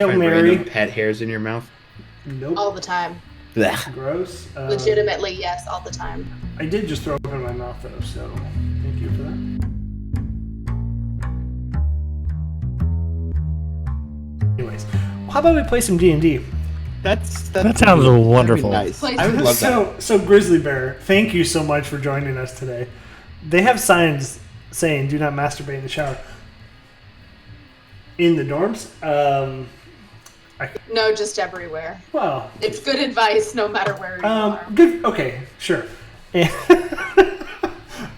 Hail Find Mary. random pet hairs in your mouth? Nope. All the time. Blech. Gross. Legitimately, yes, all the time. I did just throw up in my mouth though, so thank you for that. Anyways, well, how about we play some D&D? That sounds wonderful. Nice. Please. I would love that. So Grizzly Bear, thank you so much for joining us today. They have signs saying "Do not masturbate in the shower" in the dorms. No, just everywhere. Well, It's good advice no matter where you are. good. Okay, sure. And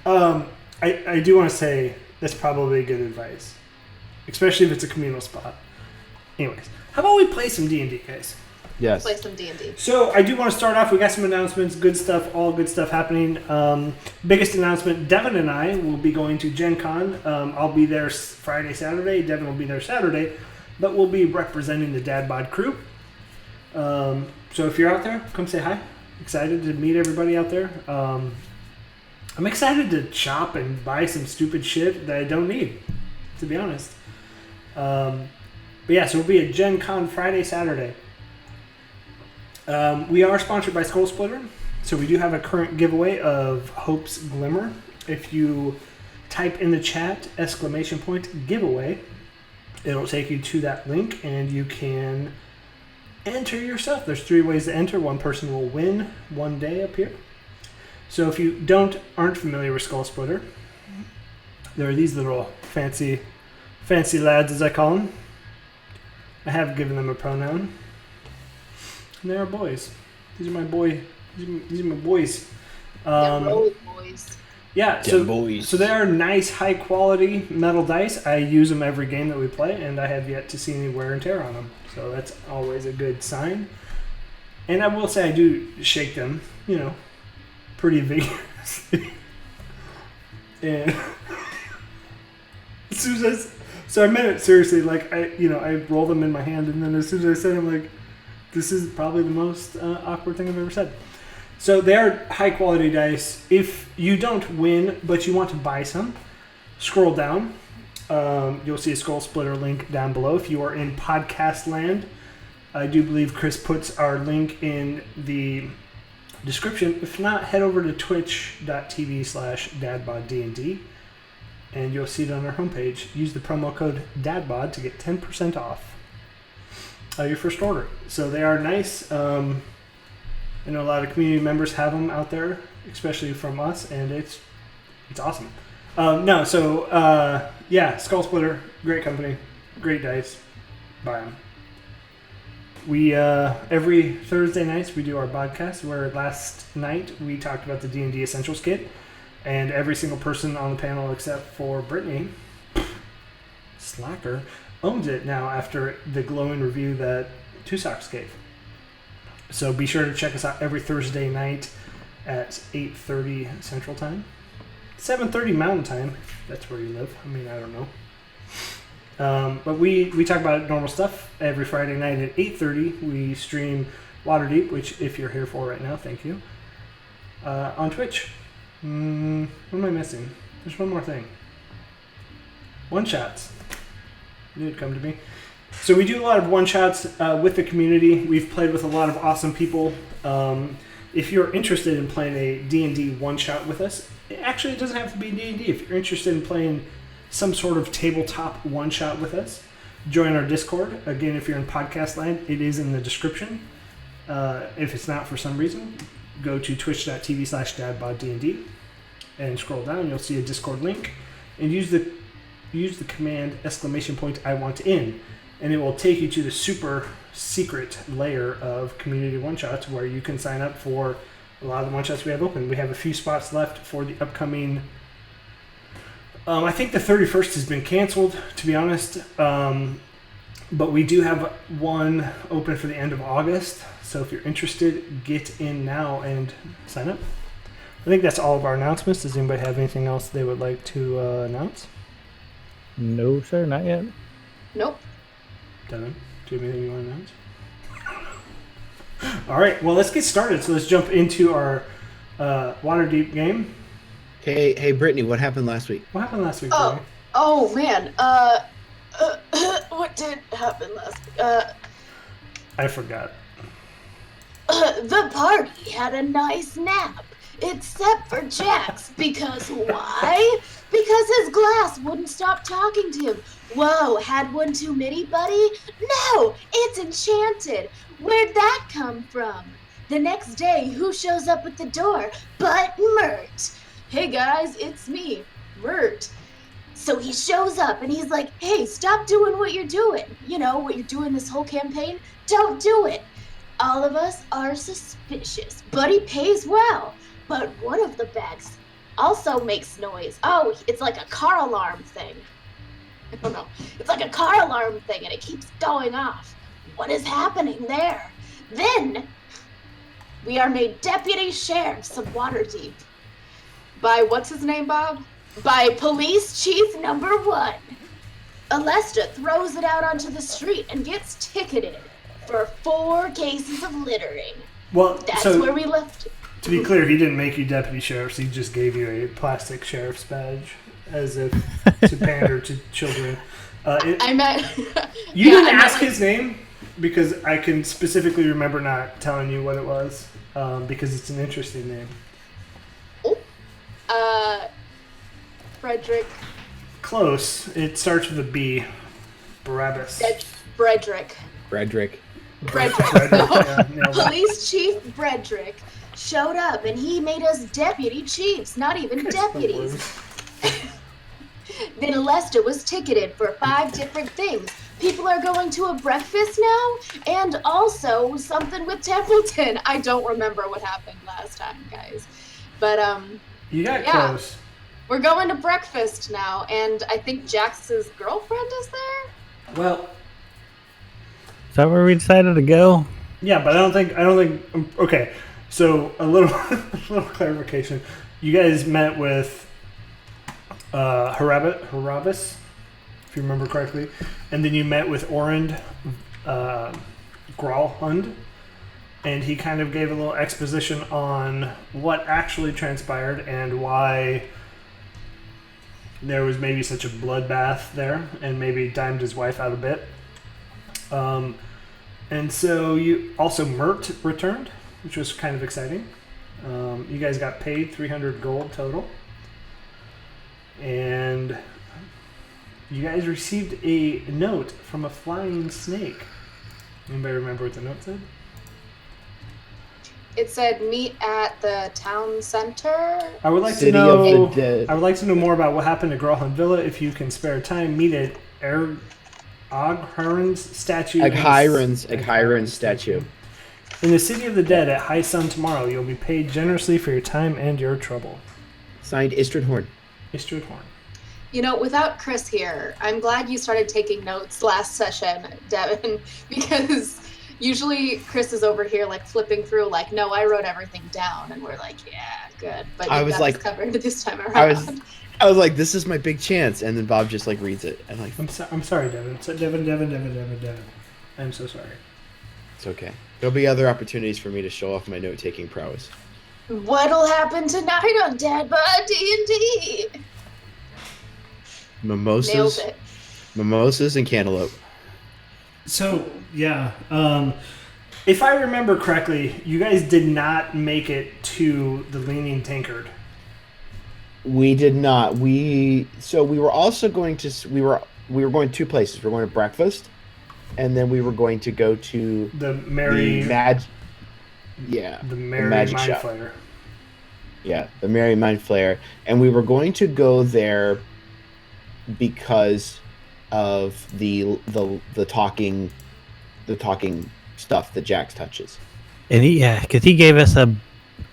I do want to say that's probably good advice, especially if it's a communal spot. Anyways, how about we play some D&D, guys? Yes. Play some D&D. So I do want to start off. We got some announcements, good stuff, all good stuff happening. Biggest announcement: Devin and I will be going to Gen Con. I'll be there Friday, Saturday. Devin will be there Saturday, but we'll be representing the DadBod crew. So if you're out there, come say hi. Excited to meet everybody out there. I'm excited to shop and buy some stupid shit that I don't need, to be honest. But yeah, so we'll be at Gen Con Friday, Saturday. We are sponsored by Skull Splitter, so we do have a current giveaway of Hope's Glimmer. If you type in the chat !giveaway, it'll take you to that link and you can enter yourself. There's 3 ways to enter. One person will win one day up here. So if you aren't familiar with Skull Splitter, there are these little fancy lads, as I call them. I have given them a pronoun. And they are boys. These are my boys. Roll boys. Yeah, so they are nice, high quality metal dice. I use them every game that we play, and I have yet to see any wear and tear on them. So that's always a good sign. And I will say I do shake them, pretty vigorously. And as soon as I meant it seriously. Like I roll them in my hand, and then as soon as I said it, I'm like, this is probably the most awkward thing I've ever said. So they are high quality dice. If you don't win, but you want to buy some, scroll down. You'll see a Skull Splitter link down below. If you are in podcast land, I do believe Chris puts our link in the description. If not, head over to twitch.tv/DadBodDnd, and you'll see it on our homepage. Use the promo code DadBod to get 10% off your first order. So they are nice. I know a lot of community members have them out there, especially from us, and it's awesome. Yeah, Skull Splitter, great company, great dice, buy them. We every Thursday nights we do our podcast, where last night we talked about the D&D Essentials Kit, and every single person on the panel except for Brittany, slacker, owns it now after the glowing review that Two Socks gave. So be sure to check us out every Thursday night at 8:30 Central Time, 7:30 Mountain Time, if that's where you live. I mean, I don't know. But we talk about normal stuff every Friday night at 8:30. We stream Waterdeep, which if you're here for right now, thank you, on Twitch. What am I missing? There's one more thing. One-shots. Knew it'd come to me. So we do a lot of one-shots with the community. We've played with a lot of awesome people. If you're interested in playing a D&D one-shot with us, it doesn't have to be D&D. If you're interested in playing some sort of tabletop one-shot with us, join our Discord. Again, if you're in podcast land, it is in the description. If it's not for some reason, go to twitch.tv/DadBodDnd and scroll down. You'll see a Discord link, and use the command !I want in, and it will take you to the super secret layer of community one-shots where you can sign up for a lot of the one-shots we have open. We have a few spots left for the upcoming... I think the 31st has been canceled, to be honest, but we do have one open for the end of August, so if you're interested, get in now and sign up. I think that's all of our announcements. Does anybody have anything else they would like to announce? No, sir, not yet. Nope. Devin, do you have anything you want to announce? All right, well, let's get started. So let's jump into our Waterdeep game. Hey, Brittany, what happened last week? What happened last week, Oh, Brittany? oh man. What What did happen last week? I forgot. The party had a nice nap. Except for Jax. Because why? Because his glass wouldn't stop talking to him. Whoa, had one too many, buddy? No, it's enchanted. Where'd that come from? The next day, who shows up at the door but Mert? Hey guys, it's me, Mert. So he shows up and he's like, hey, stop doing what you're doing. You know, what you're doing this whole campaign? Don't do it. All of us are suspicious. Buddy pays well. But one of the bags also makes noise. Oh, it's like a car alarm thing. I don't know. It's like a car alarm thing and it keeps going off. What is happening there? Then we are made deputy sheriffs of Waterdeep. By what's his name, Bob? By police chief number 1. Alesta throws it out onto the street and gets ticketed for 4 cases of littering. Well, That's so where we left it. to be clear, he didn't make you deputy sheriffs. He just gave you a plastic sheriff's badge, as if to pander to children. I meant... You didn't ask his name, because I can specifically remember not telling you what it was, because it's an interesting name. Frederick. Close. It starts with a B. Barabbas. Frederick. Frederick. Yeah, nailed it. Police Chief Frederick showed up and he made us deputy chiefs, not even deputies. Then Alesta was ticketed for 5 different things. People are going to a breakfast now, and also something with Templeton. I don't remember what happened last time, guys. But, You got yeah. close. We're going to breakfast now, and I think Jax's girlfriend is there? Well, Is that where we decided to go? yeah, but I don't think. Okay, so a little clarification. You guys met with Harabis, if you remember correctly, and then you met with Orand Gralhund, and he kind of gave a little exposition on what actually transpired and why there was maybe such a bloodbath there, and maybe dimed his wife out a bit. And so you also Mert returned, which was kind of exciting. You guys got paid 300 gold total, and you guys received a note from a flying snake. Anybody remember what the note said? It said, meet at the town center. I would like City to know. of the Dead. I would like to know more about what happened to Gralhund Villa. If you can spare time, meet at Aghiren's statue. Aghiren's statue. In the City of the Dead at high sun tomorrow, you'll be paid generously for your time and your trouble. Signed, Istrid Horn. Istrid Horn. You know, without Chris here, I'm glad you started taking notes last session, Devin, because usually Chris is over here like flipping through, like, no, I wrote everything down, and we're like, yeah, good. But you got us covered this time around. I was like, this is my big chance, and then Bob just like reads it. I'm like, I'm sorry, Devin. So Devin. I'm so sorry. it's okay. There'll be other opportunities for me to show off my note-taking prowess. What'll happen tonight on DadBodDnd? Nailed it. Mimosas and cantaloupe. So, yeah. If I remember correctly, you guys did not make it to the Leaning Tankard. We did not. We were also going to we were going 2 places. We were going to breakfast, and then we were going to go to The Merry Mind Mind Flayer. Yeah, the Merry Mind Flayer, and we were going to go there because of the talking stuff that Jax touches. And because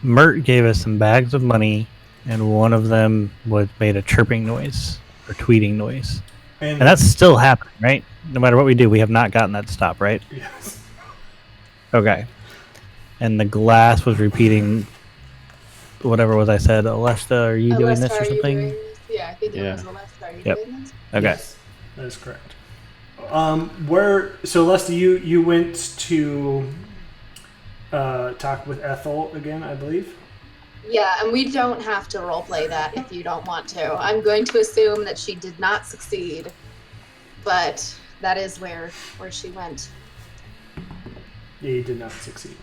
Mert gave us some bags of money, and one of them made a chirping noise or tweeting noise, and that's still happening, right? No matter what we do, we have not gotten that to stop, right? Yes. Okay. And the glass was repeating whatever was I said. Alesta, are you doing this or something? Yeah, I think it was Alesta. Are you doing this? Okay. Yes, that is correct. So Lesta, you went to talk with Ethel again, I believe. Yeah, and we don't have to roleplay that if you don't want to. I'm going to assume that she did not succeed, but that is where she went. Yeah, you did not succeed.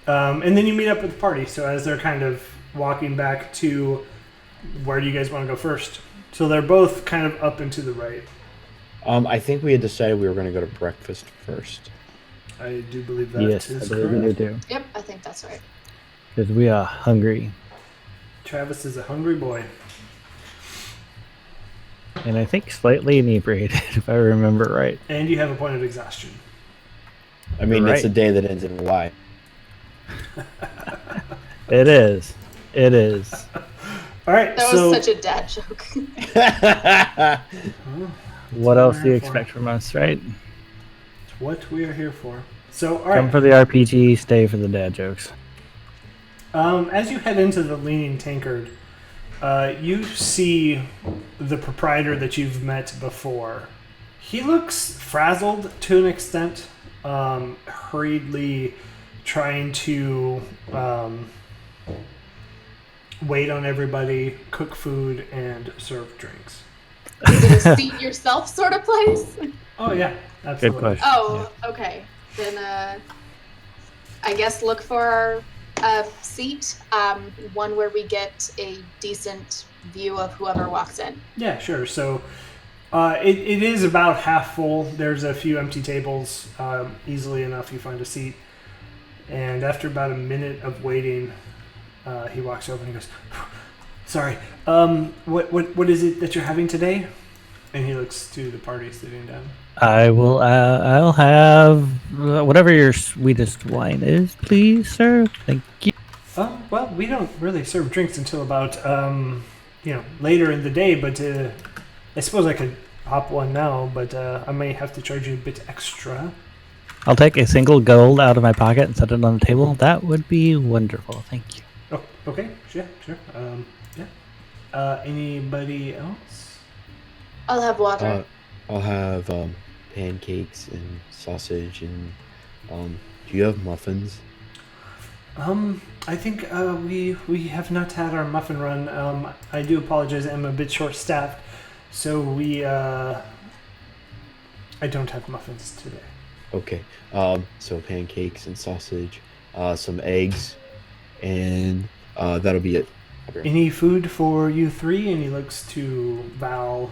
And then you meet up with the party. So as they're kind of walking back to, where do you guys want to go first? So they're both kind of up and to the right. I think we had decided we were going to go to breakfast first. I do believe that Yes, is I believe we correct. do. Yep, I think that's right. Because we are hungry. Travis is a hungry boy. And I think slightly inebriated, if I remember right. And you have a point of exhaustion. I mean, Right. it's a day that ends in a Y. It is. It is. All right, That so was such a dad joke. What else do you here for. expect from us, right? it's what we are here for. So, all Come right. for the RPG, stay for the dad jokes. As you head into the Leaning Tankard, you see the proprietor that you've met before. He looks frazzled to an extent, hurriedly trying to wait on everybody, cook food, and serve drinks. Is it a seat yourself sort of place? Oh, yeah, absolutely. question. Oh, okay. Then I guess look for a seat, one where we get a decent view of whoever walks in. Yeah, sure. So it is about half full. There's a few empty tables. Easily enough, you find a seat. And after about a minute of waiting, he walks over and he goes, "Sorry, what is it that you're having today?" And he looks to the party sitting down. I'll have whatever your sweetest wine is, please, sir. Thank you. Well, we don't really serve drinks until about later in the day, but I suppose I could hop one now, but I may have to charge you a bit extra. I'll take a single gold out of my pocket and set it on the table. That would be wonderful. Thank you. Oh, okay, sure. Yeah. Anybody else? I'll have water. I'll have pancakes and sausage and do you have muffins? I think we have not had our muffin run. I do apologize. I'm a bit short-staffed, so I don't have muffins today. Okay. So pancakes and sausage, some eggs, and that'll be it. Any food for you three? And he looks to Val,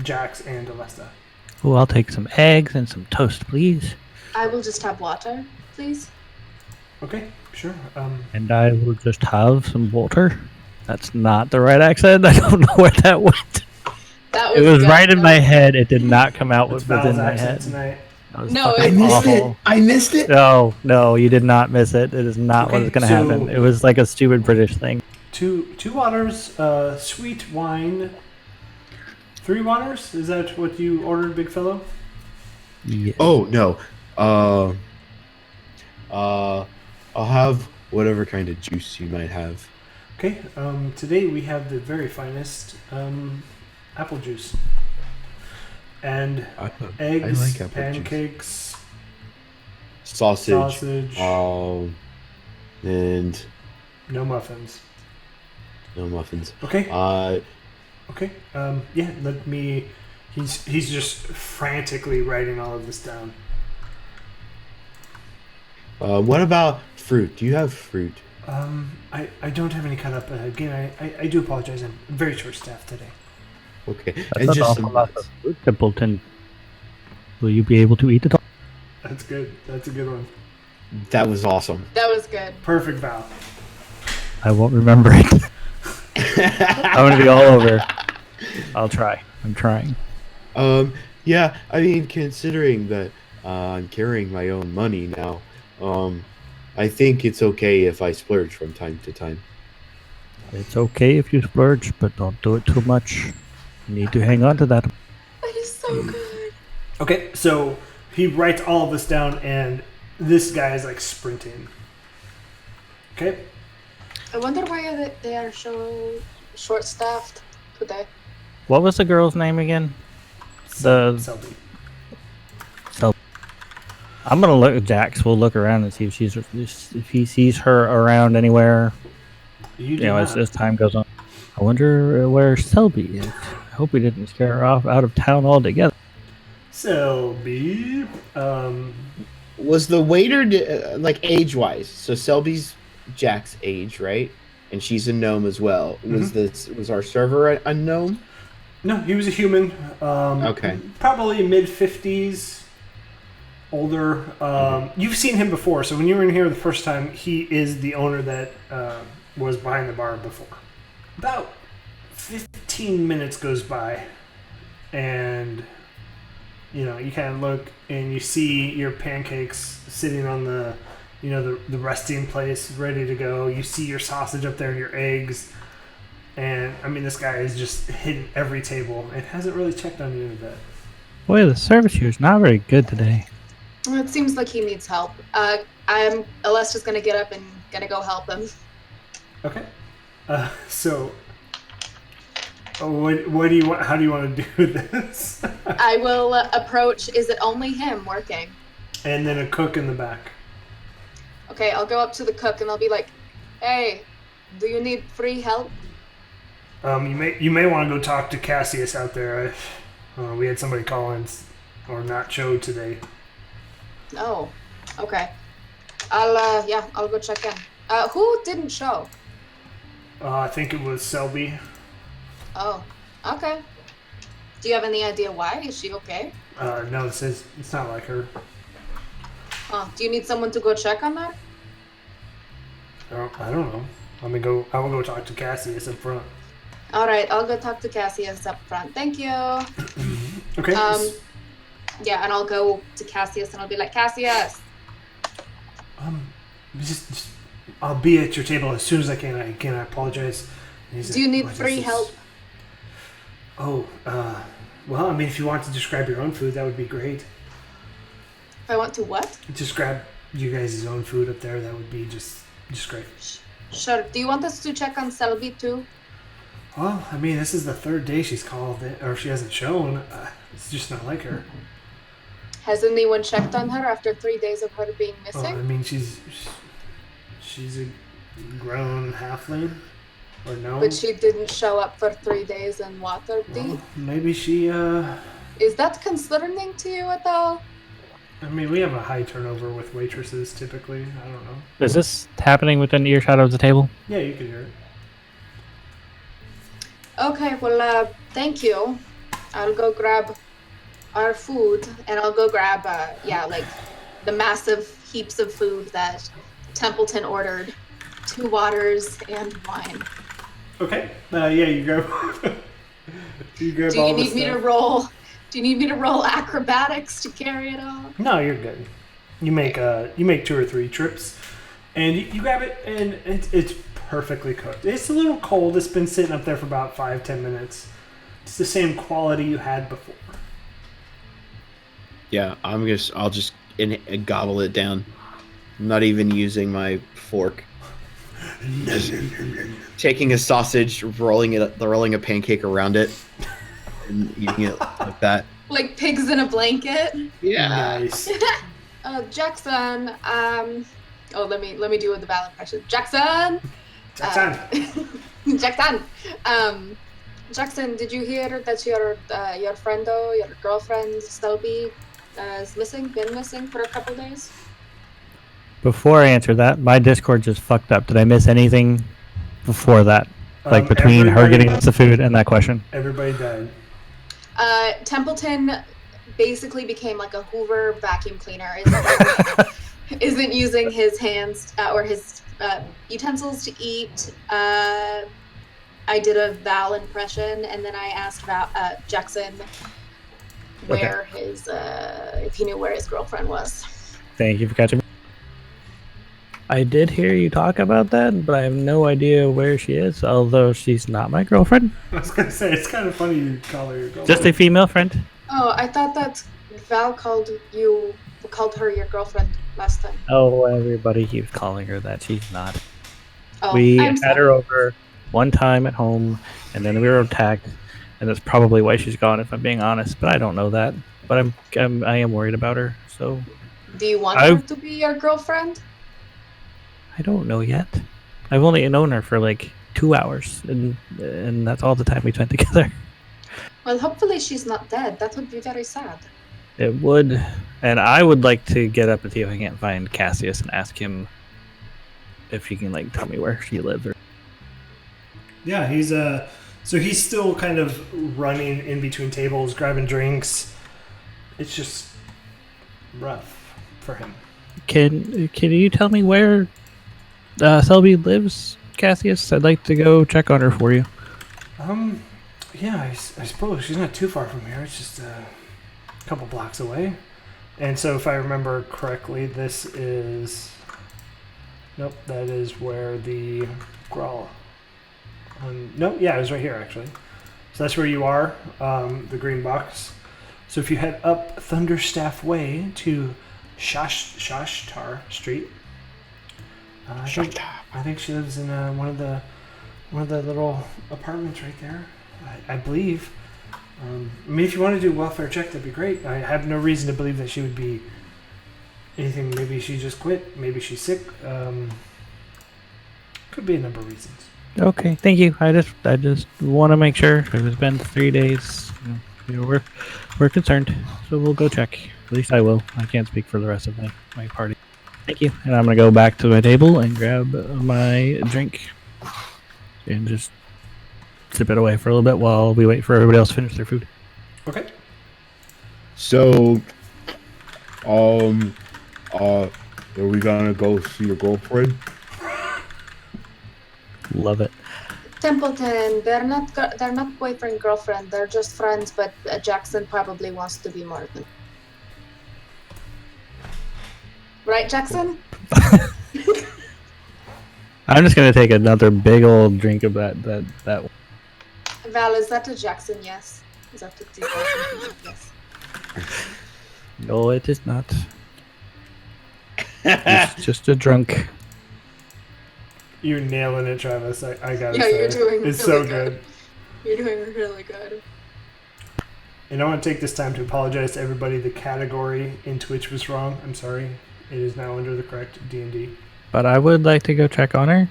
Jax, and Alesta. Oh, I'll take some eggs and some toast, please. I will just have water, please. Okay, sure. And I will just have some water. That's not the right accent. I don't know where that went. That It was good, right in though. my head. It did not come out That's within Val's my accent head. tonight. That was No, fucking I missed awful. I missed it. No, you did not miss it. It is not what Okay, is going to so- happen. It was like a stupid British thing. Two waters, sweet wine. 3 waters? Is that what you ordered, big fellow? Yeah. Oh no. I'll have whatever kind of juice you might have. Okay. Today we have the very finest apple juice and eggs, like apple juice. pancakes, Sausage. sausage, And no muffins. no muffins. Okay. Okay. Yeah. Let me. He's just frantically writing all of this down. What about fruit? Do you have fruit? I don't have any cut up. Again, I do apologize. I'm very short-staffed today. Okay. That's and an just awful some lot of nuts. food, Simpleton. Will you be able to eat it all? That's good. That's a good one. That was awesome. That was good. Perfect, Val. I won't remember it. I'm going to be all over. I'll try. I'm trying. Yeah, I mean, considering that I'm carrying my own money now, I think it's okay if I splurge from time to time. It's okay if you splurge, but don't do it too much. You need to hang on to that. That is so good. Okay, so he writes all of this down, and this guy is like sprinting. Okay. I wonder why they are so short-staffed today. What was the girl's name again? The Selby. I'm gonna look. Jax will look around and see if if he sees her around anywhere. You do You know, not. as time goes on. I wonder where Selby is. I hope we didn't scare her off out of town altogether. Selby, Was the waiter like age-wise? So Selby's Jack's age, right? And she's a gnome as well. Was our server a gnome? No, he was a human. Okay. Probably mid-50s, older. You've seen him before, so when you were in here the first time, he is the owner that was behind the bar before. About 15 minutes goes by, and you kind of look and you see your pancakes sitting on the resting place, ready to go. You see your sausage up there and your eggs. And, I mean, this guy is just hitting every table and hasn't really checked on you in a bit. Boy, the service here is not very good today. Well, it seems like he needs help. Alesta's gonna get up and gonna go help him. Okay. So, what do you want? How do you want to do this? I will approach. Is it only him working? And then a cook in the back. Okay, I'll go up to the cook and I'll be like, "Hey, do you need free help?" You may want to go talk to Cassius out there. We had somebody call in or not show today. Oh, okay. I'll go check in. Who didn't show? I think it was Selby. Oh, okay. Do you have any idea why? Is she okay? No, it's not like her. Do you need someone to go check on that? I don't know. I will go talk to Cassius up front. All right, I'll go talk to Cassius up front. Thank you. Okay. Yeah, and I'll go to Cassius and I'll be like, Cassius. Just I'll be at your table as soon as I can. I apologize. Do you need free help? Oh, well, I mean, if you want to just grab your own food, that would be great. If I want to what? Just grab you guys' own food up there. That would be just great. Sure. Do you want us to check on Selby too? Well, I mean, this is the third day she's called it, or she hasn't shown. It's just not like her. Has anyone checked on her after 3 days of her being missing? I mean, she's a grown halfling, or no? But she didn't show up for 3 days in Waterdeep. Well, maybe she. Is that concerning to you at all? I mean, we have a high turnover with waitresses typically. I don't know. Is this happening within earshot of the table? Yeah, you can hear it. Okay, well, thank you. I'll go grab our food, and I'll go grab, like the massive heaps of food that Templeton ordered. 2 waters and wine. Okay. You grab. you grab. Do all you the need me stuff. to roll? Do you need me to roll acrobatics to carry it all? No, you're good. You make 2 or 3 trips, and you grab it, and it's perfectly cooked. It's a little cold. It's been sitting up there for about 5-10 minutes. It's the same quality you had before. Yeah, I'll just gobble it down. I'm not even using my fork. Taking a sausage, rolling a pancake around it, and eating it like that. Like pigs in a blanket. Yeah. Nice. Jackson. Let me do the valid question. Jackson. Jackson. Jackson, did you hear that your friendo, your girlfriend Selby, is been missing for a couple days? Before I answer that, my Discord just fucked up. Did I miss anything before that? Like between her getting us the food and that question? Everybody died. Templeton basically became like a Hoover vacuum cleaner. Isn't using his hands or his utensils to eat. I did a Val impression, and then I asked Jackson where his if he knew where his girlfriend was. Thank you for catching me. I did hear you talk about that, but I have no idea where she is, although she's not my girlfriend. I was going to say, it's kind of funny you call her your girlfriend. Just a female friend. Oh, I thought that Val called her your girlfriend last time. Oh, everybody keeps calling her that. She's not. Oh, We had her over one time at home, and then we were attacked, and that's probably why she's gone, if I'm being honest. But I don't know that. But I am worried about her. So. Do you want her to be your girlfriend? I don't know yet. I've only known her for like 2 hours, and that's all the time we spent together. Well, hopefully she's not dead. That would be very sad. It would, and I would like to get up and see if I can't find Cassius and ask him if he can like tell me where she lives. Or... Yeah, he's still kind of running in between tables, grabbing drinks. It's just rough for him. Can you tell me where Selby lives, Cassius? I'd like to go check on her for you. Yeah, I suppose she's not too far from here. It's just a couple blocks away. And so, if I remember correctly, this is. Nope, that is where the Grawl. Nope, yeah, it was right here actually. So that's where you are, the green box. So if you head up Thunderstaff Way to Shashtar Street, I think she lives in one of the little apartments right there. I believe. I mean, if you want to do a welfare check, that'd be great. I have no reason to believe that she would be anything. Maybe she just quit. Maybe she's sick. Could be a number of reasons. Okay, thank you. I just want to make sure. It's been 3 days. We're concerned, so we'll go check. At least I will. I can't speak for the rest of my party. Thank you. And I'm gonna go back to my table and grab my drink and just sip it away for a little bit while we wait for everybody else to finish their food. Okay. So, are we gonna go see your girlfriend? Love it. Templeton, they're not boyfriend girlfriend. They're just friends. But Jackson probably wants to be more than. Right, Jackson? I'm just gonna take another big old drink of that one. Val, is that a Jackson? Yes. Is that a Jackson? Yes. No, it is not. It's just a drunk. You're nailing it, Travis. I gotta say. Yeah, you're doing it's really so good. You're doing really good. And I want to take this time to apologize to everybody. The category in Twitch was wrong. I'm sorry. It is now under the correct D&D. But I would like to go check on her.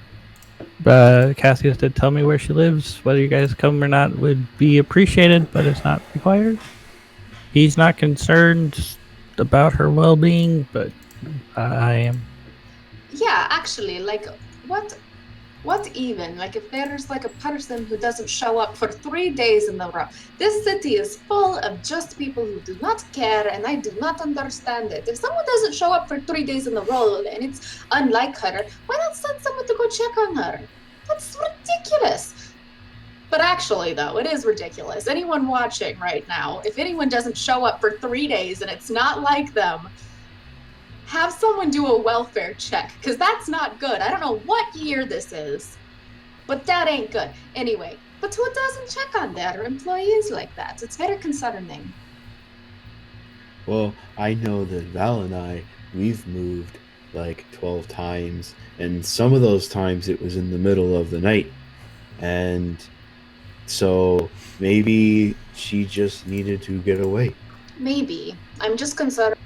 Cassius did tell me where she lives. Whether you guys come or not would be appreciated, but it's not required. He's not concerned about her well-being, but I am. Yeah, actually, like, what even? Like, if there's like a person who doesn't show up for 3 days in a row, this city is full of just people who do not care, and I do not understand it. If someone doesn't show up for 3 days in a row and it's unlike her, why not send someone to go check on her? That's ridiculous. But actually, though, it is ridiculous. Anyone watching right now, if anyone doesn't show up for 3 days and it's not like them, have someone do a welfare check, because that's not good. I don't know what year this is, but that ain't good. Anyway, but who doesn't check on their employees like that? It's very concerning. Well, I know that Val and we've moved like 12 times, and some of those times it was in the middle of the night. And so maybe she just needed to get away. Maybe. I'm just concerned.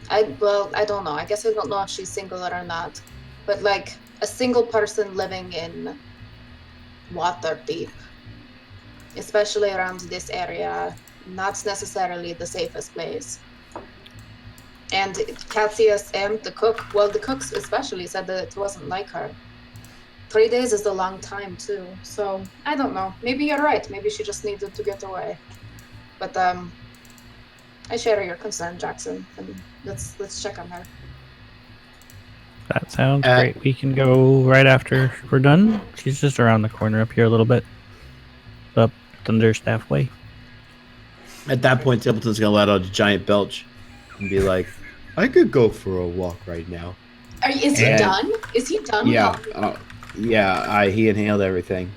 I don't know. I guess I don't know if she's single or not. But like a single person living in Waterdeep, especially around this area, not necessarily the safest place. And Cassius and the cook, well, the cooks especially said that it wasn't like her. 3 days is a long time too. So I don't know. Maybe you're right. Maybe she just needed to get away. But I share your concern, Jackson, and let's check on her. That sounds great. We can go right after we're done. She's just around the corner up here a little bit. Up Thunderstaff Way. At that point, Templeton's gonna let out a giant belch and be like, "I could go for a walk right now." Is he done? Is he done? Yeah. He inhaled everything.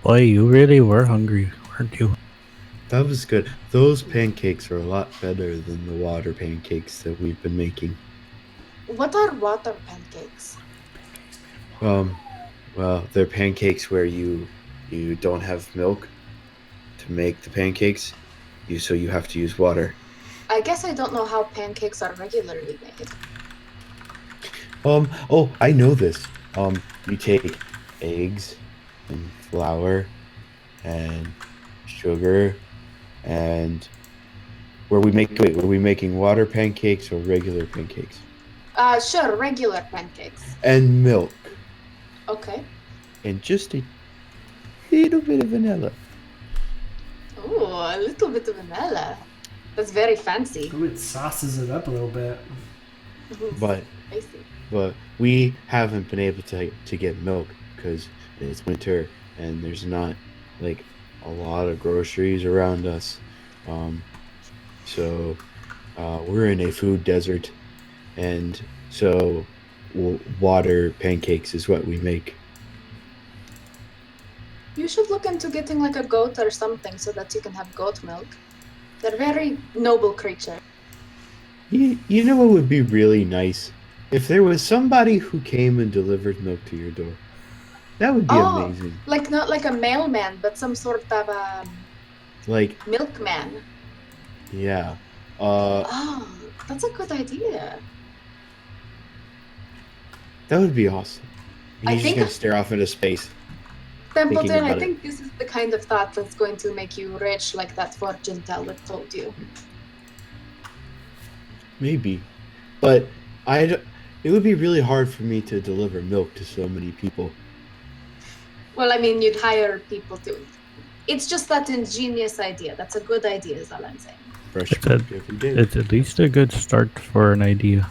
Boy, you really were hungry, weren't you? That was good. Those pancakes are a lot better than the water pancakes that we've been making. What are water pancakes? Well, they're pancakes where you don't have milk to make the pancakes. So you have to use water. I guess I don't know how pancakes are regularly made. Oh, I know this. You take eggs and flour and sugar, and were we making water pancakes or regular pancakes? Sure, regular pancakes. And milk. Okay. And just a little bit of vanilla. Ooh, a little bit of vanilla. That's very fancy. Ooh, it sauces it up a little bit. But Spicy. but we haven't been able to get milk because it's winter and there's not like a lot of groceries around us. So we're in a food desert, and so water pancakes is what we make. You should look into getting like a goat or something so that you can have goat milk. They're very noble creatures. You know what would be really nice? If there was somebody who came and delivered milk to your door. That would be amazing. Like not like a mailman, but some sort of Like milkman. yeah. That's a good idea. That would be awesome. And I he's just think- gonna stare off into space. Templeton, I about think this is the kind of thought that's going to make you rich, like that fortune teller told you. Maybe. But it would be really hard for me to deliver milk to so many people. Well, I mean, you'd hire people to. It's just that ingenious idea. That's a good idea, is all I'm saying. Fresh It's milk every day. It's at least a good start for an idea.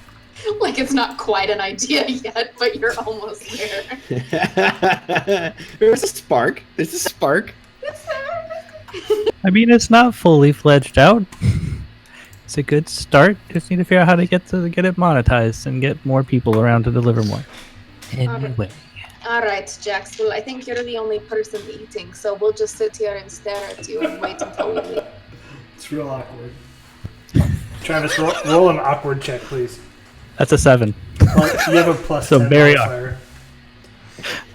Like it's not quite an idea yet, but you're almost there. There's a spark. There's a spark. I mean, it's not fully fledged out. It's a good start. Just need to figure out how to get it monetized and get more people around to deliver more. Anyway, All right, Jax. Well, I think you're the only person eating, so we'll just sit here and stare at you and wait until we leave. It's real awkward. Travis, roll an awkward check, please. that's a 7. You have a plus So 10 very modifier.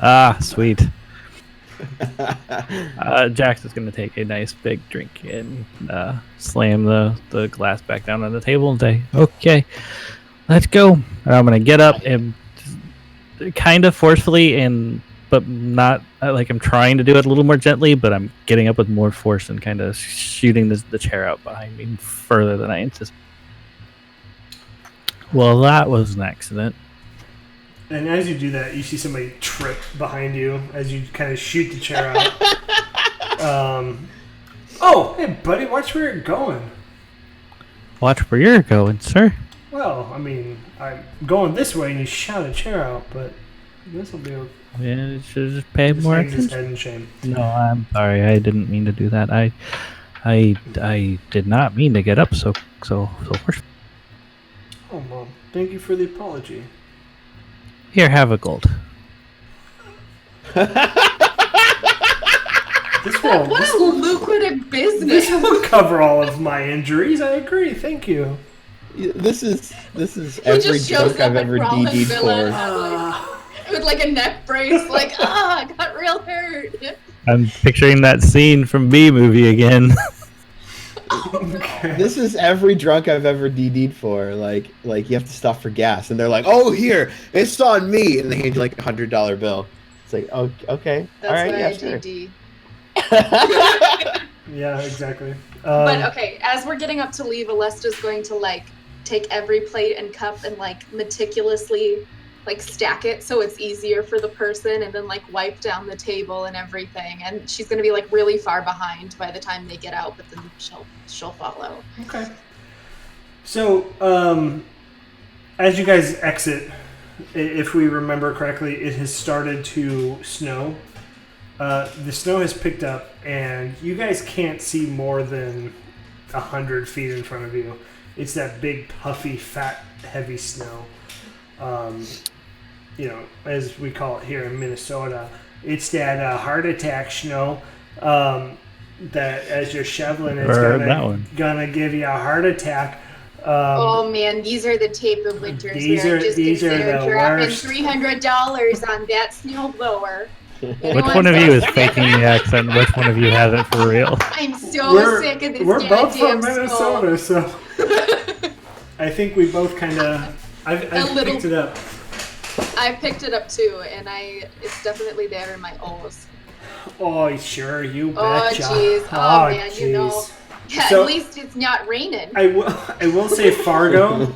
Ah, sweet. Jax is going to take a nice big drink and slam the glass back down on the table and say, "Okay, let's go." And I'm going to get up and kind of forcefully but not like I'm trying to do it a little more gently, but I'm getting up with more force and kind of shooting the chair out behind me further than I anticipated. Well, that was an accident. And as you do that, you see somebody trip behind you as you kind of shoot the chair out. Oh, hey, buddy, watch where you're going. Watch where you're going, sir. Well, I mean, I'm going this way and you shot a chair out, but this will be okay. Yeah, you should just pay Just more hangs his attention. head in shame. No, I'm sorry. I didn't mean to do that. I did not mean to get up so forcefully. Oh, Mom, thank you for the apology. Here, have a gold. What a lucrative business! This will cover all of my injuries. I agree. Thank you. This is He every just shows joke up I've at ever Rollin' DD'd Villa for. with like a neck brace, like, I got real hurt. I'm picturing that scene from B movie again. Okay. This is every drunk I've ever DD'd for. Like you have to stop for gas, and they're like, "Oh, here, it's on me," and they hand you like $100 bill. It's like, "Oh, okay, That's all right, why yeah, I sure." DD. Yeah, exactly. But okay, as we're getting up to leave, Alesta's going to like take every plate and cup and like meticulously like stack it so it's easier for the person, and then like wipe down the table and everything. And she's gonna be like really far behind by the time they get out, but then she'll follow. Okay. So, as you guys exit, if we remember correctly, it has started to snow. The snow has picked up, and you guys can't see more than 100 feet in front of you. It's that big, puffy, fat, heavy snow. As we call it here in Minnesota, it's that heart attack snow that as you're shoveling, it's gonna give you a heart attack. Oh man, these are the tape of winters. These where are- I just these are considered the dropping worst. $300 on that snowblower. Which one of you is faking the accent? Which one of you has it for real? I'm so sick of this We're both from goddamn snow. Minnesota, so I think we both kind of. I've little- picked it up. I picked it up too, and it's definitely there in my O's. Oh, sure, you Oh, betcha. jeez. Oh, man, jeez. you know. Yeah, So- at least it's not raining. I will say Fargo.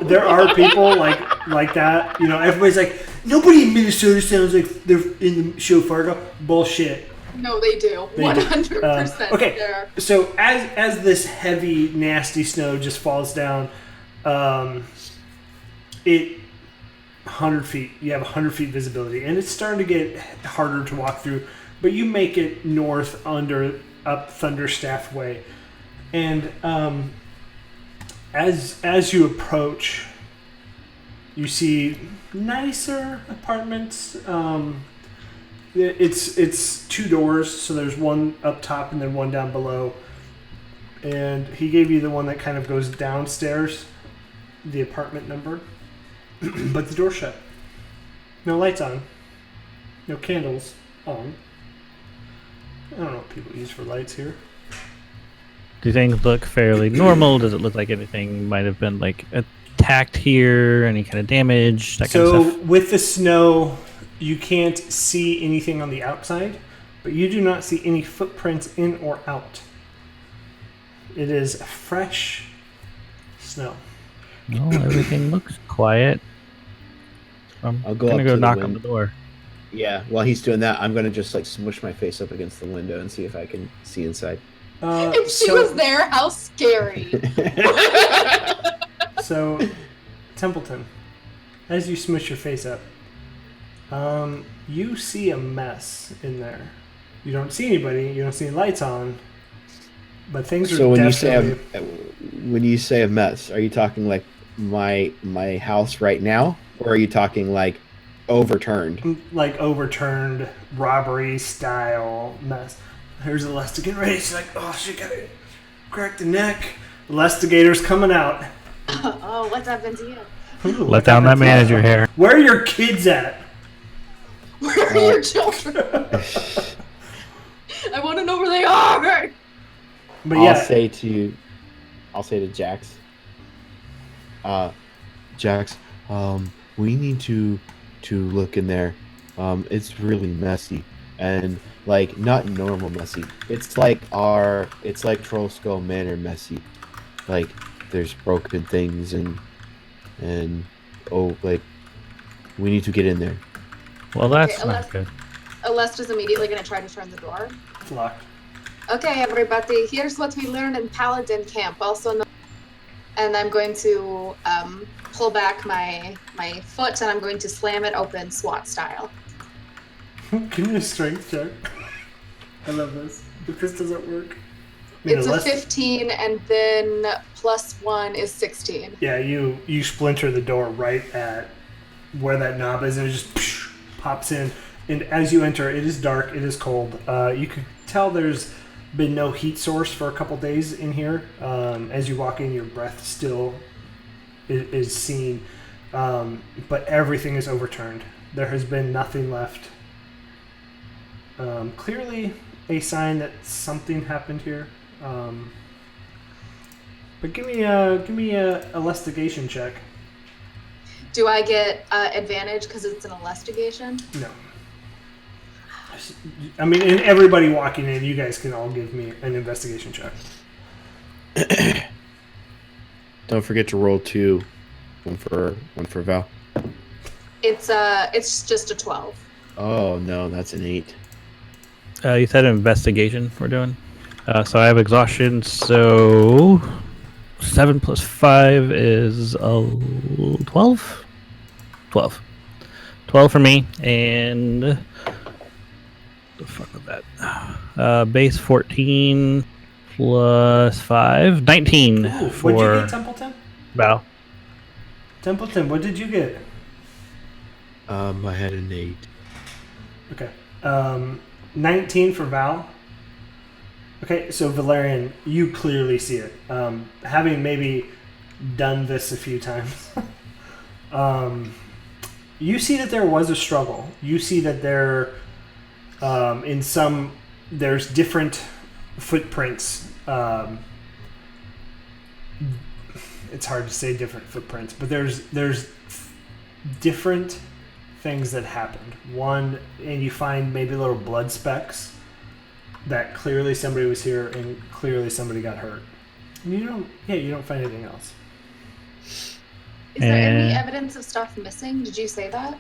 There are people like that. You know, everybody's like, nobody in Minnesota sounds like they're in the show Fargo. Bullshit. No, they do. They do. 100%. Okay, There. so as this heavy, nasty snow just falls down, it 100 feet. You have 100 feet visibility, and it's starting to get harder to walk through. But you make it north up Thunderstaff Way, and as you approach, you see nicer apartments. It's 2 doors, so there's one up top and then one down below. And he gave you the one that kind of goes downstairs, the apartment number, but the door's shut. No lights on. No candles on. I don't know what people use for lights here. Do things look fairly normal? Does it look like anything might have been like attacked here? Any kind of damage? That kind of stuff? With the snow, you can't see anything on the outside, but you do not see any footprints in or out. It is fresh snow. No, everything looks quiet. I'm I'll go gonna up go to the knock on window. the door. Yeah, while he's doing that, I'm gonna just like smush my face up against the window and see if I can see inside. If she was there, how scary. So, Templeton, as you smush your face up, you see a mess in there. You don't see anybody. You don't see any lights on. But things are So when you say a mess, are you talking like my house right now, or are you talking like overturned? like overturned robbery style mess. Here's Alesta getting ready. She's like, oh, she got it. Crack the neck. Alestigator's coming out. Oh, what's happened to you? Ooh, Let down that manager hair. Where are your kids at? Where are your children? I want to know where they are. But I'll yeah, say to Jax, Jax, we need to look in there. It's really messy and like not normal messy. It's like Troll Skull Manor messy. Like there's broken things and like we need to get in there. Well, that's Okay, not good. Alesta's immediately going to try to turn the door. it's locked. Okay, everybody, here's what we learned in Paladin Camp. And I'm going to pull back my foot and I'm going to slam it open SWAT style. Give me a strength check. I love this. If this doesn't work. I mean, It's a unless- 15 and then +1 is 16. Yeah, you splinter the door right at where that knob is, and it just pops in. And as you enter, it is dark, it is cold. You can tell there's been no heat source for a couple days in here. As you walk in, your breath still is seen, but everything is overturned. There has been nothing left. Clearly, a sign that something happened here. But give me a investigation check. Do I get advantage because it's an investigation? No. I mean, and everybody walking in, you guys can all give me an investigation check. Don't forget to roll 2, one for Val. It's just a 12. Oh no, that's an 8. You said investigation we're doing. So I have exhaustion. So 7 + 5 is 12. 12 for me, and the fuck was that? Base 14 + 5, 19 Ooh, what'd you for get, Templeton? Val. Templeton, what did you get? I had an 8. Okay. 19 for Val. Okay, so Valerian, you clearly see it. Having maybe done this a few times, you see that there was a struggle. You see that there's different footprints. It's hard to say different footprints, but there's different things that happened. One, and you find maybe little blood specks that clearly somebody was here and clearly somebody got hurt. And you don't find anything else. Is there any evidence of stuff missing? Did you say that?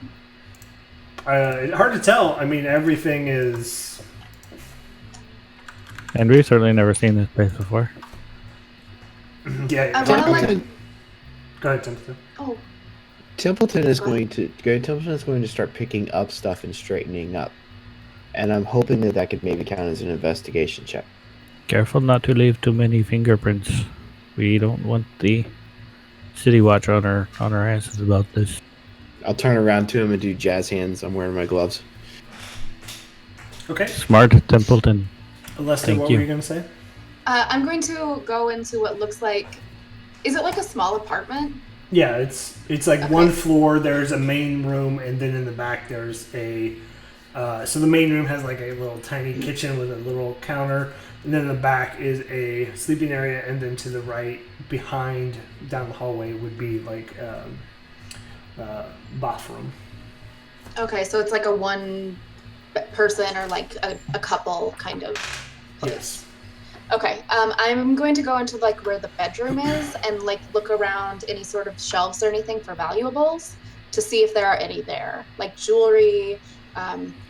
Hard to tell. I mean, everything is... And we've certainly never seen this place before. Yeah. Templeton. Go ahead, Templeton. Oh. Templeton is going to start picking up stuff and straightening up. And I'm hoping that could maybe count as an investigation check. Careful not to leave too many fingerprints. We don't want the city watch on our asses about this. I'll turn around to him and do jazz hands. I'm wearing my gloves. Okay. Smart, Templeton. Alesta, what were you going to say? I'm going to go into what looks like... Is it like a small apartment? Yeah, it's like one floor. There's a main room, and then in the back there's a... so the main room has like a little tiny kitchen with a little counter. And then in the back is a sleeping area, and then to the right, behind, down the hallway, would be like bathroom. Okay, so it's like a one person or like a couple kind of place. Yes. Okay, I'm going to go into like where the bedroom is and like look around any sort of shelves or anything for valuables to see if there are any there, like jewelry,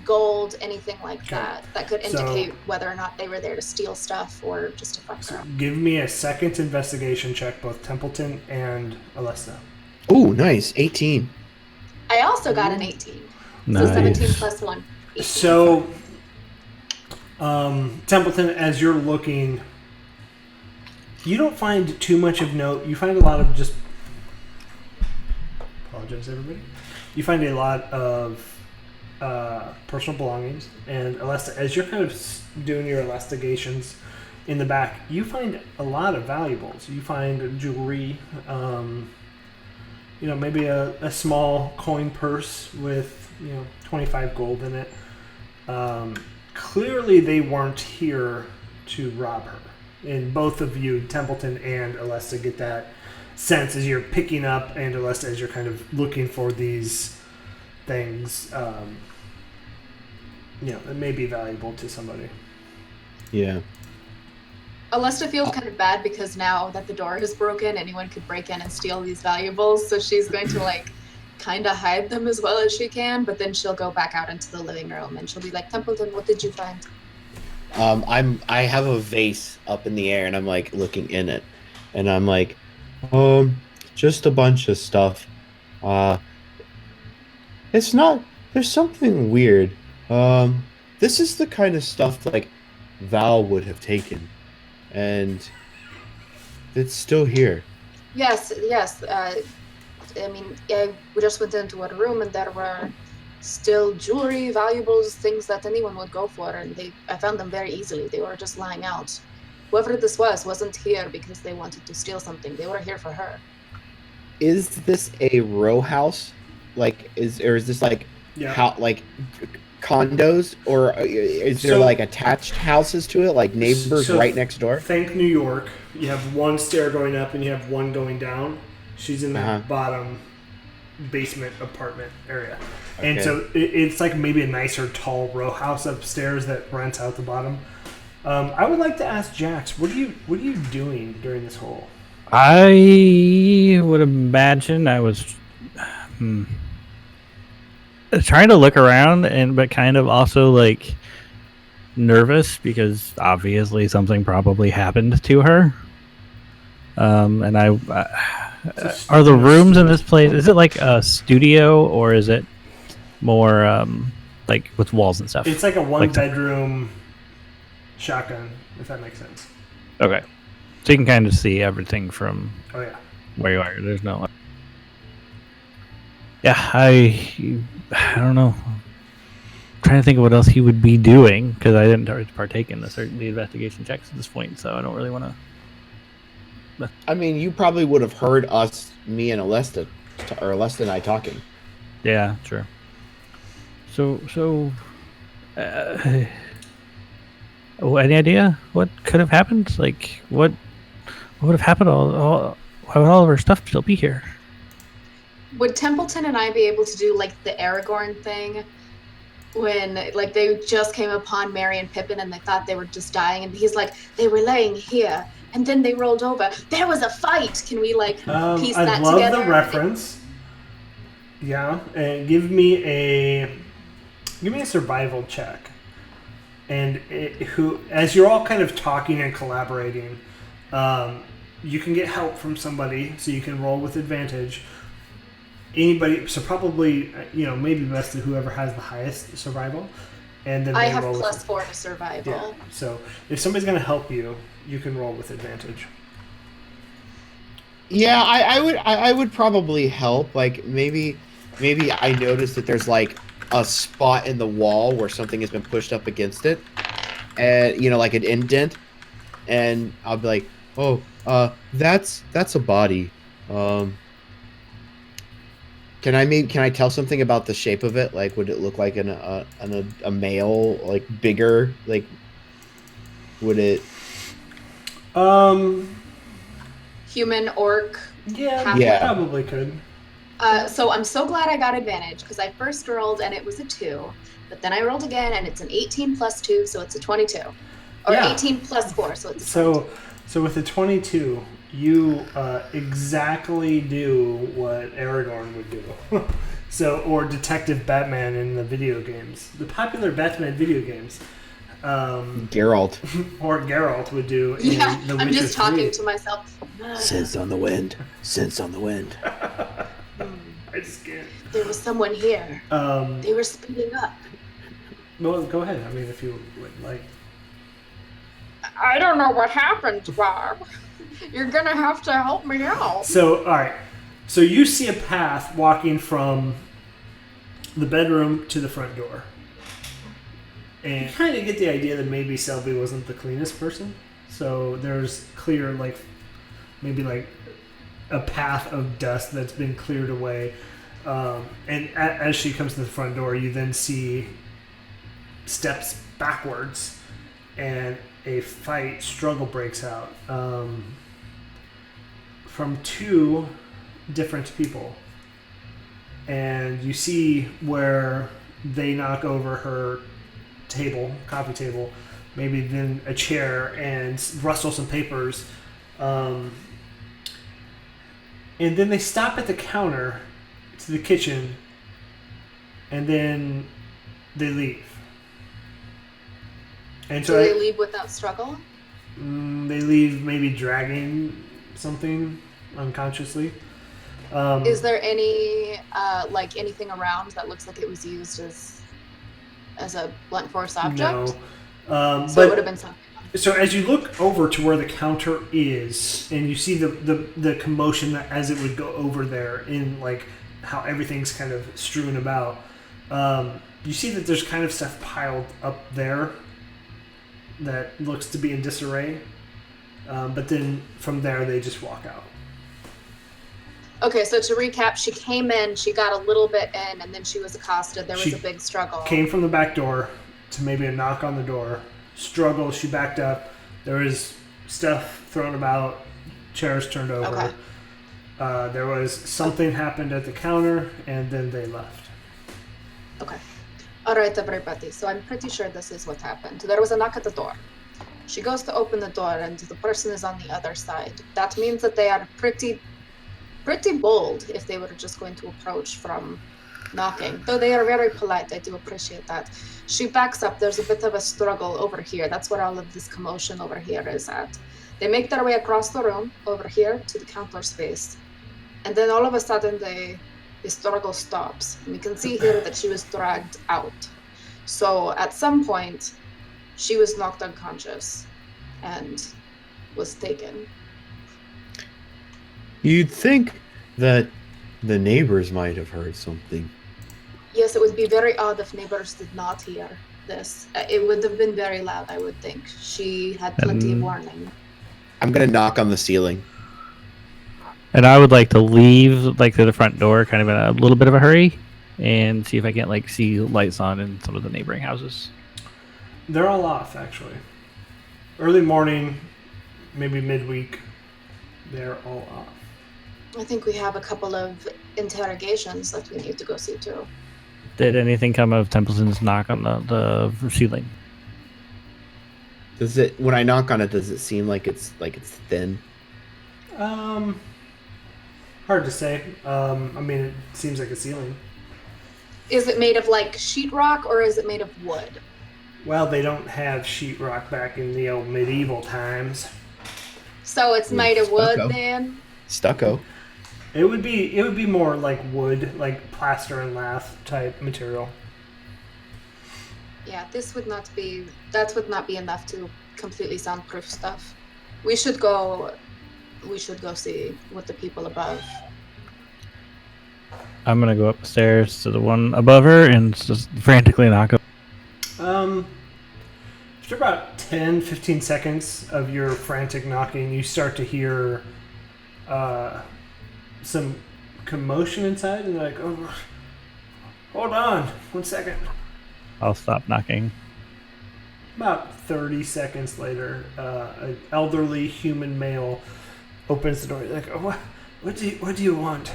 gold, anything like that could indicate whether or not they were there to steal stuff or just to fuck around. Give me a second investigation check, both Templeton and Alesta. Ooh, nice. 18. I also got an 18. Nice. So 17 plus 1. 18. So, Templeton, as you're looking, you don't find too much of note. You find a lot of just... Apologize, everybody. You find a lot of personal belongings, and Alesta, as you're kind of doing your investigations in the back, you find a lot of valuables. You find jewelry, maybe a small coin purse with 25 gold in it. Clearly they weren't here to rob her, and both of you, Templeton and Alesta, get that sense as you're picking up, and Alesta, as you're kind of looking for these things that may be valuable to somebody. Yeah. Alesta feels kind of bad because now that the door is broken, anyone could break in and steal these valuables, so she's going to kind of hide them as well as she can, but then she'll go back out into the living room and she'll be like, Templeton, what did you find? I have a vase up in the air and I'm looking in it, and I'm like, just a bunch of stuff. It's not, there's something weird. This is the kind of stuff Val would have taken, and it's still here. Yes. We just went into a room and there were still jewelry, valuables, things that anyone would go for, and I found them very easily. They were just lying out. Whoever this wasn't here because they wanted to steal something. They were here for her. Is this a row house? Is this how condos, or is there attached houses to it, neighbors right next door? Think New York. You have one stair going up and you have one going down. She's in the bottom basement apartment area. Okay. And so it's maybe a nicer tall row house upstairs that rents out the bottom. I would like to ask Jax, what are you doing during this whole? I would imagine I was trying to look around, but kind of also nervous because obviously something probably happened to her. And are the rooms in this place, is it like a studio or is it more with walls and stuff? It's like a one bedroom shotgun, if that makes sense. Okay. So you can kind of see everything from where you are. There's no... Yeah, I don't know. I'm trying to think of what else he would be doing, because I didn't partake in the investigation checks at this point, so I don't really want to... I mean, you probably would have heard me and Alesta and I talking. Yeah, sure. So, any idea what could have happened? What would have happened? Why would all of our stuff still be here? Would Templeton and I be able to do the Aragorn thing when like they just came upon Merry and Pippin and they thought they were just dying, and he's like, they were laying here and then they rolled over. There was a fight. Can we like piece I that love together? the reference. Yeah, and give me a survival check. And as you're all kind of talking and collaborating, you can get help from somebody, so you can roll with advantage. Anybody, so probably, maybe best to whoever has the highest survival, and then I they have roll plus with 4 to survival. Yeah. So if somebody's going to help you, you can roll with advantage. Yeah, I would probably help. Like maybe I noticed that there's like a spot in the wall where something has been pushed up against it, and like an indent, and I'll be like, oh, that's a body. Can I tell something about the shape of it? Like, would it look like a male, like bigger? Like, would it? Human, orc. Yeah, Yeah. Probably could. So I'm so glad I got advantage because I first rolled and it was a 2, but then I rolled again and it's an 18 plus 2, so it's a 22, or 18 plus 4, so it's a 22. So with a 22, you exactly do what Aragorn would do. Or Detective Batman in the video games, the popular Batman video games. Geralt. Or Geralt would do in The Witcher 3. I'm just talking to myself. Sense on the wind. Sense on the wind. I just can't. There was someone here. They were speeding up. Well, go ahead. I mean, if you would like. I don't know what happened, Bob. You're gonna have to help me out. So, all right. So you see a path walking from the bedroom to the front door. And you kind of get the idea that maybe Selby wasn't the cleanest person. So there's clear, maybe a path of dust that's been cleared away. And as she comes to the front door, you then see steps backwards and a struggle breaks out from 2 different people. And you see where they knock over her coffee table, maybe then a chair, and rustle some papers. And then they stop at the counter to the kitchen, and then they leave. And so they leave without struggle? They leave maybe dragging something unconsciously. Is there any anything around that looks like it was used as a blunt force object? No. So it would have been something. So as you look over to where the counter is, and you see the commotion that as it would go over there, in how everything's kind of strewn about, you see that there's kind of stuff piled up there that looks to be in disarray. But then from there, they just walk out. Okay, so to recap, she came in, she got a little bit in, and then she was accosted. There was a big struggle. Came from the back door to maybe a knock on the door. Struggle, she backed up. There was stuff thrown about, chairs turned over. Okay. There was something happened at the counter, and then they left. Okay. All right, everybody. So I'm pretty sure this is what happened. There was a knock at the door. She goes to open the door, and the person is on the other side. That means that they are pretty bold if they were just going to approach from knocking. Though they are very polite, I do appreciate that. She backs up. There's a bit of a struggle over here. That's where all of this commotion over here is at. They make their way across the room over here to the counter space. And then all of a sudden the struggle stops. And we can see here that she was dragged out. So at some point, she was knocked unconscious and was taken. You'd think that the neighbors might have heard something. Yes, it would be very odd if neighbors did not hear this. It would have been very loud, I would think. She had plenty of warning. I'm going to knock on the ceiling. And I would like to leave through the front door kind of in a little bit of a hurry and see if I can't see lights on in some of the neighboring houses. They're all off, actually. Early morning, maybe midweek, they're all off. I think we have a couple of interrogations that we need to go see too. Did anything come of Templeton's knock on the ceiling? Does it, when I knock on it, does it seem like it's thin? Hard to say. I mean, it seems like a ceiling. Is it made of like sheetrock or is it made of wood? Well, they don't have sheetrock back in the old medieval times. So it's made of wood Stucco. then? Stucco. It would be more like wood, like plaster and lath type material. Yeah, that would not be enough to completely soundproof stuff. We should go see what the people above. I'm gonna go upstairs to the one above her and just frantically knock. After about 10-15 seconds of your frantic knocking, you start to hear some commotion inside, and you're like, oh, hold on 1 second. I'll stop knocking. About 30 seconds later, an elderly human male opens the door. He's like, oh, what do you want?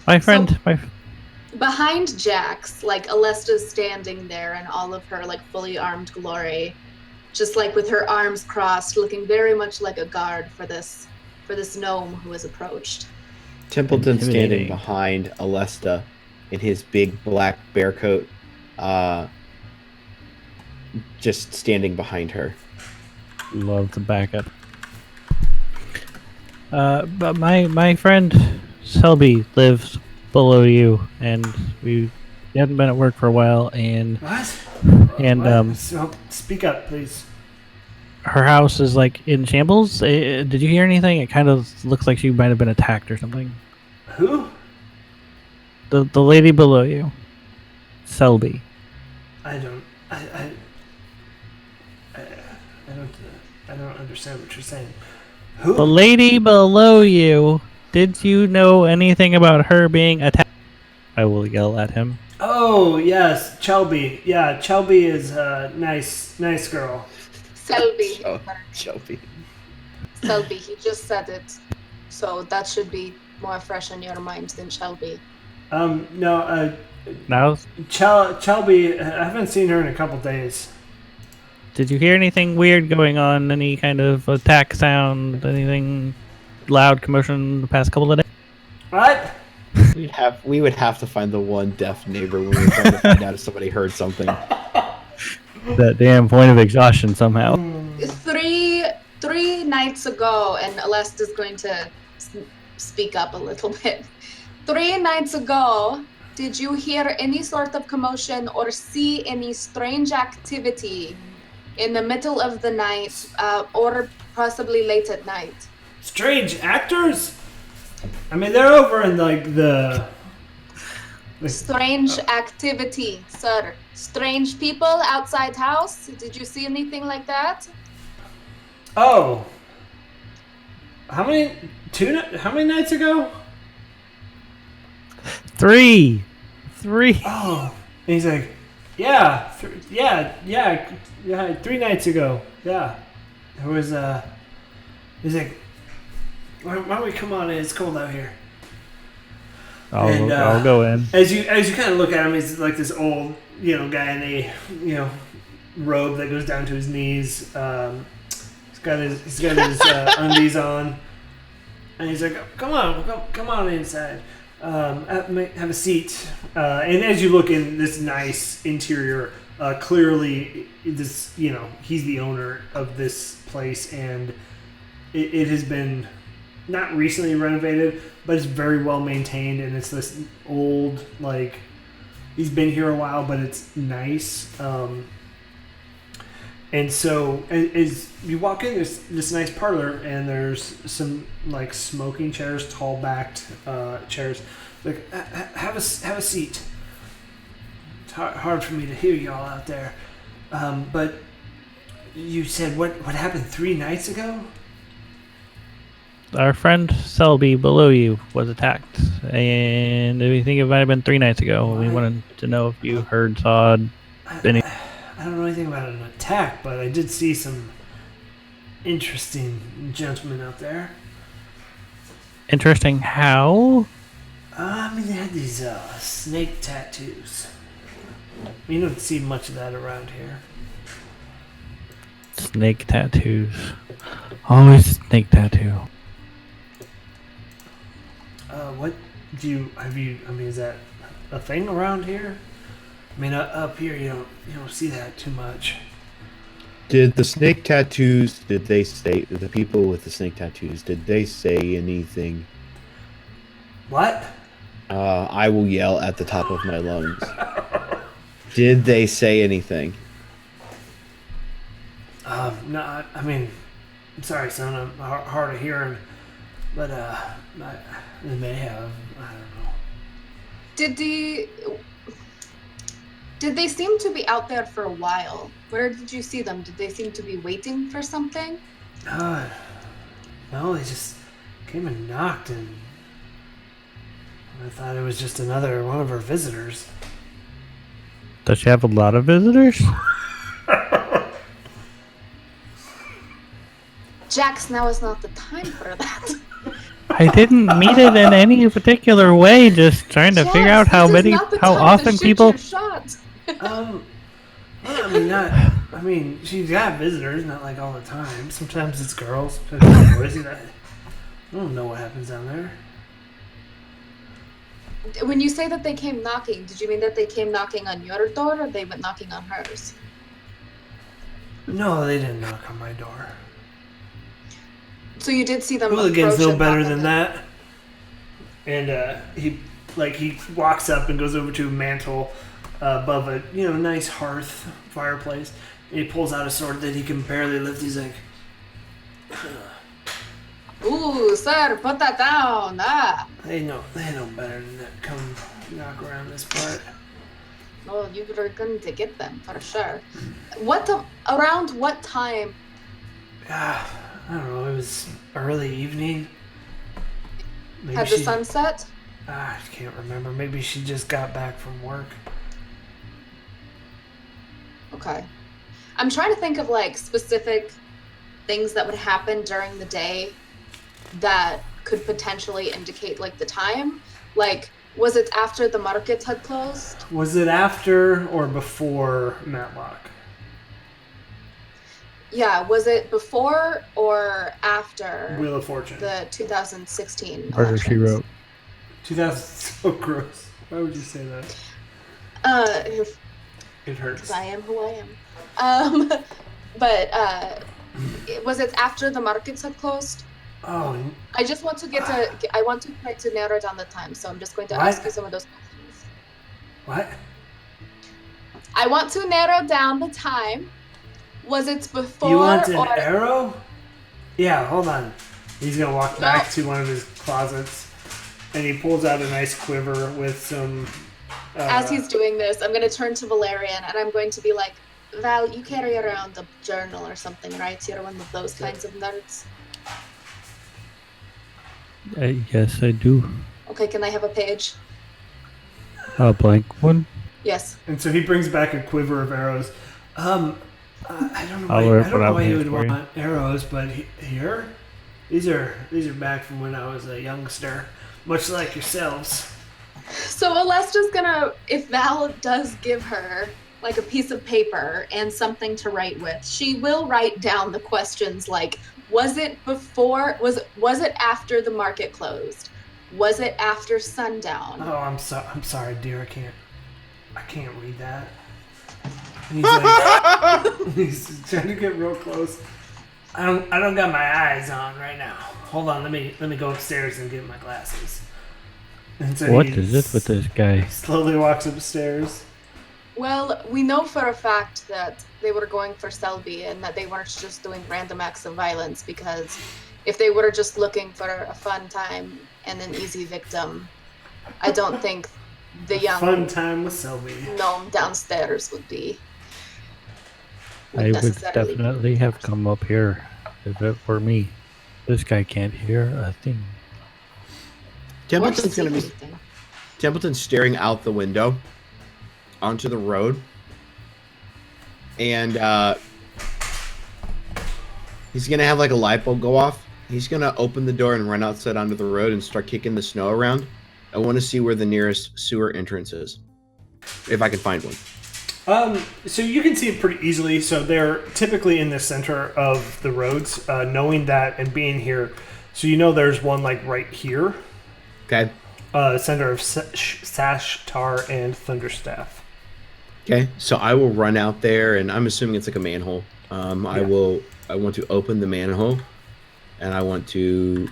My friend, Behind Jax, like Alesta's standing there in all of her like fully armed glory, just like with her arms crossed, looking very much like a guard for this gnome who has approached. Templeton standing Intimidating. behind Alesta in his big black bear coat, just standing behind her. Love the backup. But my friend Selby lives below you, and we haven't been at work for a while, and What? So, speak up, please. her house is like in shambles. Did you hear anything? It kind of looks like she might have been attacked or something. Who? The lady below you, Selby. I don't understand what you're saying. Who? The lady below you. Did you know anything about her being attacked? I will yell at him. Oh yes, Chelby. Yeah, Chelby is a nice girl. Selby. Oh, Shelby. Selby, he just said it. So that should be more fresh in your mind than Shelby. No, Now, Chelby. I haven't seen her in a couple days. did you hear anything weird going on? Any kind of attack sound? Anything loud commotion the past couple of days? What? We would have to find the one deaf neighbor when we were trying to find out if somebody heard something. That damn point of exhaustion somehow. Three nights ago, and Alesta's going to speak up a little bit. 3 nights ago, did you hear any sort of commotion or see any strange activity in the middle of the night, or possibly late at night? Strange actors? I mean, they're over in like the Strange activity, sir. Strange people outside house. Did you see anything like that? Oh. How many nights ago? 3. Oh. And he's like, yeah, 3 nights ago. Yeah. There was he's like, why don't we come on in? It's cold out here. I'll go in. As you kind of look at him, he's like this old, guy in a, robe that goes down to his knees. He's got his undies on, and he's like, "Come on inside. Have a seat." And as you look in this nice interior, clearly this, he's the owner of this place, and it has been not recently renovated, but it's very well maintained, and it's this old, like, he's been here a while, but it's nice. And so as you walk in, there's this nice parlor, and there's some like smoking chairs, tall backed chairs. Like, have a seat. It's hard for me to hear y'all out there. But you said what happened 3 nights ago? Our friend Selby below you was attacked, and we think it might have been 3 nights ago. We wanted to know if you heard, saw any. I don't know anything about an attack, but I did see some interesting gentlemen out there. Interesting how? mean, they had these snake tattoos. You don't see much of that around here. Snake tattoos. Always snake tattoo. What do you have? I mean, is that a thing around here? I mean, up here you don't see that too much. Did the snake tattoos? Did they say the people with the snake tattoos? Did they say anything? What? I will yell at the top of my lungs. Did they say anything? No. I mean, I'm sorry, son. I'm hard of hearing, but they may have. I don't know. Did they seem to be out there for a while? Where did you see them? Did they seem to be waiting for something? No, they just came and knocked, and I thought it was just another one of our visitors. Does she have a lot of visitors? Jax, now is not the time for that. I didn't mean it in any particular way. Just trying to figure out how often people. Well, I mean, she's got visitors, not like all the time. Sometimes it's girls, sometimes it's boys. I don't know what happens down there. When you say that they came knocking, did you mean that they came knocking on your door or they went knocking on hers? No, they didn't knock on my door. So you did see them. Hooligans know better than that. And he walks up and goes over to a mantle above a nice hearth fireplace. And he pulls out a sword that he can barely lift. He's like, "Ooh, sir, put that down." They know better than that. Come knock around this part. Well, you were going to get them for sure. Around what time? I don't know. It was early evening. Maybe Had the sun set? I can't remember. Maybe she just got back from work. Okay. I'm trying to think of specific things that would happen during the day that could potentially indicate the time. Was it after the markets had closed? Was it after or before Matlock? Yeah, was it before or after Wheel of Fortune? The 2016 Murder, She Wrote. 2000, so gross. Why would you say that? It hurts. Because I am who I am. But was it after the markets had closed? Oh. I just want to I want to try to narrow down the time, so I'm just going to ask you some of those questions. What? I want to narrow down the time. Was it before? You want an arrow? Yeah, hold on. He's gonna walk back to one of his closets, and he pulls out a nice quiver with some. As he's doing this, I'm gonna turn to Valerian, and I'm going to be like, "Val, you carry around a journal or something, right? You're one of those kinds of nerds." Yes, I do. Okay, can I have a page? A blank one? Yes. And so he brings back a quiver of arrows. I don't know why you would want arrows, but here, these are back from when I was a youngster, much like yourselves. So Alesta's gonna, if Val does give her a piece of paper and something to write with, she will write down the questions was it before, was it after the market closed? Was it after sundown? Oh, I'm sorry, dear, I can't read that. And he's he's trying to get real close. I don't got my eyes on right now. Hold on, let me go upstairs and get my glasses. And so what is it with this guy? Slowly walks upstairs. Well, we know for a fact that they were going for Selby and that they weren't just doing random acts of violence, because if they were just looking for a fun time and an easy victim, I don't think the young fun time with Selby gnome downstairs would be. I would definitely have come up here if it were me. This guy can't hear a thing. Templeton's staring out the window onto the road, and he's gonna have a light bulb go off. He's gonna open the door and run outside onto the road and start kicking the snow around. I want to see where the nearest sewer entrance is, if I can find one. So you can see it pretty easily. So they're typically in the center of the roads. Knowing that and being here, so you know there's one like right here. Okay. Center of Sash, Tar, and Thunderstaff. Okay, so I will run out there, and I'm assuming it's like a manhole. I want to open the manhole, and I want to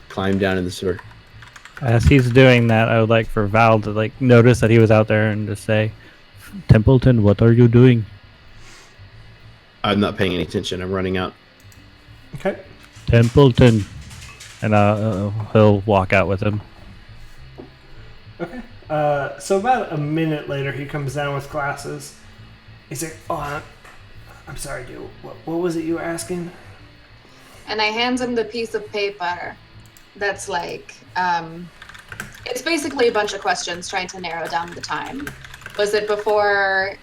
climb down in the sewer. As he's doing that, I would like for Val to like notice that he was out there and just say, "Templeton, what are you doing?" I'm not paying any attention. I'm running out. Okay. Templeton, and he'll walk out with him. Okay. So about a minute later, he comes down with glasses. He's like, "Oh, I'm sorry, dude. What was it you were asking?" And I hand him the piece of paper that's like, it's basically a bunch of questions trying to narrow down the time. Was it before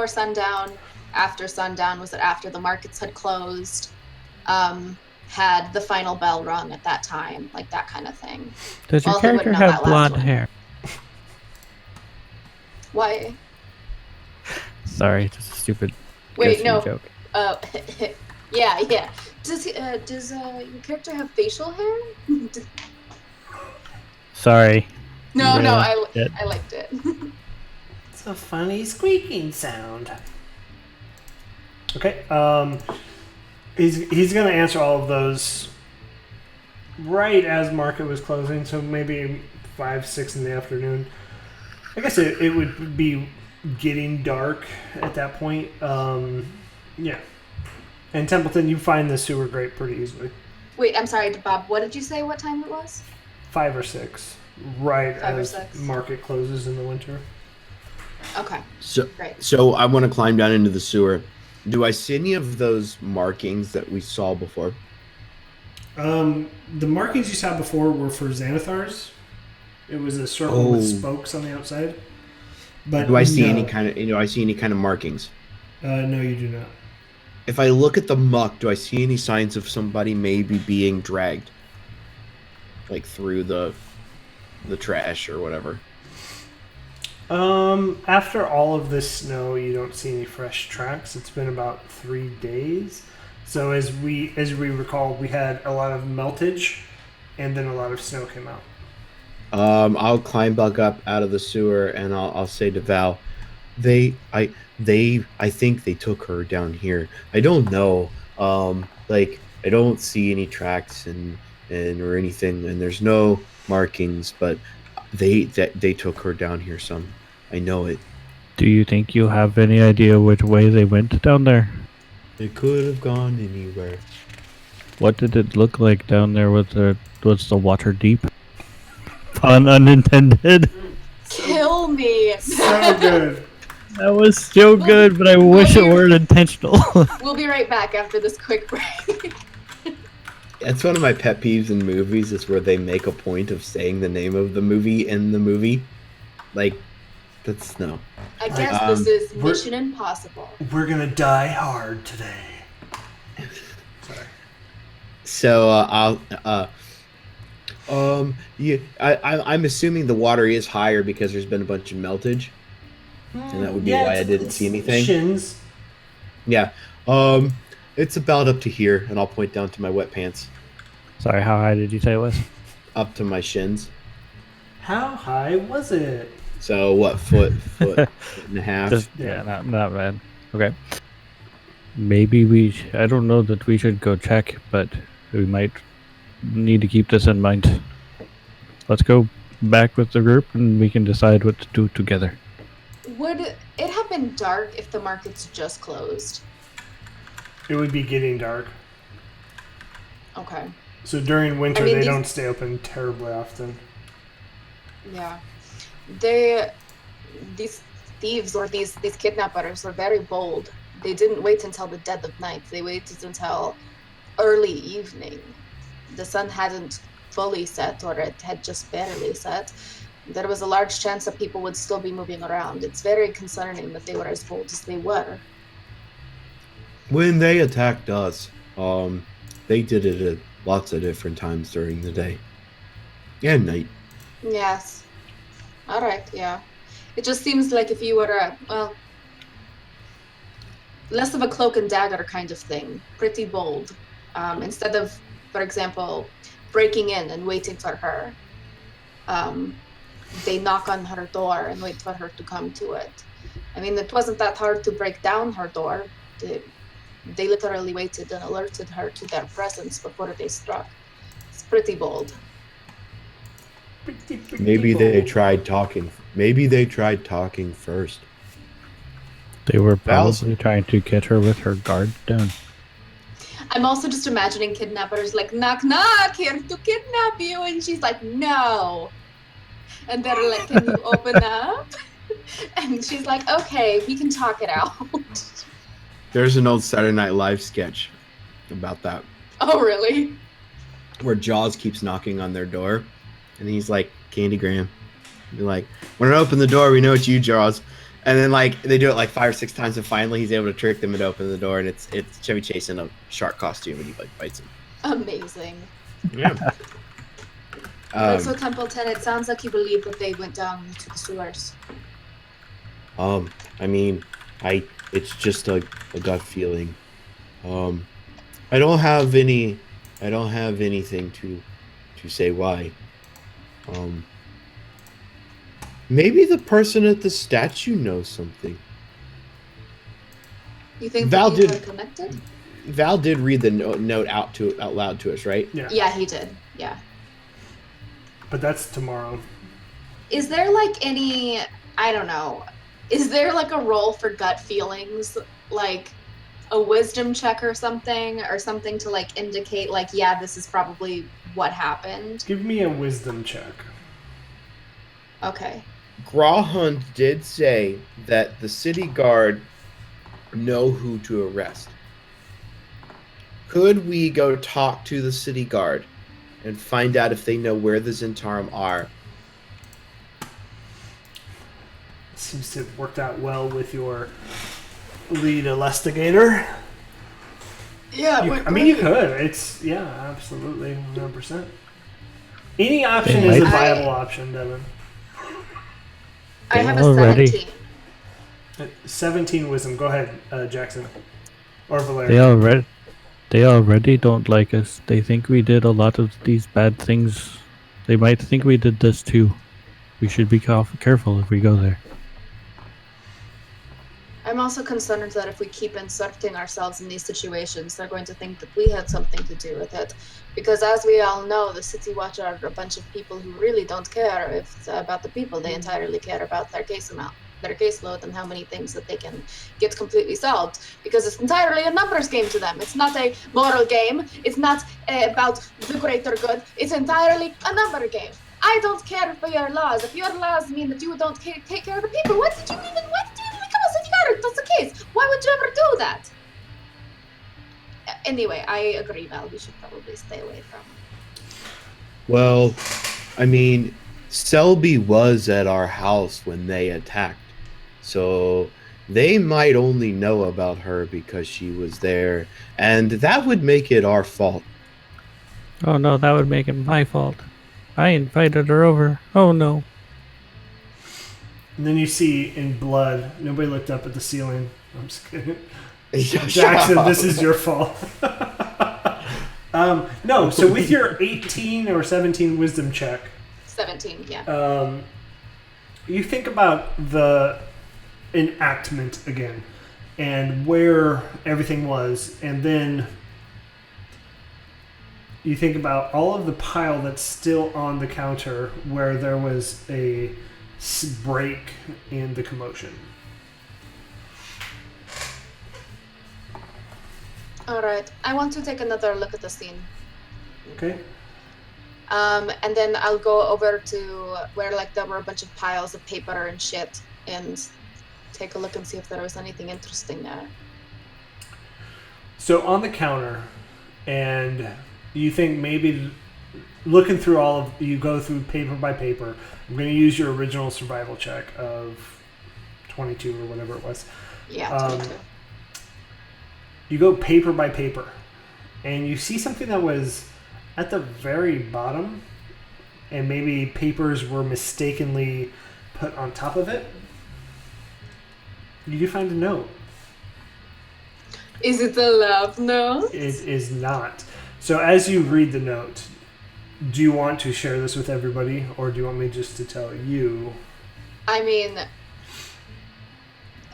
sundown? After sundown? Was it after the markets had closed? Had the final bell rung at that time? Like that kind of thing. Does your Well, he wouldn't character know have that last blonde one. hair? Why? Sorry, just a stupid Wait, guessing no. joke. Yeah. Does your character have facial hair? Sorry. No, Yeah. I liked it. It's a funny squeaking sound. Okay. He's gonna answer all of those right as market was closing, so maybe 5, 6 in the afternoon. I guess it would be getting dark at that point. Yeah. And Templeton, you find the sewer grate pretty easily. Wait, I'm sorry, Bob. What did you say? What time it was? 5 or 6, right 5 or as 6. market closes in the winter. Okay. Great. So I want to climb down into the sewer. Do I see any of those markings that we saw before? The markings you saw before were for Xanathars. It was a circle with spokes on the outside. But do I see any kind of markings? No, you do not. If I look at the muck, do I see any signs of somebody maybe being dragged, like through the trash or whatever? After all of this snow, you don't see any fresh tracks. It's been about 3 days. So as we recall, we had a lot of meltage, and then a lot of snow came out. I'll climb back up out of the sewer, and I'll say to Val, I think they took her down here. I don't know. I don't see any tracks and or anything, and there's no markings, but they took her down here some. I know it. Do you think you have any idea which way they went down there? They could have gone anywhere. What did it look like down there? Was the Waterdeep? Pun unintended. Kill me. So good. That was so good, but I wish it weren't intentional. We'll be right back after this quick break. That's one of my pet peeves in movies, is where they make a point of saying the name of the movie in the movie. Like, that's no. I guess this is Mission Impossible. We're gonna die hard today. Sorry. So I'm assuming the water is higher because there's been a bunch of meltage, and that would be why I didn't see anything. Shins. Yeah. It's about up to here, and I'll point down to my wet pants. Sorry, how high did you say it was? Up to my shins. How high was it? So what, foot and a half? Not bad. Okay. Maybe I don't know that we should go check, but we might need to keep this in mind. Let's go back with the group, and we can decide what to do together. Would it have been dark if the markets just closed? It would be getting dark. Okay. So during winter, I mean, they don't stay open terribly often. Yeah. These thieves or these kidnappers were very bold. They didn't wait until the dead of night. They waited until early evening. The sun hadn't fully set, or it had just barely set. There was a large chance that people would still be moving around. It's very concerning that they were as bold as they were. When they attacked us, they did it at lots of different times during the day and night. Yes. All right. Yeah. It just seems like if you were less of a cloak and dagger kind of thing, pretty bold. Instead of, for example, breaking in and waiting for her, they knock on her door and wait for her to come to it. I mean, it wasn't that hard to break down her door. They literally waited and alerted her to their presence before they struck. It's pretty bold. Maybe they tried talking. Maybe they tried talking first. They were probably trying to get her with her guard down. I'm also just imagining kidnappers like, knock, knock, here to kidnap you. And she's like, no. And they're like, can you open up? And she's like, okay, we can talk it out. There's an old Saturday Night Live sketch about that. Oh, really? Where Jaws keeps knocking on their door. And he's like, Candy Graham. You're like, when I open the door, we know it's you, Jaws. And then like they do it like 5 or 6 times, and finally he's able to trick them and open the door, and it's Chevy Chase in a shark costume, and he like bites him. Amazing. Yeah. So Templeton, it sounds like you believe that they went down to the sewers. I mean, it's just a gut feeling. I don't have anything to say why. Maybe the person at the statue knows something. You think Val that did connected? Val did read the note out loud to us, right? Yeah. Yeah, he did. Yeah. But that's tomorrow. Is there like any, I don't know, is there like a role for gut feelings? Like a wisdom check or something to like indicate like, yeah, this is probably what happened? Give me a wisdom check. Okay. Grawhund did say that the city guard know who to arrest. Could we go talk to the city guard and find out if they know where the Zentarum are? Seems to have worked out well with your lead investigator. Yeah, you could. It's, yeah, absolutely, 100%. Any option is a viable option, Devin. I have a Already. 17. 17 wisdom. Go ahead, Jackson. Or Valeria. They already don't like us. They think we did a lot of these bad things. They might think we did this too. We should be careful if we go there. I'm also concerned that if we keep inserting ourselves in these situations, they're going to think that we had something to do with it. Because as we all know, the City Watch are a bunch of people who really don't care about the people. They entirely care about their caseload, and how many things that they can get completely solved. Because it's entirely a numbers game to them. It's not a moral game. It's not about the greater good. It's entirely a number game. I don't care for your laws. If your laws mean that you don't take care of the people, what did you even become a city guard? If that's the case, why would you ever do that? Anyway, I agree, Val. We should probably stay away from. Well, I mean, Selby was at our house when they attacked. So they might only know about her because she was there. And that would make it our fault. Oh no, that would make it my fault. I invited her over. Oh no. And then you see in blood, nobody looked up at the ceiling. I'm just kidding. Shut Jackson, up. this is your fault. No, so with your 18 or 17 wisdom check, 17, yeah. You think about the enactment again and where everything was, and then you think about all of the pile that's still on the counter where there was a break in the commotion. All right. I want to take another look at the scene. Okay. And then I'll go over to where like there were a bunch of piles of paper and shit and take a look and see if there was anything interesting there. So on the counter, and you think maybe looking through all of, you go through paper by paper. I'm going to use your original survival check of 22 or whatever it was. Yeah, 22. You go paper by paper, and you see something that was at the very bottom, and maybe papers were mistakenly put on top of it. You do find a note. Is it a love note? It is not. So as you read the note, do you want to share this with everybody, or do you want me just to tell you? I mean,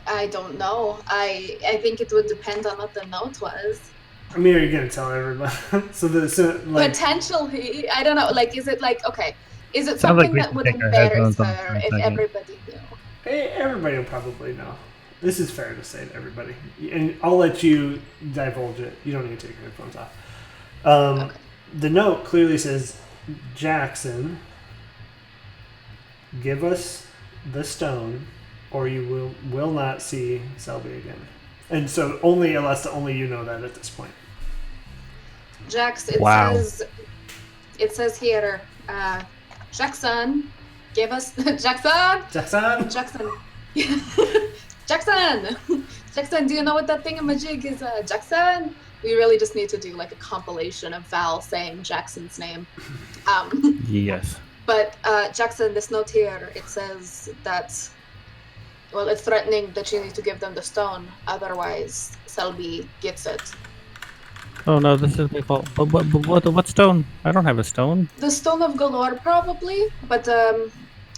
I don't know. I think it would depend on what the note was. I mean, are you gonna tell everybody? Potentially, I don't know. Like, is it like okay? Is it Sounds like something we that should would take our embarrass headphones off her for a if second. everybody knew? Hey, everybody will probably know. This is fair to say to everybody, and I'll let you divulge it. You don't need to take your headphones off. Okay. The note clearly says, "Jackson, give us the stone, or you will not see Selby again." And so only you know that at this point. Jax, Wow. it says here, Jackson, give us Jackson. Jackson, do you know what that thingamajig is? Jackson? We really just need to do like a compilation of Val saying Jackson's name. Yes. But Jackson, this note here, it says that, well, it's threatening that you need to give them the stone, otherwise Selby gets it. Oh no, this is my fault. But what stone? I don't have a stone. The Stone of Galore, probably, but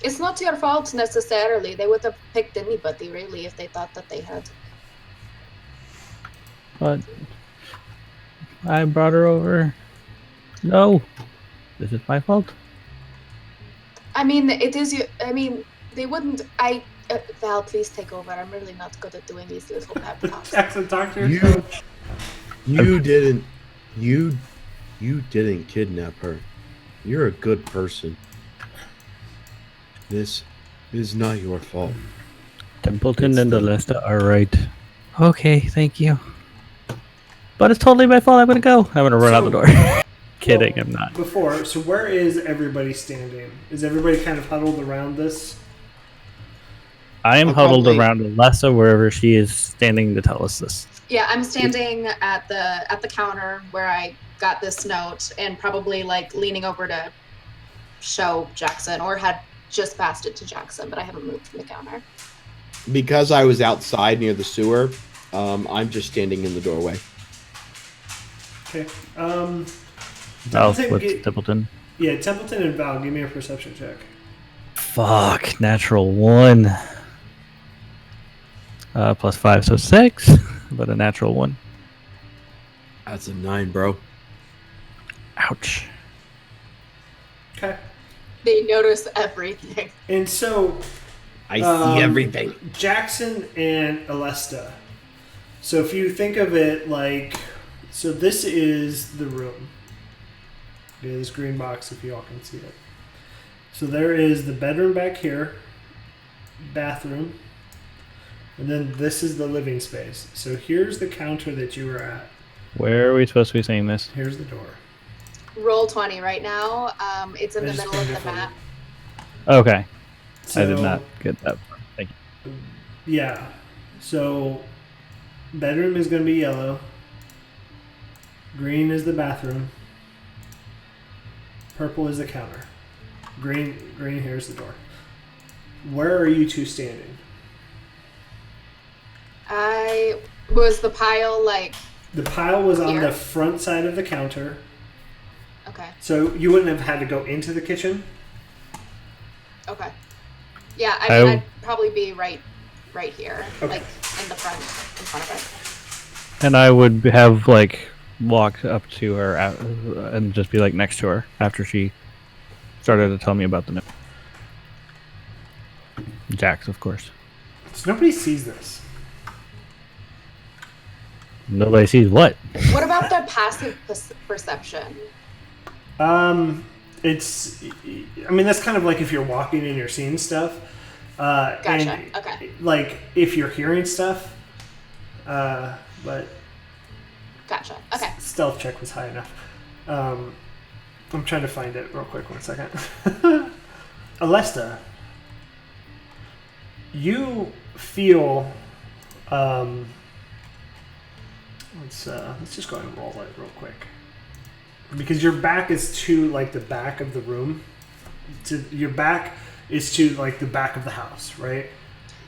it's not your fault necessarily. They would have picked anybody, really, if they thought that they had. But I brought her over. No, this is my fault. I mean, it is you. I mean, they wouldn't. Val, please take over. I'm really not good at doing these little pep talks. Jackson, talk to yourself. You didn't kidnap her. You're a good person. This is not your fault. Templeton and Alesta are right. Okay, thank you. But it's totally my fault. I'm gonna go. I'm gonna run out the door. Kidding, I'm not. So where is everybody standing? Is everybody kind of huddled around this? I am I'll huddled probably- around Alessa wherever she is standing to tell us this. Yeah, I'm standing at the counter where I got this note, and probably like leaning over to show Jackson, or had just passed it to Jackson, but I haven't moved from the counter. Because I was outside near the sewer, I'm just standing in the doorway. Okay. Oh, Templeton, what's Templeton? Yeah, Templeton and Val, give me a perception check. Fuck, natural 1. Plus 5, so 6. But a natural 1. That's a 9, bro. Ouch. Okay. They notice everything. And so I see everything. Jackson and Alesta. So if you think of it like, so this is the room. Okay, this green box, if you all can see it. So there is the bedroom back here, bathroom, and then this is the living space. So here's the counter that you were at. Where are we supposed to be saying this? Here's the door. Roll 20 right now. It's in I the just middle of pinged the it for you. map. Okay. So, I did not get that far. Thank you. Yeah. So bedroom is going to be yellow. Green is the bathroom. Purple is the counter. Green here's the door. Where are you two standing? Was the pile like The pile was on Here? the front side of the counter. okay? So you wouldn't have had to go into the kitchen. Okay. Yeah, I mean, I- I'd probably be right here, Okay. like in front of And I would have, like, walked up to her and just be, like, next to her after she started to tell me about the note. Jax, of course. So nobody sees this. Nobody sees what? it. What about the passive perception? It's, I mean, that's kind of like if you're walking and you're seeing stuff. Gotcha. And, Okay. Like if you're hearing stuff, but Gotcha. Okay. stealth check was high enough. I'm trying to find it real quick. 1 second. Alesta, you feel. Let's just go ahead and roll it real quick, because your back is to like the back of the room. to your back is to like the back of the house, right?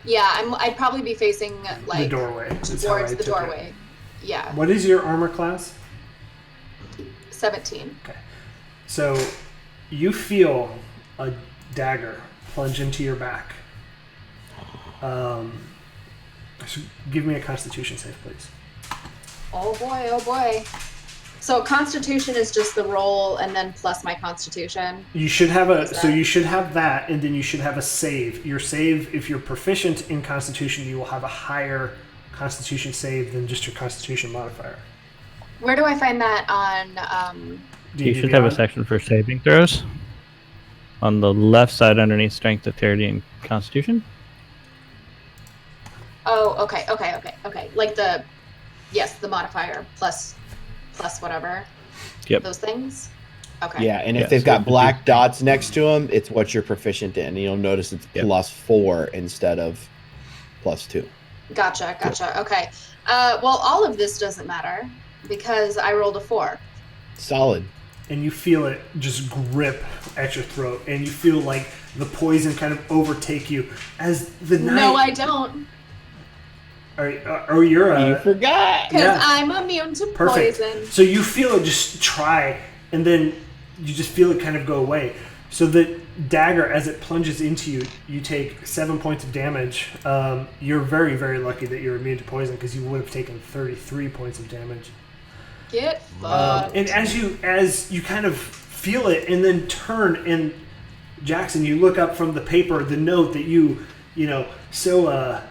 Yeah, I'd probably be facing like the doorway. towards the doorway. Yeah. What is your armor class? 17. Okay. So you feel a dagger plunge into your back. So give me a Constitution save, please. Oh boy, oh boy. So Constitution is just the roll and then plus my Constitution. You should have you should have that, and then you should have a save. Your save, if you're proficient in Constitution, you will have a higher Constitution save than just your Constitution modifier. Where do I find that on? You should have a section for saving throws. On the left side, underneath Strength, Dexterity, and Constitution. Oh, okay. Like the modifier plus whatever. Yep. Those things. Okay. Yeah, and if they've got black dots next to them, it's what you're proficient in. And you'll notice it's +4 instead of +2. Gotcha. Okay. Well, all of this doesn't matter because I rolled a 4. Solid. And you feel it just grip at your throat, and you feel like the poison kind of overtake you as the night. No, I don't. You forgot. Because I'm immune to poison. So you feel it just try, and then you just feel it kind of go away. So the dagger, as it plunges into you, you take 7 points of damage. You're very, very lucky that you're immune to poison because you would have taken 33 points of damage. Get fucked. And as you kind of feel it, and then turn, and Jackson, you look up from the paper, the note that you know, so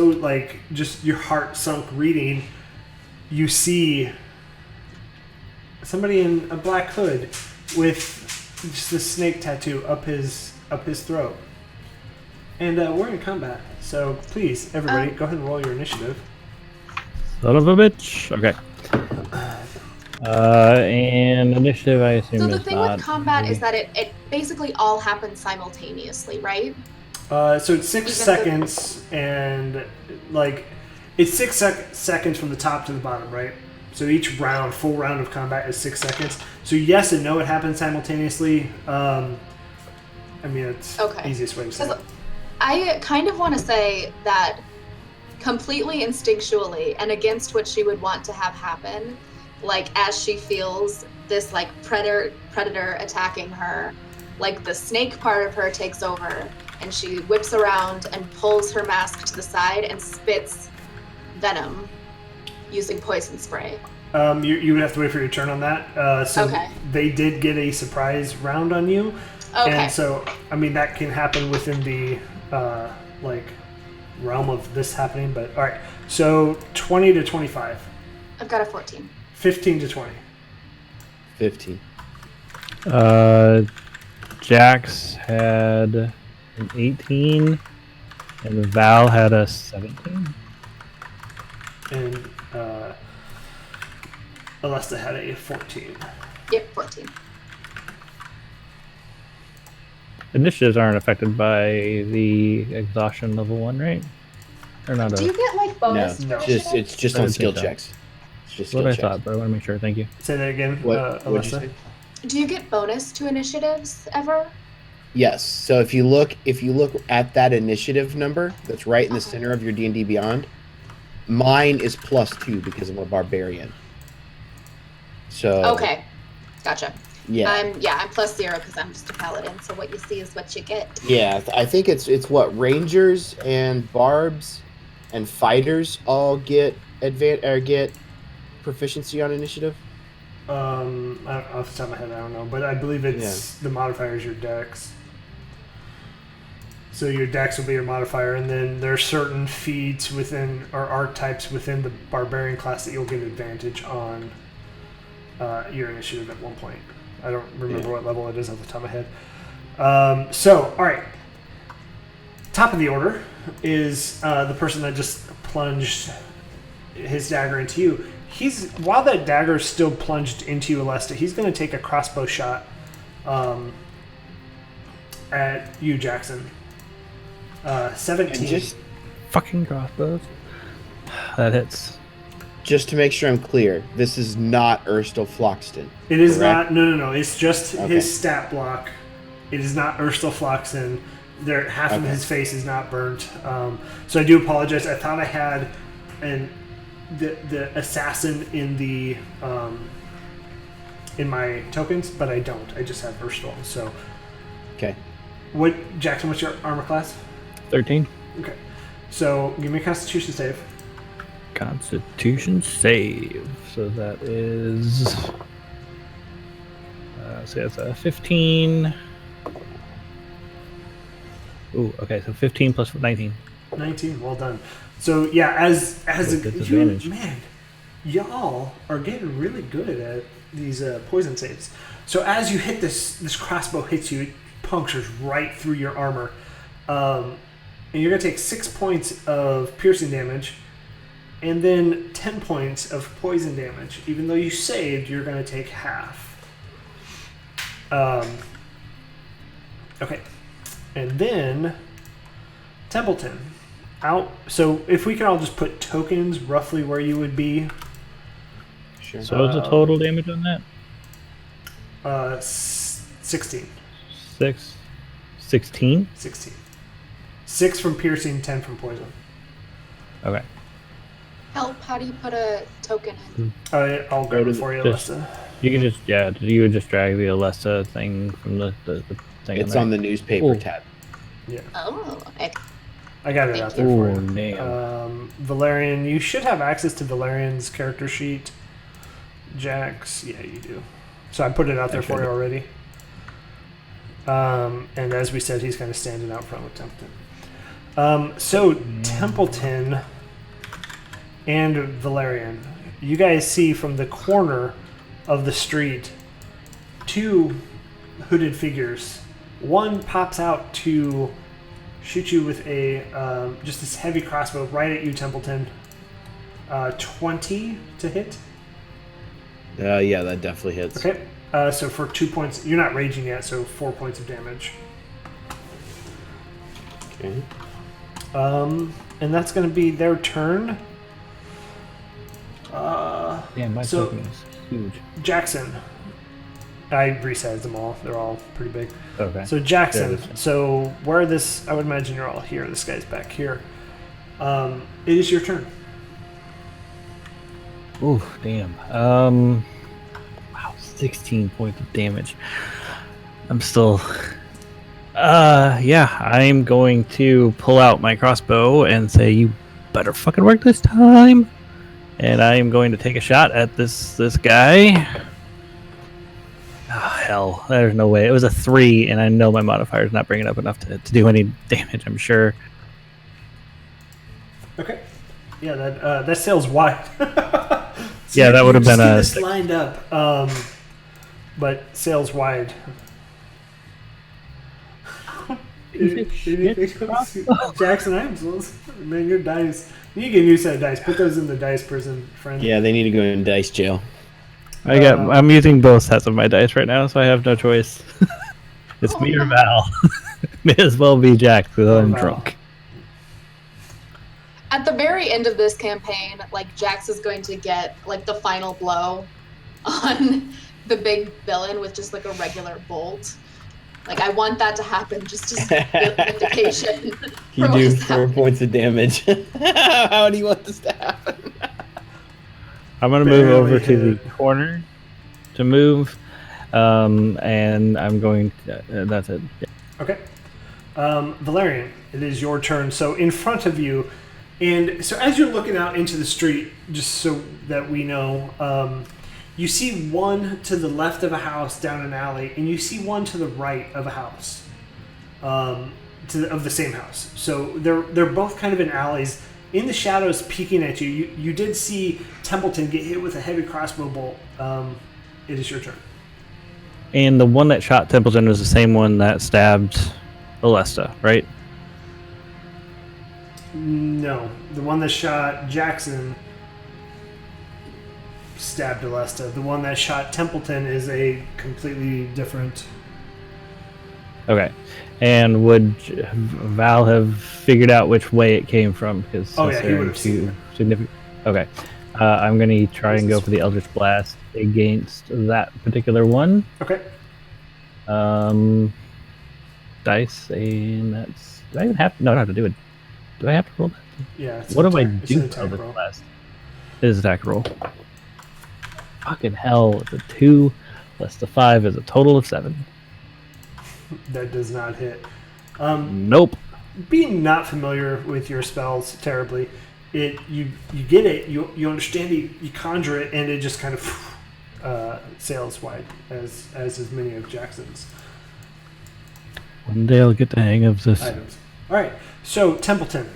like just your heart sunk reading, you see somebody in a black hood with just a snake tattoo up his throat. And we're in combat, so please, everybody, go ahead and roll your initiative. Son of a bitch. Okay. And initiative, I assume. So the thing with combat is that it basically all happens simultaneously, right? So it's 6 seconds, and like it's 6 seconds from the top to the bottom, right? So each full round of combat is 6 seconds. So yes and no, it happens simultaneously. I mean, it's the easiest way to say it. I kind of want to say that completely instinctually and against what she would want to have happen, like as she feels this like predator attacking her, like the snake part of her takes over, and she whips around and pulls her mask to the side and spits venom using poison spray. You would have to wait for your turn on that. So they did get a surprise round on you. Okay. And so, I mean, that can happen within the realm of this happening. But all right. So 20 to 25. I've got a 14. 15 to 20. 15. Jax had an 18, and Val had a 17. And Alesta had a 14. Yep, 14. Initiatives aren't affected by the exhaustion level 1, right? Or not? Do you get like bonus? No, it's just on skill checks. It's just what I thought, but I want to make sure. Thank you. Say that again, what did you say? Do you get bonus to initiatives ever? Yes. So if you look at that initiative number that's right in the center of your D&D Beyond, mine is +2 because I'm a barbarian. So okay, gotcha. Yeah, I'm +0 because I'm just a paladin. So what you see is what you get. Yeah, I think it's what rangers and barbs and fighters all get proficiency on initiative. Off the top of my head, I don't know, but I believe it's the modifier is your dex. So your dex will be your modifier, and then there are certain feats within or archetypes within the barbarian class that you'll get advantage on your initiative at one point. I don't remember what level it is off the top of my head. So, all right. Top of the order is the person that just plunged his dagger into you. While that dagger is still plunged into you, Alesta, he's going to take a crossbow shot at you, Jackson. 17. And just fucking crossbows. That hits. just to make sure I'm clear, this is not Erstal Floxton. It is correct? not. No. It's just Okay. his stat block. It is not Urstel Floxen. Half of his face is not burnt. So I do apologize. I thought I had the assassin in the in my tokens, but I don't. I just have Urstel. So Okay. Jackson? What's your armor class? 13. Okay. So give me a Constitution save. Constitution save. So that is. So that's a 15. Ooh, okay, so 15 plus 19. 19. Well done. So yeah, as With disadvantage. man, y'all are getting really good at these poison saves. So as you hit this crossbow hits you, it punctures right through your armor, and you're gonna take 6 points of piercing damage, and then 10 points of poison damage. Even though you saved, you're gonna take half. Okay, and then Templeton. Out. So if we can all just put tokens roughly where you would be. Sure. So what's the total damage on that? 16. 16? 16. 6 from piercing, 10 from poison. Okay. Help, how do you put a token in? I'll Go go to for you, just- Alyssa. You can just, you would just drag the Alesta thing from the thing. It's there. on the newspaper Ooh. tab. Yeah, Oh, I got it out there for Ooh, you. damn. Valerian, you should have access to Valerian's character sheet. Jax, yeah, you do. So I put it out there for you already. And as we said, he's kind of standing out front with Templeton. So Templeton and Valerian, you guys see from the corner of the street 2 hooded figures. One pops out to shoot you with a just this heavy crossbow right at you, Templeton. 20 to hit. Yeah, that definitely hits. Okay. So for 2 points, you're not raging yet, so 4 points of damage. Okay. And that's going to be their turn. Damn, my so- token is huge. Jackson. I resized them all. They're all pretty big. Okay. So Jackson. Yeah, So where this, I would imagine you're all here. This guy's back here. It is your turn. Ooh, damn. Wow, 16 points of damage. I'm still. Yeah, I'm going to pull out my crossbow and say, "You better fucking work this time." And I am going to take a shot at this guy. Oh, hell, there's no way. It was a 3, and I know my modifier is not bringing up enough to do any damage. I'm sure. Okay. Yeah, that sails wide. Yeah, that would have been a a this lined up, but sails wide. Jackson, man, your dice. You need to get a new set of dice. Put those in the dice prison, friend. Yeah, they need to go in dice jail. I'm using both sets of my dice right now, so I have no choice. It's me or Val. May as well be Jack because I'm Val. drunk. At the very end of this campaign, like Jax is going to get like the final blow on the big villain with just like a regular bolt. Like I want that to happen just as vindication. You for do what's 4 happening. points of damage. How do you want this to happen? I'm gonna move Barely over to hit. the corner to move, and I'm going. That's it. Yeah. Okay. Valerian, it is your turn. So in front of you, and so as you're looking out into the street, just so that we know, you see one to the left of a house down an alley, and you see one to the right of a house, of the same house. So they're both kind of in alleys. In the shadows peeking at you, you did see Templeton get hit with a heavy crossbow bolt. It is your turn. And the one that shot Templeton was the same one that stabbed Alesta, right? No, the one that shot Jackson stabbed Alesta. The one that shot Templeton is a completely different. Okay. And would Val have figured out which way it came from? Because Oh, yeah, he would have seen too significant. Okay. I'm going to try and go for the Eldritch Blast against that particular one. Okay. Dice, and that's... Do I even have... No, I don't have to do it. Do I have to roll that? Yeah. What do I do for Eldritch Blast? It is attack roll. Fucking hell, it's a 2 plus the 5 is a total of 7. That does not hit. Nope. Being not familiar with your spells terribly, you get it, you understand it, you conjure it, and it just kind of sails wide, as many of Jackson's. One day I'll get the hang of this. Items. All right, so Templeton,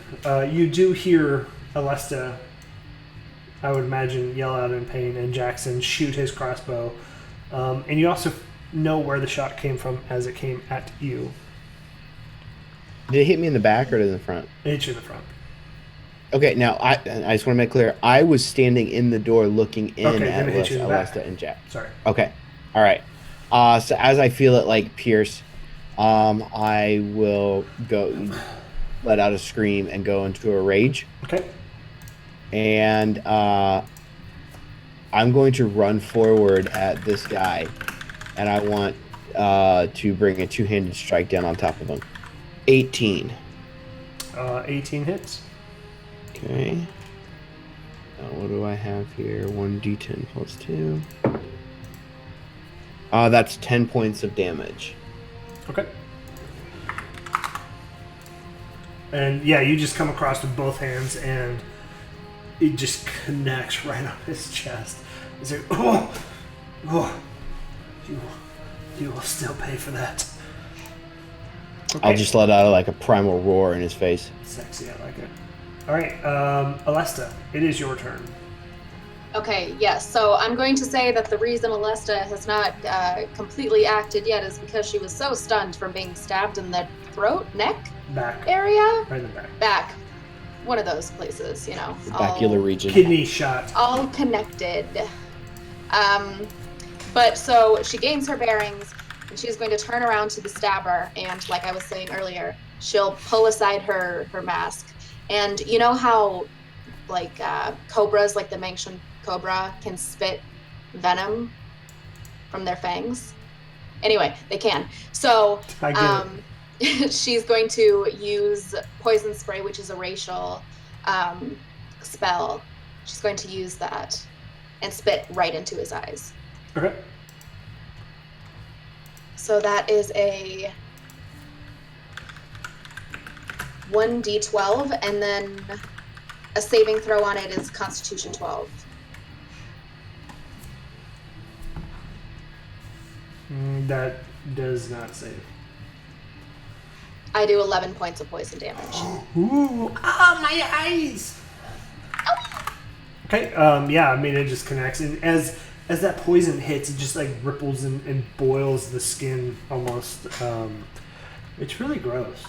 you do hear Alesta, I would imagine, yell out in pain, and Jackson shoot his crossbow, and you also know where the shot came from as it came at you. Did it hit me in the back or in the front? It hit you in the front. Okay, now I just want to make clear. I was standing in the door looking in at Alesta and Jack. Sorry. Okay. All right. So as I feel it like pierce, I will go let out a scream and go into a rage. Okay. And I'm going to run forward at this guy, and I want to bring a two-handed strike down on top of him. 18. 18 hits. Okay. What do I have here? 1d10 plus 2. That's 10 points of damage. Okay. And yeah, you just come across with both hands, and it just connects right on his chest. It's like, you will still pay for that. Okay. I'll just let out like a primal roar in his face. Sexy, I like it. All right, Alesta, it is your turn. Okay, yes. So I'm going to say that the reason Alesta has not completely acted yet is because she was so stunned from being stabbed in the throat, neck Back. area. Right in the back. Back. One of those places, you know. The bacular region. Kidney shot. All connected. But so she gains her bearings, and she's going to turn around to the stabber, and like I was saying earlier, she'll pull aside her mask. And you know how, like, cobras, like the Manxian cobra, can spit venom from their fangs? Anyway, they can. So she's going to use poison spray, which is a racial spell. She's going to use that and spit right into his eyes. Okay. So that is a 1d12, and then a saving throw on it is Constitution 12. That does not save. I do 11 points of poison damage. Ooh, my eyes! Okay, yeah, I mean, it just connects, and as that poison hits, it just like ripples and boils the skin almost. It's really gross.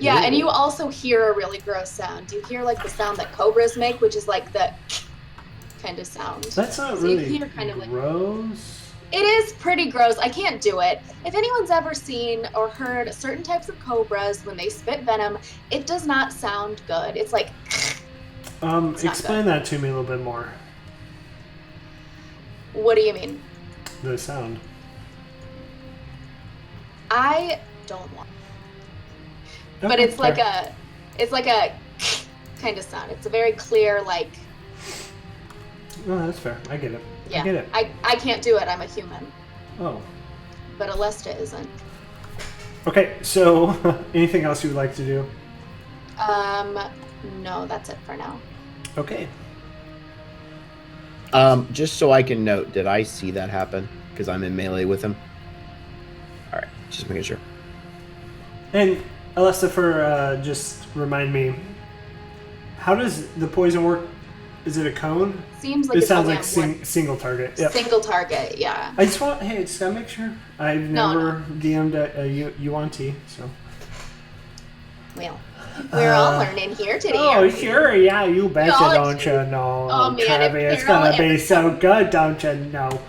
Yeah, and you also hear a really gross sound. You hear like the sound that cobras make, which is like the kind of sound. That's not so really you hear kind of like, gross. it is pretty gross. I can't do it. If anyone's ever seen or heard certain types of cobras when they spit venom, it does not sound good. It's like explain that to me a little bit more. What do you mean? The sound. I don't want. Okay, but it's fair. like a kind of sound. It's a very clear, like. Oh, that's fair. I get it. Yeah. I get it. I can't do it. I'm a human. Oh. But Alesta isn't. Okay, so anything else you would like to do? No, that's it for now. Okay. Just so I can note, did I see that happen? Because I'm in melee with him. All right, just making sure. And Alesta, for just remind me, how does the poison work? Is it a cone? Seems like It it's sounds only like on single target. one Yep. single target. Yeah. I just gotta make sure. I've never DM'd a UNT, so. Well, we're all learning here today. Oh, aren't we? sure, yeah, you betcha, all don't you know, Oh, man, Trevi, if it's gonna Carol be ever so good, don't you know?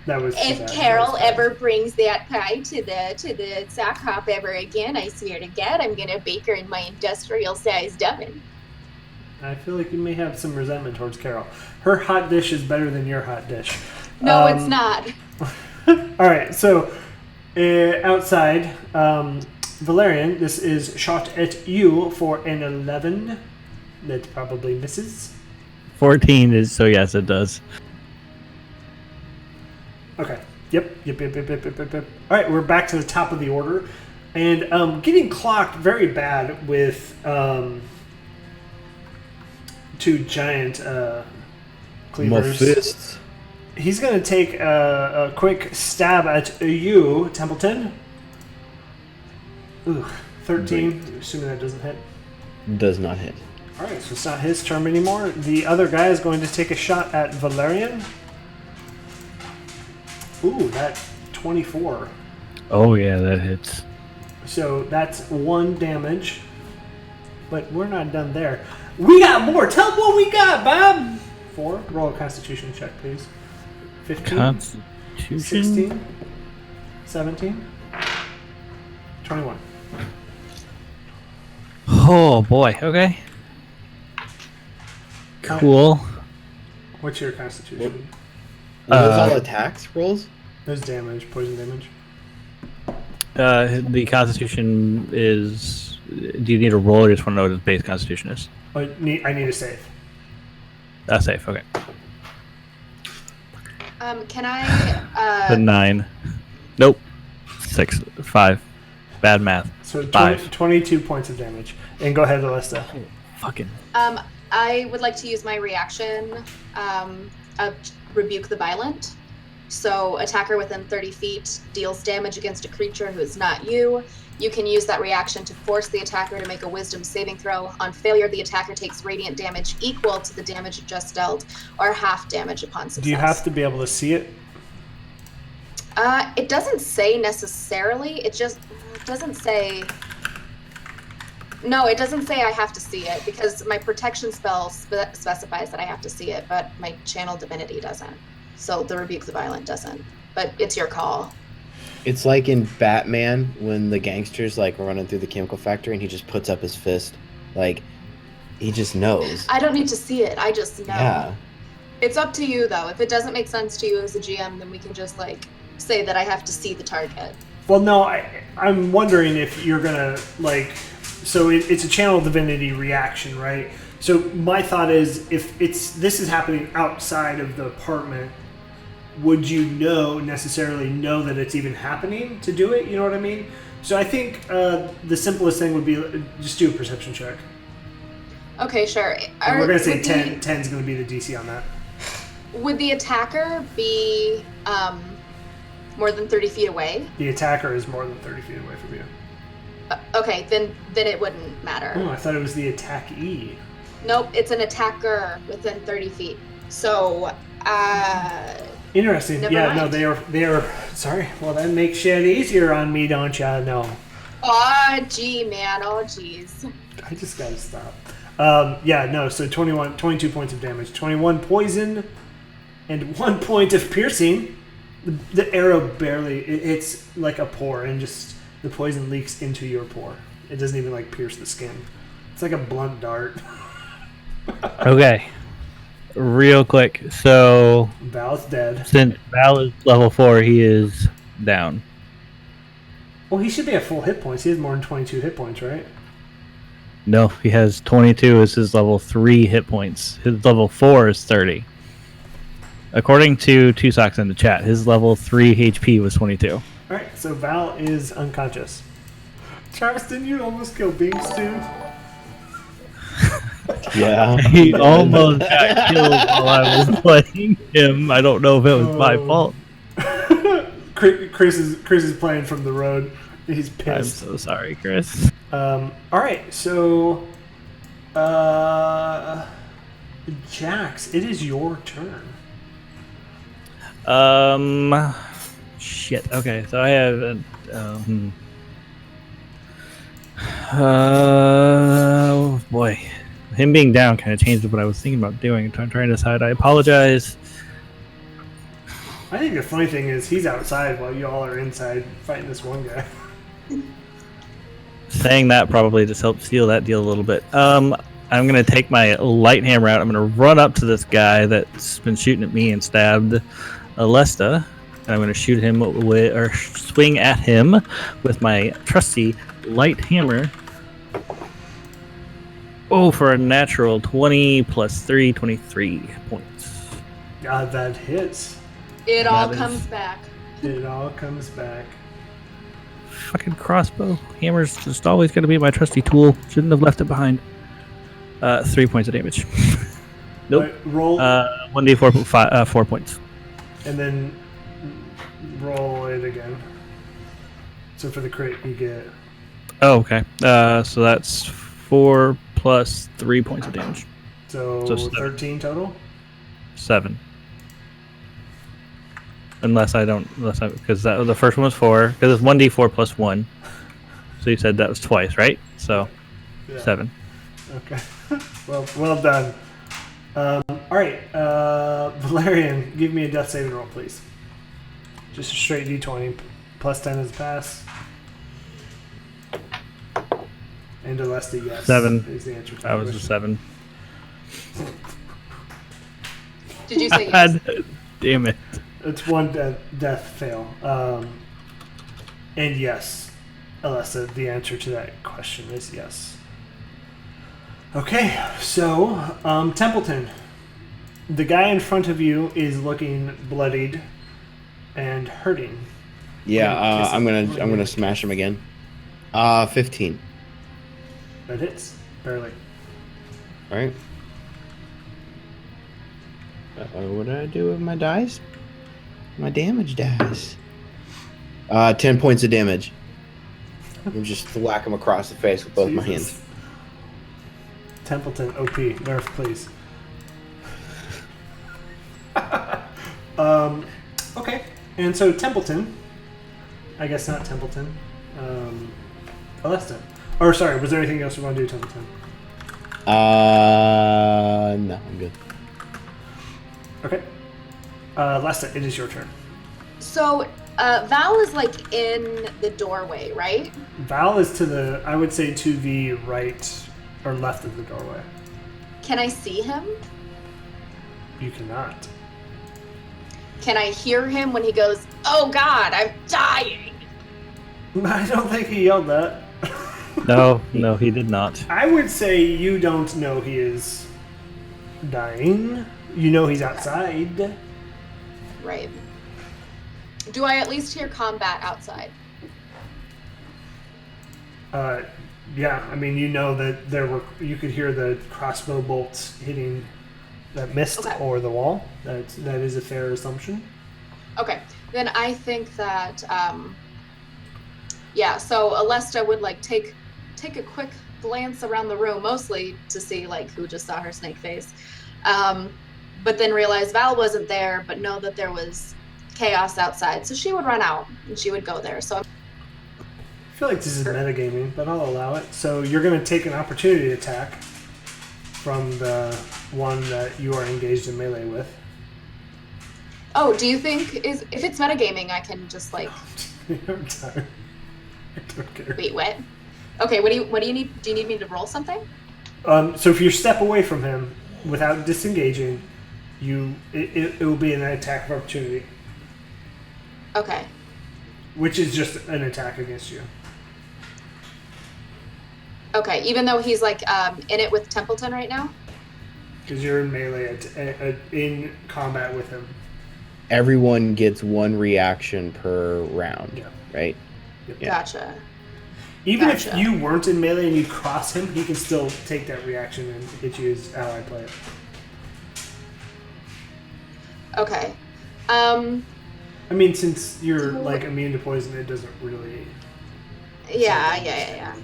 That was. If that Carol was bad. ever brings that pie to the sock hop ever again, I swear to God, I'm gonna bake her in my industrial sized oven. I feel like you may have some resentment towards Carol. Her hot dish is better than your hot dish. No, it's not. All right, so outside, Valerian, this is shot at you for an 11. That probably misses. 14 is, so yes, it does. Okay. Yep. All right, we're back to the top of the order. And getting clocked very bad with 2 giant cleavers. My fists. He's going to take a quick stab at you, Templeton. Ooh, 13. Assuming that doesn't hit. Does not hit. All right, so it's not his turn anymore. The other guy is going to take a shot at Valerian. Ooh, that 24. Oh yeah, that hits. So that's 1 damage. But we're not done there. We got more. Tell them what we got, Bob. 4. Roll a Constitution check, please. 15. Constitution. 16. 17. 21. Oh boy. Okay. Cool. What's your Constitution? Are those all attacks rolls? Those damage, poison damage. The Constitution is. Do you need a roll, or you just want to know what his base Constitution is? I need a save. Safe. Okay. Can I? The 9. Nope. 6. 5. Bad math. So 5. 22 points of damage. And go ahead, Alesta. Fucking. I would like to use my reaction of Rebuke the Violent. So, attacker within 30 feet deals damage against a creature who is not you. You can use that reaction to force the attacker to make a wisdom saving throw. On failure, the attacker takes radiant damage equal to the damage it just dealt, or half damage upon success. Do you have to be able to see it? It doesn't say necessarily. It doesn't say... No, it doesn't say I have to see it, because my protection spell specifies that I have to see it, but my channel divinity doesn't. So the Rebuke the Violent doesn't. But it's your call. It's like in Batman when the gangster's like running through the chemical factory and he just puts up his fist. Like, he just knows. I don't need to see it. I just know. Yeah. It's up to you, though. If it doesn't make sense to you as a GM, then we can just, like, say that I have to see the target. Well, no, I'm wondering if you're going to, like... So it's a channel divinity reaction, right? So my thought is, if this is happening outside of the apartment, would you necessarily know that it's even happening to do it? You know what I mean? So I think the simplest thing would be just do a perception check. Okay, sure. And we're going to say 10. 10 is going to be the DC on that. Would the attacker be more than 30 feet away? The attacker is more than 30 feet away from you. Okay, then it wouldn't matter. Oh, I thought it was the attackee. Nope, it's an attacker within 30 feet. So, Interesting. Never Yeah, mind. no, they are. Sorry. Well, that makes shit easier on me, don't ya? No. oh, gee, man. Oh, jeez. I just gotta stop. Yeah, no. So 22 points of damage, 21 poison, and 1 point of piercing. The arrow barely. It's like a pore, and just the poison leaks into your pore. It doesn't even like pierce the skin. It's like a blunt dart. Okay. Real quick. So Val's dead. since Val is level 4, he is down. Well, he should be at full hit points. He has more than 22 hit points, right? No, he has 22 as his level 3 hit points. His level 4 is 30. According to Two Socks in the chat, his level 3 HP was 22. All right, so Val is unconscious. Travis, didn't you almost kill Beams too? Yeah. He almost got killed while I was playing him. I don't know if it was my fault. Chris is playing from the road. He's I'm pissed. so sorry, Chris. All right, so Jax, it is your turn. Shit. Okay, so I have oh boy, him being down kind of changed what I was thinking about doing. I'm trying to decide. I apologize. I think the funny thing is he's outside while you all are inside fighting this one guy. Saying that probably just helped seal that deal a little bit. I I'm gonna take my light hammer out. I'm gonna run up to this guy that's been shooting at me and stabbed Alesta. And I'm gonna shoot him with, or swing at him with my trusty light hammer. Oh, for a natural 20 plus 3, 23 points. God, that hits. It all comes back. It all comes back. Fucking crossbow. Hammer's just always going to be my trusty tool. Shouldn't have left it behind. 3 points of damage. Nope. Right, roll. 1d4, 4 points. And then roll it again. So for the crit, you get... Oh, okay. So that's 4 plus 3 points of damage. So 13 total? 7. Because the first one was 4. Because it's 1d4 plus 1. So you said that was twice, right? So Yeah. 7. Okay. well done. All right. Valerian, give me a death saving roll, please. Just a straight d20. Plus 10 is a pass. And Alesta, yes. 7. Is the answer to That was a question. 7. Did you say yes? Damn it. It's one death fail. And yes, Alesta, the answer to that question is yes. Okay, so Templeton, the guy in front of you is looking bloodied and hurting. Yeah, I'm gonna smash him again. 15. That hits barely. All right. What did I do with my dice? My damage dice. 10 points of damage. And just whack him across the face with both my Jesus. hands. Templeton, OP, nerf, please. Okay, and so Templeton, I guess not Templeton, Alesta. Or sorry, was there anything else you want to do, Templeton? No, I'm good. Okay. Alesta, it is your turn. So, Val is like in the doorway, right? Val is I would say to the right or left of the doorway. Can I see him? You cannot. Can I hear him when he goes, "Oh God, I'm dying"? I don't think he yelled that. No, he did not. I would say you don't know he is dying. You know he's outside. Right. Do I at least hear combat outside? Yeah, I mean, you know that you could hear the crossbow bolts hitting that mist Okay. or the wall. That is a fair assumption. Okay, then I think that, so Alesta would like take a quick glance around the room, mostly to see like who just saw her snake face, but then realize Val wasn't there, but know that there was chaos outside, so she would run out and she would go there. So I feel like this is metagaming, but I'll allow it. So you're going to take an opportunity attack from the one that you are engaged in melee with. oh, do you think if it's metagaming, I can just like I'm sorry. I don't care. wait, what? Okay, what do you need? Do you need me to roll something? So if you step away from him without disengaging, it will be an attack of opportunity, Okay. which is just an attack against you. Okay, even though he's like in it with Templeton right now? Because you're in melee in combat with him. Everyone gets one reaction per round, Yeah. right? Yeah. Gotcha. Even Gotcha. if you weren't in melee and you cross him, he can still take that reaction and hit you as ally player. Okay. I mean, since you're like immune to poison, it doesn't really. Yeah.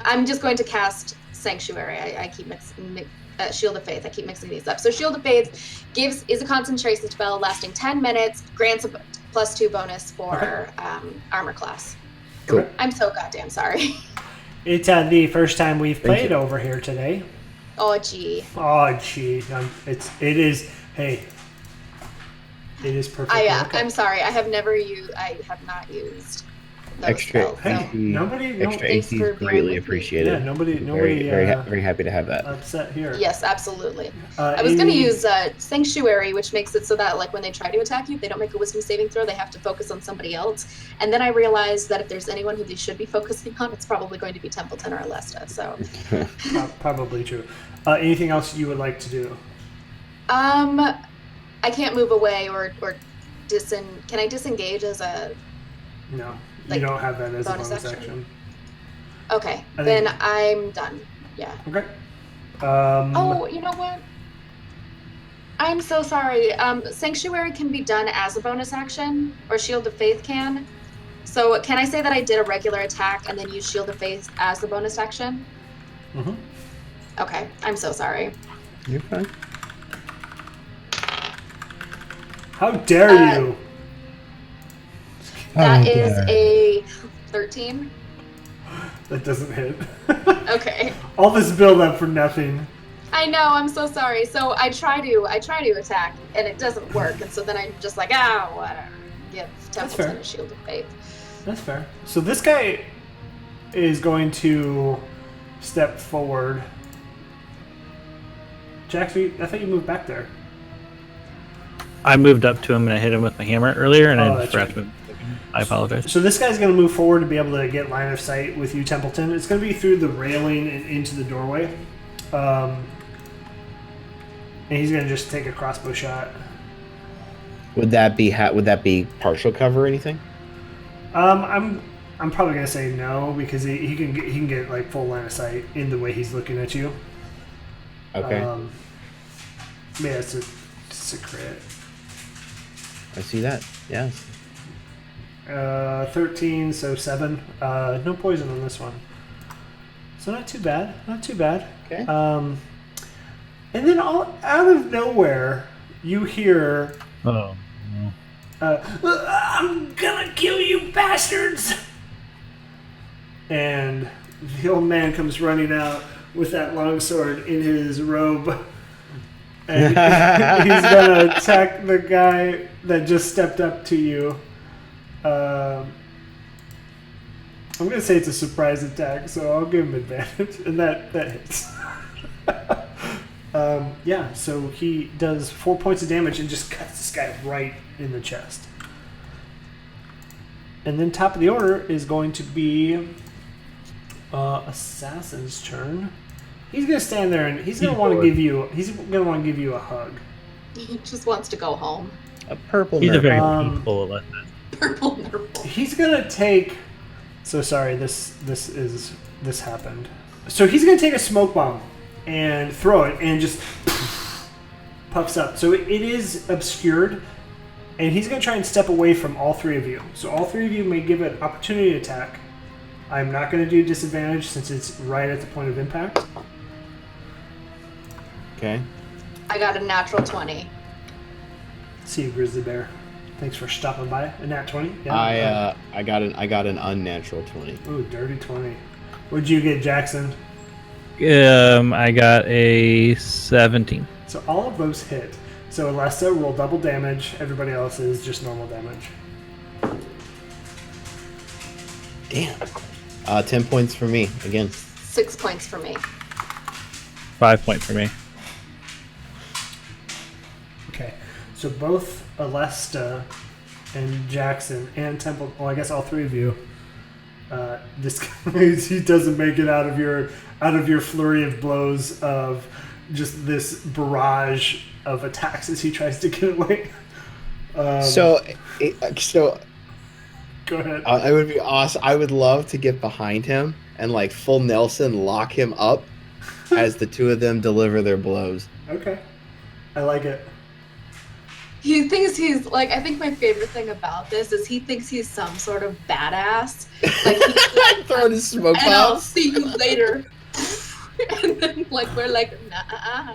I'm just going to cast Sanctuary. I keep mixing Shield of Faith. I keep mixing these up. So Shield of Faith is a concentration spell lasting 10 minutes, grants a +2 bonus for armor class. Cool. I'm so goddamn sorry. It's the first time we've Thank played you. over here today. Oh gee. Oh, gee, it is. Hey, it is perfect. I'm sorry. I have not used those Extra, spells. So extra, Nobody- no- extra Thanks AC for is bearing greatly with me. appreciated. Yeah, nobody, Very happy to have that. upset here. yes, absolutely. I was going to use Sanctuary, which makes it so that like when they try to attack you, if they don't make a Wisdom saving throw, they have to focus on somebody else. And then I realized that if there's anyone who they should be focusing on, it's probably going to be Templeton or Alesta. So Probably true. Anything else you would like to do? I can't move away or can I disengage as a No, Like, you don't have that as a bonus bonus action? action. Okay, I then think- I'm done. Yeah. Okay. Oh, you know what? I'm so sorry. Sanctuary can be done as a bonus action, or Shield of Faith can. So can I say that I did a regular attack and then use Shield of Faith as the bonus action? Mhm. Okay, I'm so sorry. You're fine. How dare you? That is a 13. That doesn't hit. Okay. All this build up for nothing. I know, I'm so sorry. So I try to attack and it doesn't work, and so then I'm just like, whatever. Give Templeton fair. a Shield of Faith. That's fair. So this guy is going to step forward. Jax, I thought you moved back there. I moved up to him and I hit him with my hammer earlier, and Oh, I that's forgot right. to move. I apologize. So this guy's going to move forward to be able to get line of sight with you, Templeton. It's going to be through the railing and into the doorway. And he's going to just take a crossbow shot. Would that be partial cover or anything? I'm probably going to say no because he can get like full line of sight in the way he's looking at you. Okay. Yeah, it's a crit. I see that. Yes. 13, so 7. No poison on this one. So not too bad. Not too bad. Okay. And then all out of nowhere, you hear, Oh. I'm gonna kill you bastards! And the old man comes running out with that longsword in his robe. And he's gonna attack the guy that just stepped up to you. I'm gonna say it's a surprise attack, so I'll give him advantage, and that hits. Yeah, so he does 4 points of damage and just cuts this guy right in the chest. And then top of the order is going to be Assassin's turn. He's gonna stand there and he's gonna want to give you a hug. He just wants to go home. A purple. He's a very Um, peaceful Alesta. Purple nurple. He's gonna take. So sorry, this happened. So he's gonna take a smoke bomb and throw it, and just puffs up. So it is obscured, and he's gonna try and step away from all three of you. So all three of you may give it opportunity attack. I'm not gonna do disadvantage since it's right at the point of impact. Okay. I got a natural 20. See you, Grizzly Bear. Thanks for stopping by. A nat 20. Yeah. I got an unnatural 20. Ooh, dirty 20. What'd you get, Jackson? I got a 17. So all of those hit. So Alessa roll double damage. Everybody else is just normal damage. Damn. 10 points for me again. 6 points for me. 5 points for me. Okay. So both Alesta and Jackson and Temple, well, I guess all three of you, this guy, he doesn't make it out of your flurry of blows of just this barrage of attacks as he tries to get away. So Go ahead. it would be awesome. I would love to get behind him and like full Nelson lock him up as the two of them deliver their blows. Okay. I like it. He thinks he's like, I think my favorite thing about this is he thinks he's some sort of badass. Like he's like, Throwing his smoke and I'll bombs. see you later. And then like we're like, nah.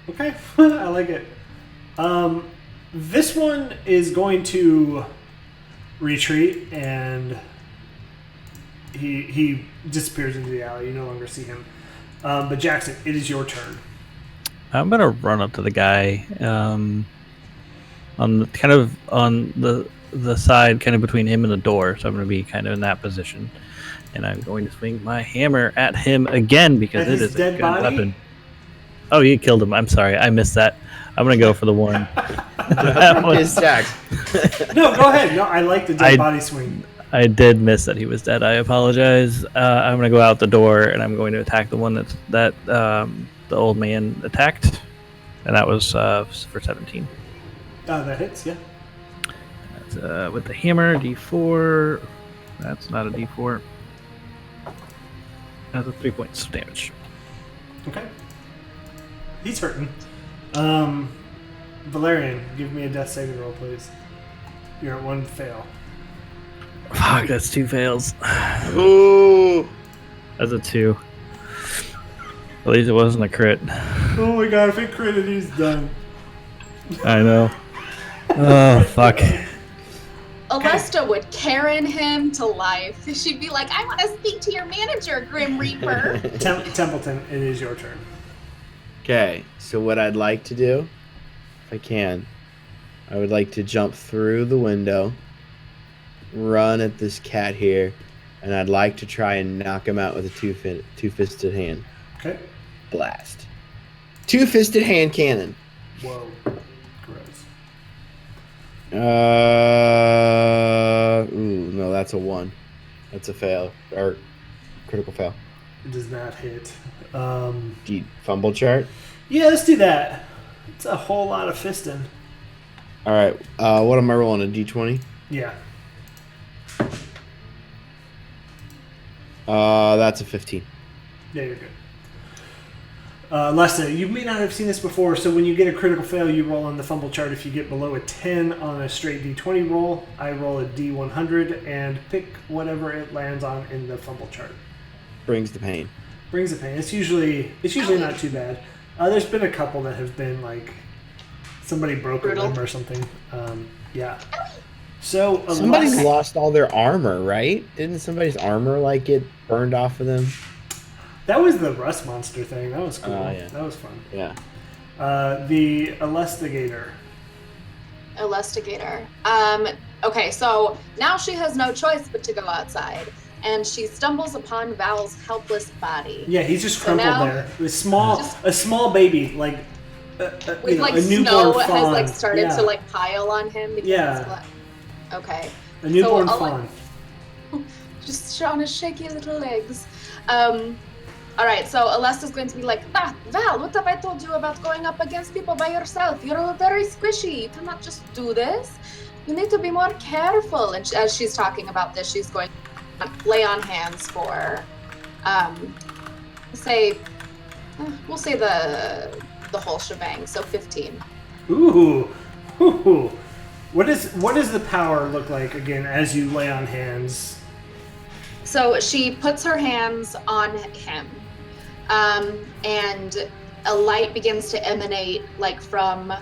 Okay, I like it. This one is going to retreat, and he disappears into the alley. You no longer see him. But Jackson, it is your turn. I'm gonna run up to the guy, on the the side kind of between him and the door, so I'm going to be kind of in that position. And I'm going to swing my hammer at him again because it is a dead good body? weapon. Oh, you killed him. I'm sorry. I missed that. I'm going to go for the one. That His Jax. No, go ahead. No, I like the dead body swing. I did miss that he was dead. I apologize. I'm going to go out the door, and I'm going to attack the one that the old man attacked. And that was for 17. That hits, yeah. That's, with the hammer, D4. That's not a D4. That's a 3 points of damage. Okay. He's hurting. Valerian, give me a death saving roll, please. You're at 1 fail. Fuck, that's 2 fails. Ooh. That's a 2. At least it wasn't a crit. Oh my god, if it critted, he's done. I know. Oh, fuck. Alesta would Karen him to life. She'd be like, I want to speak to your manager, Grim Reaper. Templeton, it is your turn. Okay, so what I'd like to do, if I can, I would like to jump through the window, run at this cat here, and I'd like to try and knock him out with a two-fisted hand. Okay. Blast. Two-fisted hand cannon. Whoa. Gross. Ooh, no, that's a 1. That's a fail. Or critical fail. It does not hit. Fumble chart? Yeah, let's do that. It's a whole lot of fisting. Alright, what am I rolling? A d20? Yeah. That's a 15. Yeah, you're good. Lessa, you may not have seen this before, so when you get a critical fail, you roll on the fumble chart. If you get below a 10 on a straight D20 roll, I roll a D100 and pick whatever it lands on in the fumble chart. Brings the pain. Brings the pain. It's usually not too bad. There's been a couple that have been like somebody broke a limb or something. Yeah. So somebody's lost all their armor, right? Didn't somebody's armor like get burned off of them? That was the rust monster thing. That was cool. Yeah. That was fun. Yeah. The Alestigator. Okay, so now she has no choice but to go outside, and she stumbles upon Val's helpless body. Yeah, he's just crumpled there. A small baby, like with a snow newborn fawn. has like started to pile on him. Because okay. A newborn fawn. Just on his shaky little legs. All right, so Alesta's going to be like, Val, what have I told you about going up against people by yourself? You're very squishy. You cannot just do this. You need to be more careful. And as she's talking about this, she's going to lay on hands for, we'll say the whole shebang. So 15. Ooh. What does the power look like again as you lay on hands? So she puts her hands on him, and a light begins to emanate from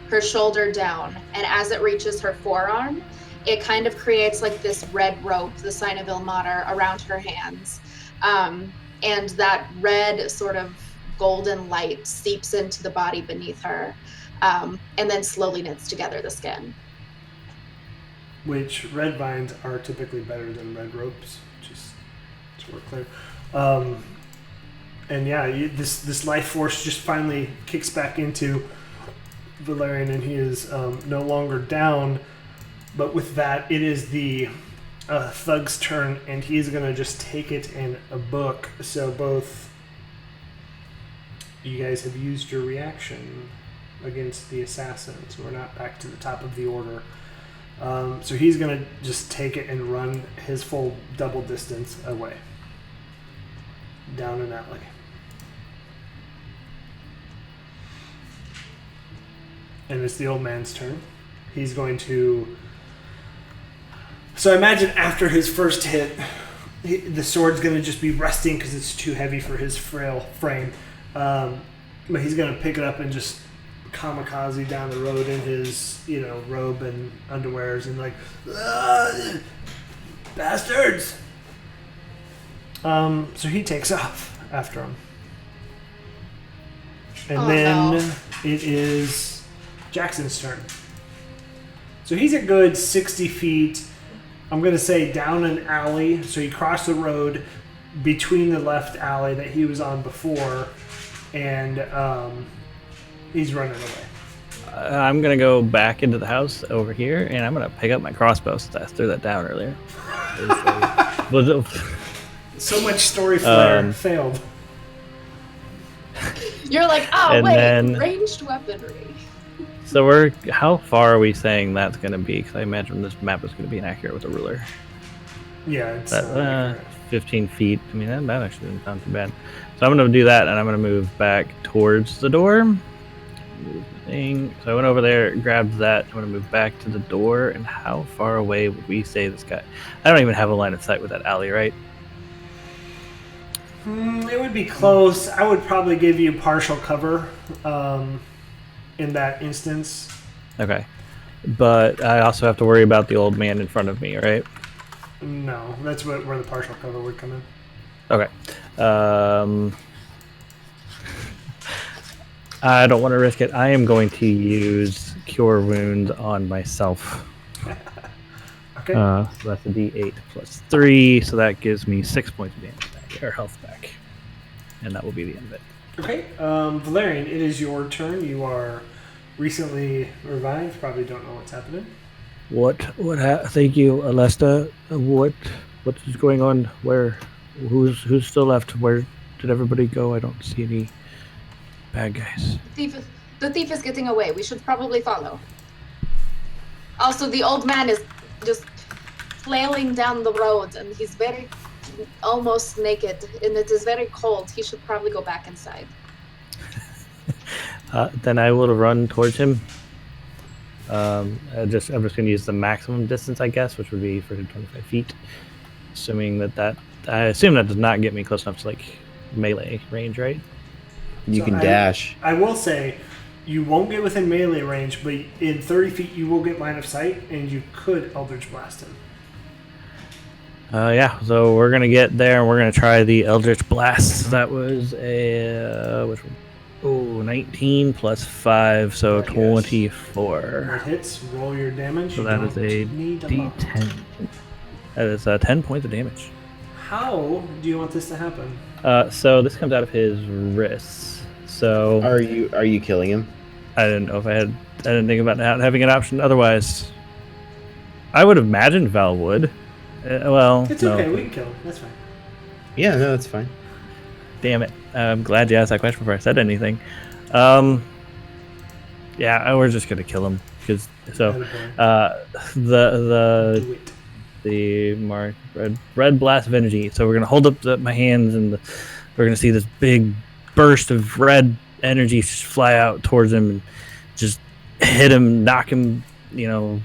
her shoulder down, and as it reaches her forearm, it kind of creates this red rope, the sign of Ilmater, around her hands, and that red sort of golden light seeps into the body beneath her, and then slowly knits together the skin. Which red vines are typically better than red ropes, just so we're clear. And yeah, this life force just finally kicks back into Valerian, and he is no longer down. But with that, it is the thug's turn, and he's going to just take it in a book. So both you guys have used your reaction against the assassin, so we're not back to the top of the order. So he's going to just take it and run his full double distance away. Down an alley. And it's the old man's turn. He's going to... So I imagine after his first hit, the sword's going to just be resting because it's too heavy for his frail frame. But he's going to pick it up and just kamikaze down the road in his, robe and underwears and bastards. So he takes off after him. And then it is Jackson's turn. So he's a good 60 feet, I'm going to say, down an alley. So he crossed the road between the left alley that he was on before, and he's running away. I'm going to go back into the house over here, and I'm going to pick up my crossbow since I threw that down earlier. So much story flair failed. You're like, And then- ranged weaponry. So how far are we saying that's going to be? Because I imagine this map is going to be inaccurate with a ruler. Yeah, it's That, 15 feet. I mean, that actually doesn't sound too bad. So I'm going to do that, and I'm going to move back towards the door. Move the thing. So I went over there, grabbed that. I'm going to move back to the door. And how far away would we say this guy? I don't even have a line of sight with that alley, right? It would be close. I would probably give you partial cover in that instance. Okay. But I also have to worry about the old man in front of me, right? No, that's where the partial cover would come in. Okay. I don't want to risk it. I am going to use Cure Wounds on myself. Okay. So that's a D8 plus 3, so that gives me 6 points of damage back, or health back. And that will be the end of it. Okay. Valerian, it is your turn. You are recently revived. Probably don't know what's happening. Thank you, Alesta. What is going on? Who's still left? Where did everybody go? I don't see any bad guys. The thief is getting away. We should probably follow. Also, the old man is just flailing down the road, and he's almost naked, and it is very cold. He should probably go back inside. Then I will run towards him. I'm just going to use the maximum distance, I guess, which would be for 25 feet. Assuming I assume that does not get me close enough to melee range, right? You can dash. I will say, you won't get within melee range, but in 30 feet you will get line of sight, and you could Eldritch Blast him. Yeah, so we're going to get there, and we're going to try the Eldritch Blast. That was a... which one? Oh, 19 plus 5, so 24. That hits. Roll your damage. So that is a D10. That is 10 points of damage. How do you want this to happen? So this comes out of his wrists. So Are you killing him? I didn't know if I didn't think about having an option. Otherwise, I would imagine Val would. It's no. okay. We can kill him. That's fine. Yeah, no, that's fine. Damn it! I'm glad you asked that question before I said anything. Yeah, we're just gonna kill him because the mark red blast of energy. So we're gonna hold up my hands, and we're gonna see this big burst of red energy fly out towards him and just hit him, knock him,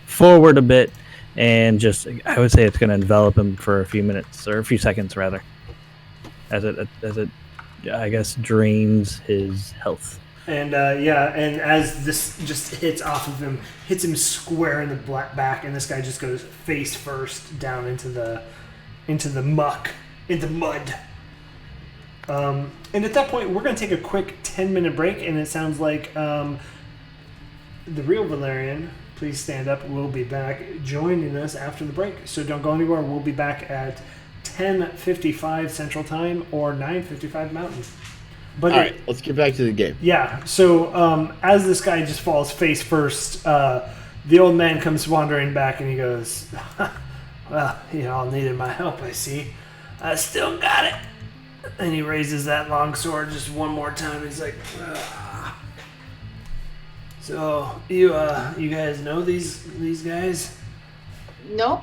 forward a bit, and I would say it's gonna envelop him for a few minutes or a few seconds rather, as it I guess drains his health. And and as this just hits off of him, hits him square in the back, and this guy just goes face first down into the muck, in the mud. And at that point, we're going to take a quick 10-minute break, and it sounds like the real Valerian, please stand up, will be back joining us after the break. So don't go anywhere. We'll be back at 10:55 Central Time or 9:55 Mountain. But all right, let's get back to the game. Yeah, so as this guy just falls face first, the old man comes wandering back and he goes, well, you all needed my help, I see. I still got it. And he raises that long sword just one more time. He's like, ugh. So you guys know these guys? Nope.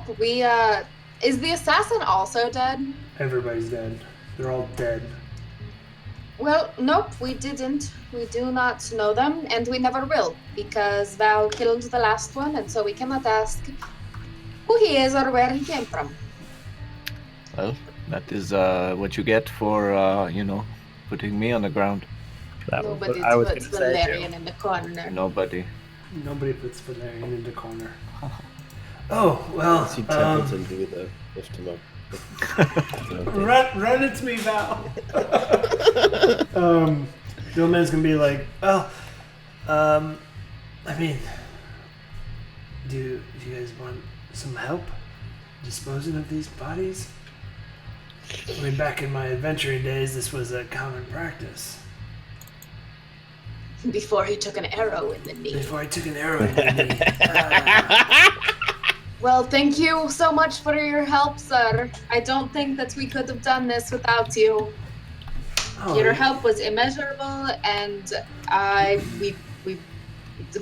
Is the assassin also dead? Everybody's dead. They're all dead. Well, nope, we didn't. We do not know them, and we never will, because Val killed the last one, and so we cannot ask who he is or where he came from. Well, that is what you get for, putting me on the ground. Nobody puts Valerian in the corner. Nobody. Nobody puts Valerian in the corner. Oh, well, Let's see Templeton and do the lift him up. Run it to me, Val. The old man's gonna be like, well, I mean, Do you guys want some help disposing of these bodies? I mean, back in my adventuring days, this was a common practice. Before he took an arrow in the knee. Before I took an arrow in the knee. Well, thank you so much for your help, sir. I don't think that we could have done this without you. Your help was immeasurable, and we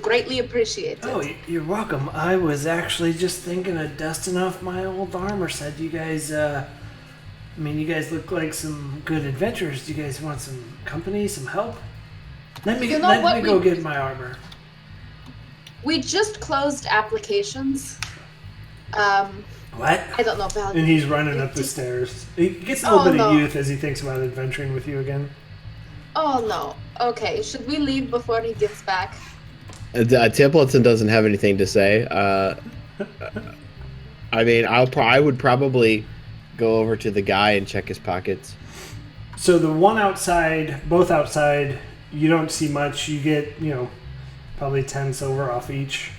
greatly appreciate it. Oh, you're welcome. I was actually just thinking of dusting off my old armor set. You guys, you guys look like some good adventurers. Do you guys want some company, some help? Let me go get my armor. We just closed applications. What? I don't know about. And he's running up the stairs. He gets a little bit of youth as he thinks about adventuring with you again. Oh no. Okay, should we leave before he gets back? Templeton doesn't have anything to say. I would probably go over to the guy and check his pockets. So the one outside, both outside, you don't see much. You get, probably 10 silver off each.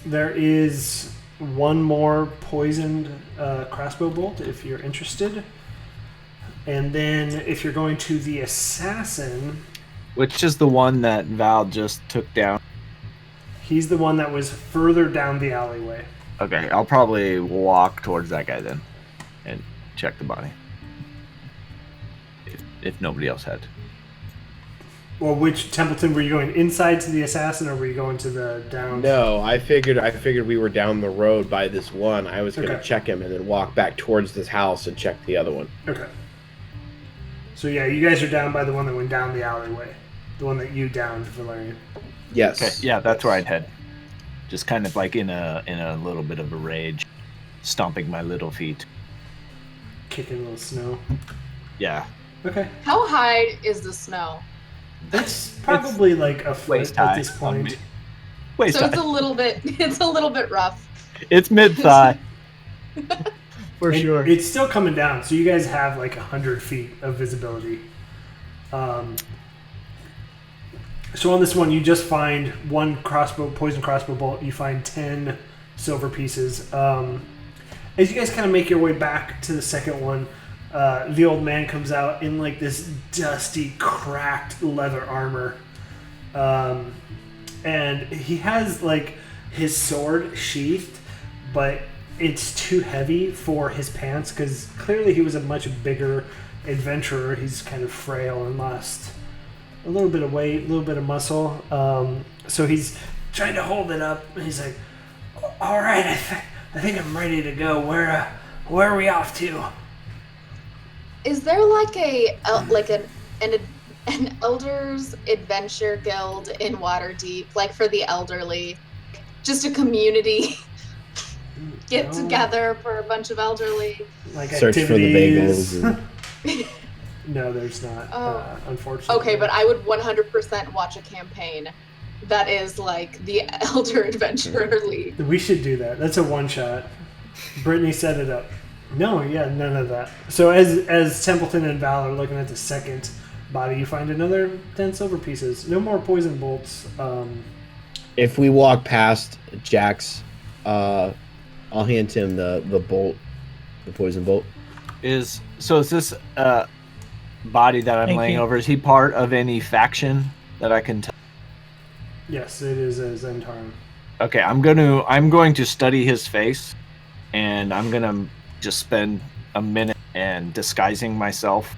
There is one more poisoned crossbow bolt if you're interested. And then if you're going to the assassin... Which is the one that Val just took down? He's the one that was further down the alleyway. Okay, I'll probably walk towards that guy then and check the body. If nobody else had. Well, which Templeton, were you going inside to the assassin, or were you going to the down? No, I figured we were down the road by this one. I was going to check him and then walk back towards this house and check the other one. Okay. So yeah, you guys are down by the one that went down the alleyway. The one that you downed, Valerian. Yes. Okay, yeah, that's where I'd head. Just kind of like in a little bit of a rage, stomping my little feet. Kicking a little snow. Yeah. Okay. How high is the snow? It's probably like a foot at this point. Waist so high. It's a little bit rough. It's mid-thigh. For And sure. It's still coming down, so you guys have like 100 feet of visibility. So on this one, you just find one poison crossbow bolt. You find 10 silver pieces. As you guys kind of make your way back to the second one, the old man comes out in like this dusty, cracked leather armor. And he has like his sword sheathed, but it's too heavy for his pants because clearly he was a much bigger adventurer. He's kind of frail and lost a little bit of weight, a little bit of muscle. So he's trying to hold it up, and he's like, "All right, I think I'm ready to go. Where are we off to?" Is there like an elders adventure guild in Waterdeep, like for the elderly, just a community get together for a bunch of elderly? Like search activities. for the bagels. No, there's not. Unfortunately. Okay, but I would 100% watch a campaign that is like the Elder Adventurer League. We should do that. That's a one shot. Brittany set it up. No, yeah, none of that. So as Templeton and Val are looking at the second body, you find another 10 silver pieces. No more poison bolts. If we walk past Jax, I'll hand him the bolt, the poison bolt. Is this body that I'm laying over, is he part of any faction that I can tell? Yes, it is a Zentarum. Okay, I'm going to study his face, and I'm gonna just spend a minute and disguising myself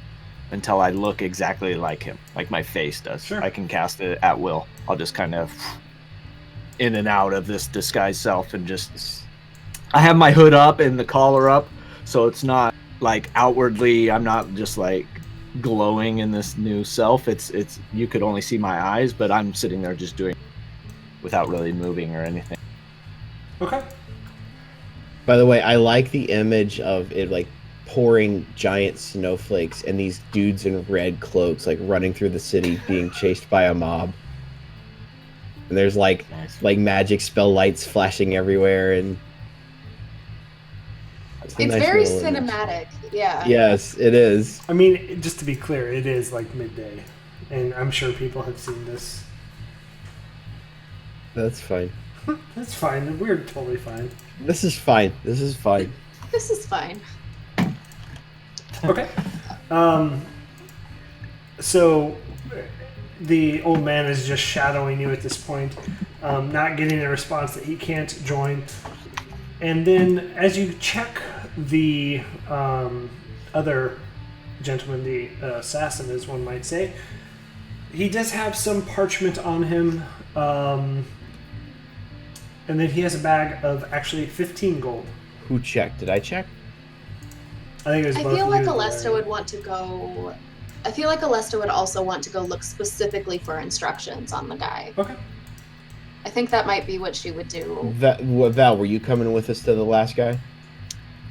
until I look exactly like him, like my face does. Sure. I can cast it at will. I'll just kind of in and out of this disguised self, and just I have my hood up and the collar up, so it's not like outwardly I'm not just like glowing in this new self. It's you could only see my eyes, but I'm sitting there just doing without really moving or anything. Okay. By the way, I like the image of it like pouring giant snowflakes and these dudes in red cloaks like running through the city being chased by a mob. And there's like magic spell lights flashing everywhere, and it's very cinematic. Yeah. Yes, it is. I mean, just to be clear, it is like midday, and I'm sure people have seen this. That's fine. That's fine. We're totally fine. This is fine. This is fine. This is fine. Okay. So the old man is just shadowing you at this point, not getting a response that he can't join. And then as you check the other gentleman, the assassin, as one might say, he does have some parchment on him. And then he has a bag of actually 15 gold. Who checked? Did I check? I think it was I both feel of like you and Alesta Larry. would want to go. I feel like Alesta would also want to go look specifically for instructions on the guy. Okay. I think that might be what she would do. Val, were you coming with us to the last guy?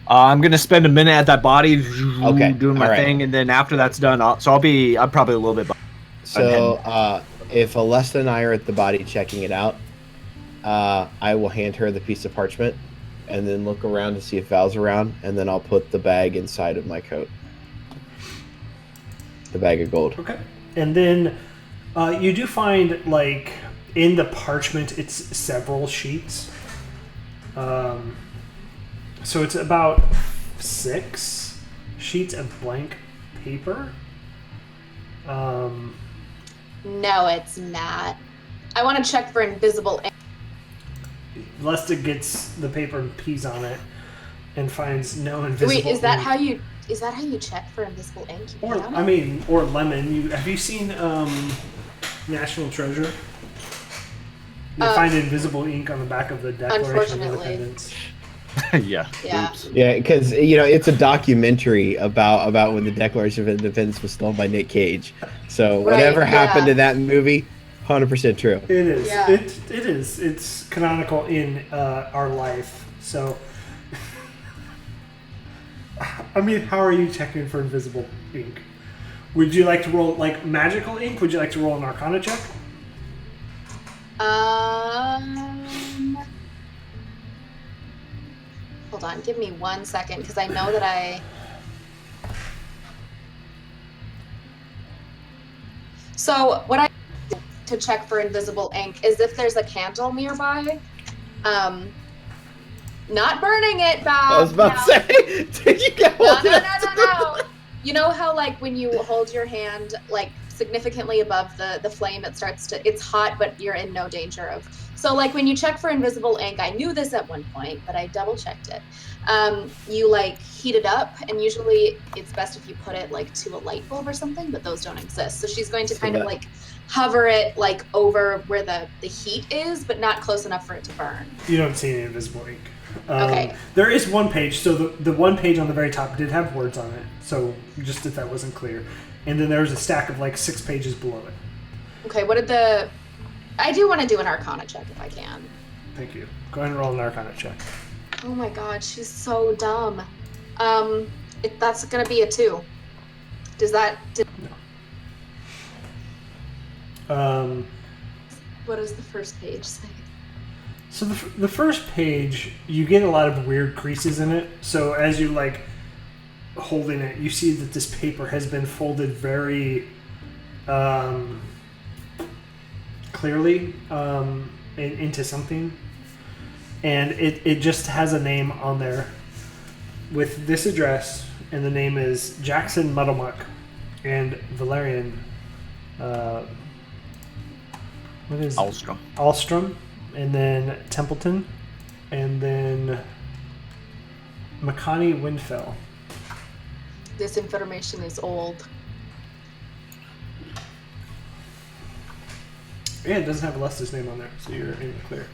I'm gonna spend a minute at that body, Okay, doing my all right. thing, and then after that's done, I'm probably a little bit. So, if Alesta and I are at the body checking it out, I will hand her the piece of parchment, and then look around to see if Val's around, and then I'll put the bag inside of my coat. The bag of gold. Okay. And then you do find, like, in the parchment, it's several sheets. So it's about 6 sheets of blank paper. No, it's not. I want to check for invisible ink. Lesta gets the paper and pees on it and finds no invisible Wait, is that ink. how you check for invisible ink? You Or, pee on I it? mean, or lemon. Have you seen National Treasure? You find invisible ink on the back of the Declaration of Unfortunately. Independence. Yeah. Yeah. Oops. Yeah, because it's a documentary about when the Declaration of Independence was stolen by Nick Cage. So Right, whatever happened yeah. to that movie, 100% true. It is. Yeah. It is. It's canonical in our life. So, I mean, how are you checking for invisible ink? Would you like to roll, like, magical ink? Would you like to roll an Arcana check? Hold on, give me 1 second, because I know that I. So what I do to check for invisible ink is if there's a candle nearby. Not burning it, Bob. I was about to say, did you get No. You know how, like, when you hold your hand, like, significantly above the flame, it's hot, but you're in no danger of. So, like, when you check for invisible ink, I knew this at one point, but I double checked it. You, like, heat it up, and usually it's best if you put it, like, to a light bulb or something, but those don't exist. So she's going to kind of, like, hover it, like, over where the heat is, but not close enough for it to burn. You don't see any invisible ink. Okay. There is one page. So the one page on the very top did have words on it. So just if that wasn't clear. And then there's a stack of, like, 6 pages below it. Okay, I do want to do an Arcana check if I can. Thank you. Go ahead and roll an Arcana check. Oh my god, she's so dumb. That's gonna be a 2. Does that... What does the first page say? So the first page, you get a lot of weird creases in it. So as you, like, holding it, you see that this paper has been folded very clearly into something. And it just has a name on there with this address, and the name is Jackson Muddlemuck and Valerian what is Alstrom. Alstrom, and then Templeton, and then Makani Windfell. This information is old. Yeah, it doesn't have Lester's name on there, so you're in the clear.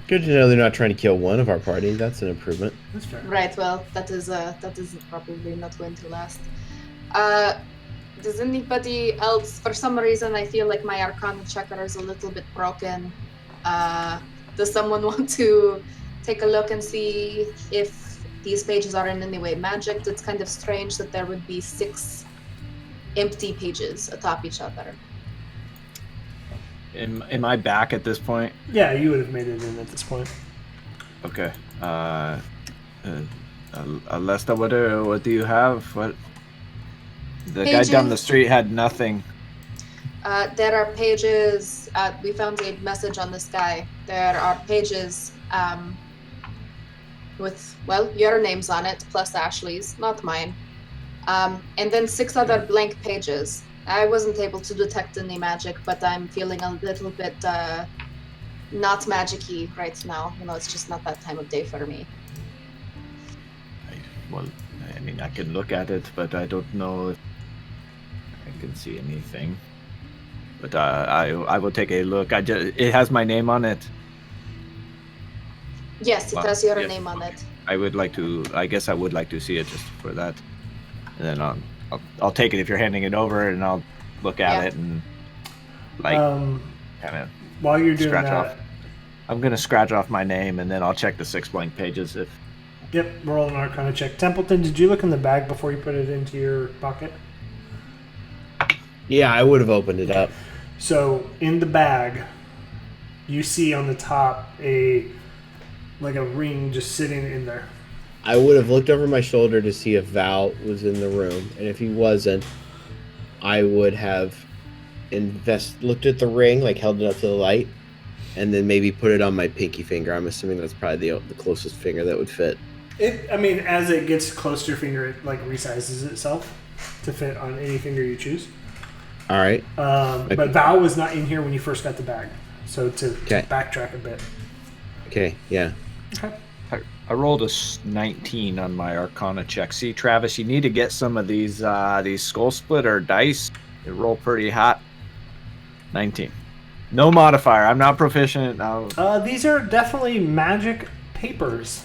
Good to know they're not trying to kill one of our party. That's an improvement. That's fair. Right, well, that is probably not going to last. Does anybody else, for some reason, I feel like my Arcana checker is a little bit broken. Does someone want to take a look and see if these pages are in any way magicked? It's kind of strange that there would be 6 empty pages atop each other. Am I back at this point? Yeah, you would have made it in at this point. Okay. Lesta, what do you have? What? The guy Pages. down the street had nothing. There are pages. We found a message on this guy. There are pages with, well, your names on it, plus Ashley's, not mine. And then 6 other blank pages. I wasn't able to detect any magic, but I'm feeling a little bit not magic-y right now. You know, it's just not that time of day for me. Well, I mean, I can look at it, but I don't know if I can see anything. But I will take a look. It has my name on it. Yes, it has your name on it. I guess I would like to see it just for that. And then I'll take it if you're handing it over, and I'll look at it and kind of while you're doing scratch that. off. I'm gonna scratch off my name, and then I'll check the 6 blank pages if. Yep, roll an Arcana check. Templeton, did you look in the bag before you put it into your pocket? Yeah, I would have opened it up. So in the bag, you see on the top a ring just sitting in there. I would have looked over my shoulder to see if Val was in the room, and if he wasn't, I would have looked at the ring, like held it up to the light, and then maybe put it on my pinky finger. I'm assuming that's probably the closest finger that would fit. As it gets close to your finger, it resizes itself to fit on any finger you choose. All right. But Val was not in here when you first got the bag, so to backtrack a bit. Okay. Yeah. Okay. I rolled a 19 on my Arcana check. See, Travis, you need to get some of these skull splitter dice. They roll pretty hot. 19. No modifier. I'm not proficient. These are definitely magic papers.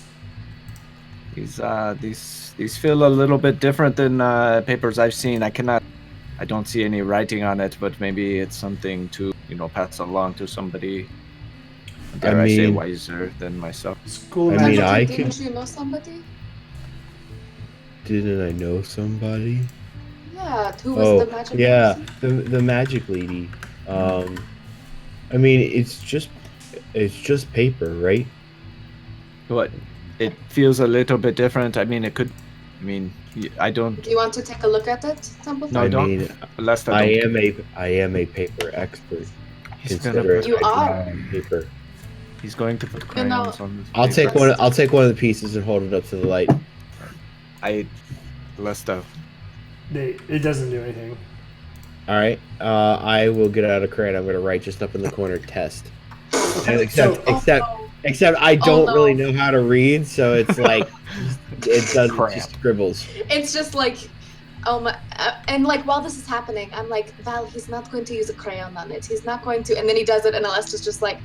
These feel a little bit different than papers I've seen. I don't see any writing on it, but maybe it's something to pass along to somebody. Dare I say wiser than myself? Didn't you know somebody? Didn't I know somebody? Yeah, who was the magic person? the magic lady. I mean, it's just paper, right? What? It feels a little bit different. I mean, I don't. Do you want to take a look at it, Templeton? No, I don't. I am a paper expert. You are. Paper. He's going to put crayons on this. I'll take one of the pieces and hold it up to the light. It doesn't do anything. All right. I will get out a crayon. I'm going to write just up in the corner test. Except I don't really know how to read, so it's like it does just scribbles. It's just like, oh my, and like while this is happening, I'm like, Val, he's not going to use a crayon on it. He's not going to, and then he does it, and Alesta's just like,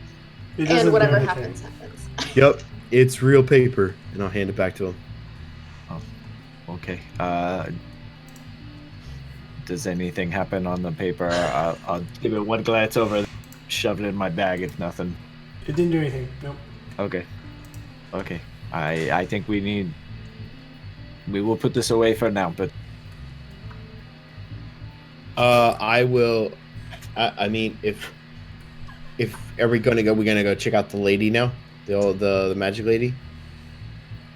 and whatever happens, happens. Yep, it's real paper, and I'll hand it back to him. Oh, okay. Does anything happen on the paper? I'll give it one glance over, shove it in my bag if nothing. It didn't do anything. Nope. Okay. I think we will put this away for now, but I will. I mean, if are we gonna go check out the lady now, the magic lady?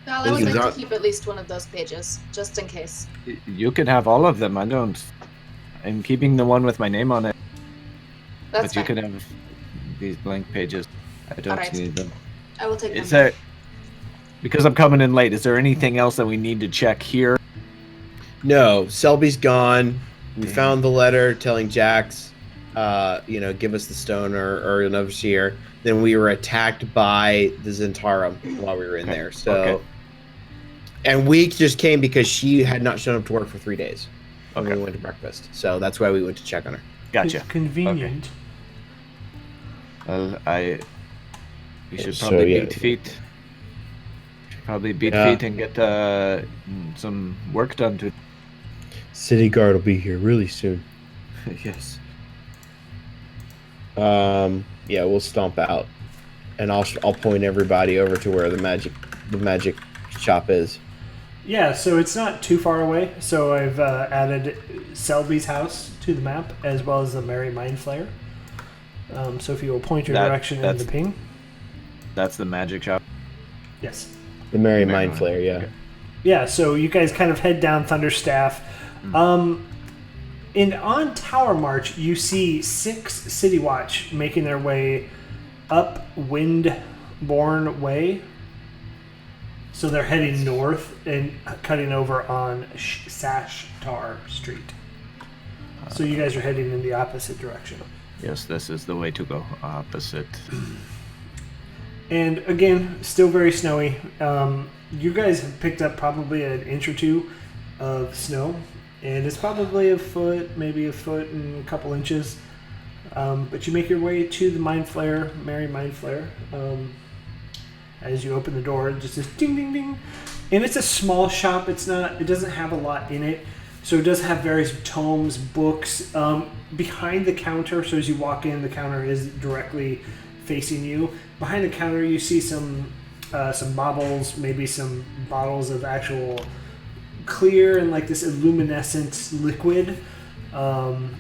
Val, I would like to keep at least one of those pages, just in case. You can have all of them. I'm keeping the one with my name on it. That's but fine. You can have these blank pages. I don't need them. I will take them. Is there, because I'm coming in late, is there anything else that we need to check here? No, Selby's gone. We found the letter telling Jax, give us the stone or an overseer. Then we were attacked by the Zentarum while we were in there. So, and we just came because she had not shown up to work for 3 days. Okay. We went to breakfast, so that's why we went to check on her. Gotcha. Convenient. Well, we should probably beat feet. Feet and get some work done to. City guard will be here really soon. Yes. Yeah, we'll stomp out, and I'll point everybody over to where the magic shop is. Yeah, so it's not too far away. So I've added Selby's house to the map as well as the Merry Mind Flayer. So if you will point your direction in the ping. That's the magic shop. Yes. The Merry Mind Flayer, yeah. Okay. Yeah, so you guys kind of head down Thunderstaff. And on Tower March, you see 6 City Watch making their way up Windborne Way. So they're heading north and cutting over on Sashtar Street. So you guys are heading in the opposite direction. Yes, this is the way to go. Opposite. And again, still very snowy. You guys have picked up probably an inch or two of snow. And it's probably a foot, maybe a foot and a couple inches. But you make your way to the Mind Flayer, Merry Mind Flayer. As you open the door, just this ding, ding, ding. And it's a small shop. It doesn't have a lot in it. So it does have various tomes, books. Behind the counter, so as you walk in, the counter is directly facing you. Behind the counter, you see some baubles, maybe some bottles of actual clear and like this luminescent liquid. And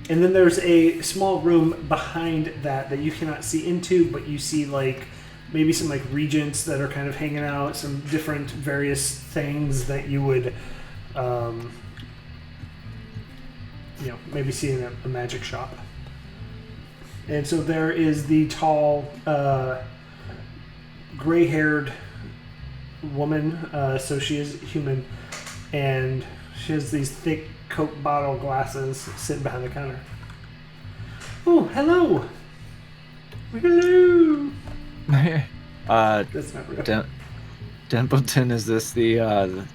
then there's a small room behind that you cannot see into, but you see like maybe some like regents that are kind of hanging out, some different various things that you would maybe see in a magic shop. And so there is the tall gray-haired woman, so she is human, and she has these thick Coke bottle glasses sitting behind the counter. Oh, hello! Hello! That's not real. DadBodDnd, is this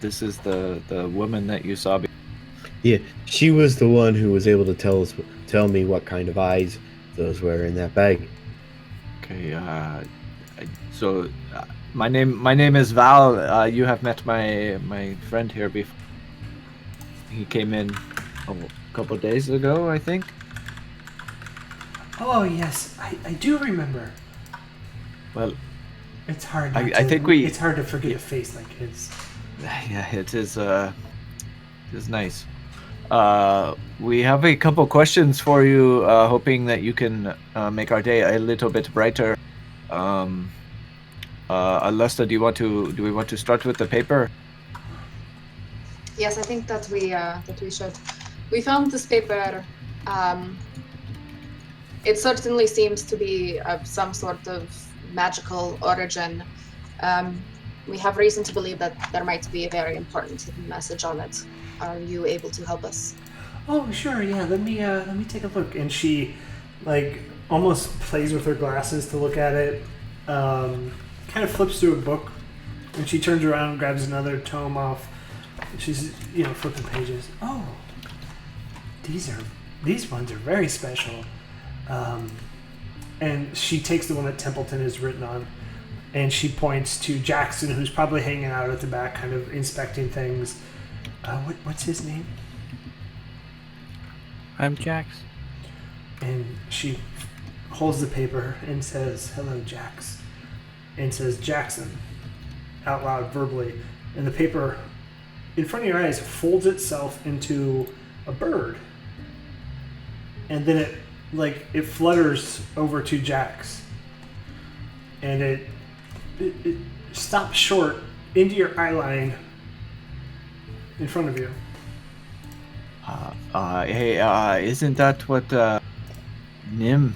this is the woman that you saw? Yeah, she was the one who was able to tell me what kind of eyes those were in that bag. Okay, so my name is Val. You have met my friend here before. He came in a couple days ago, I think. Oh yes, I do remember. Well, it's hard. It's hard to forget a face like his. Yeah, it is. It is nice. We have a couple questions for you, hoping that you can make our day a little bit brighter. Alesta, do we want to start with the paper? Yes, I think that we should. We found this paper. It certainly seems to be of some sort of magical origin. We have reason to believe that there might be a very important hidden message on it. Are you able to help us? Oh, sure, yeah. Let me take a look. And she, like, almost plays with her glasses to look at it. Kind of flips through a book, and she turns around and grabs another tome off. She's, flipping pages. Oh, these ones are very special. And she takes the one that Templeton is written on, and she points to Jackson, who's probably hanging out at the back, kind of inspecting things. What's his name? I'm Jax. And she holds the paper and says, "Hello, Jax," and says Jackson out loud verbally. And the paper in front of your eyes folds itself into a bird. And then it flutters over to Jax. And it stops short into your eye line in front of you. Hey, isn't that what Nim?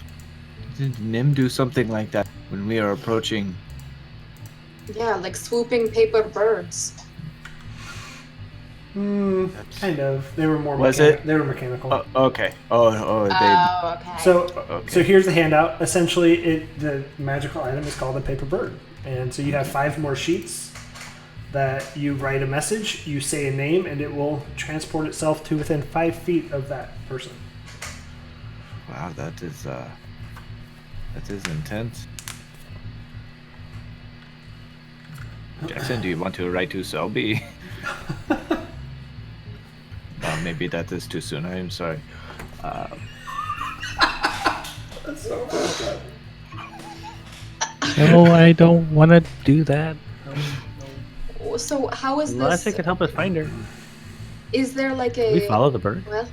Didn't Nim do something like that when we are approaching? Yeah, like swooping paper birds. Kind of. They were more. They were mechanical. Okay. Okay. So here's the handout. Essentially, the magical item is called a paper bird, and so you have 5 more sheets that you write a message, you say a name, and it will transport itself to within 5 feet of that person. Wow, that is intense. Jackson, do you want to write to Selby? Maybe that is too soon. I am sorry. That's so bad. No, I don't want to do that. So how is Unless this? it could help us find her. Is there like a? We follow the bird. Well,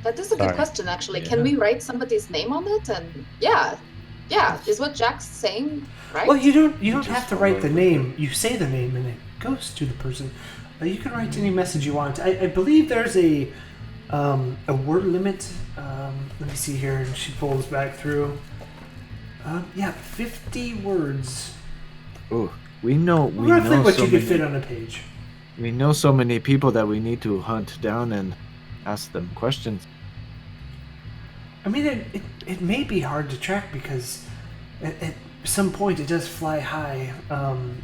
that is a good question actually. Yeah. Can we write somebody's name on it? And yeah, is what Jack's saying right? Well, you don't have to write the name. You say the name and it goes to the person. You can write any message you want. I believe there's a A word limit. Let me see here. And she pulls back through. 50 words. Ooh, we know Roughly what so you could many, fit on a page. We know so many people that we need to hunt down and ask them questions. I mean, it may be hard to track because at some point it does fly high.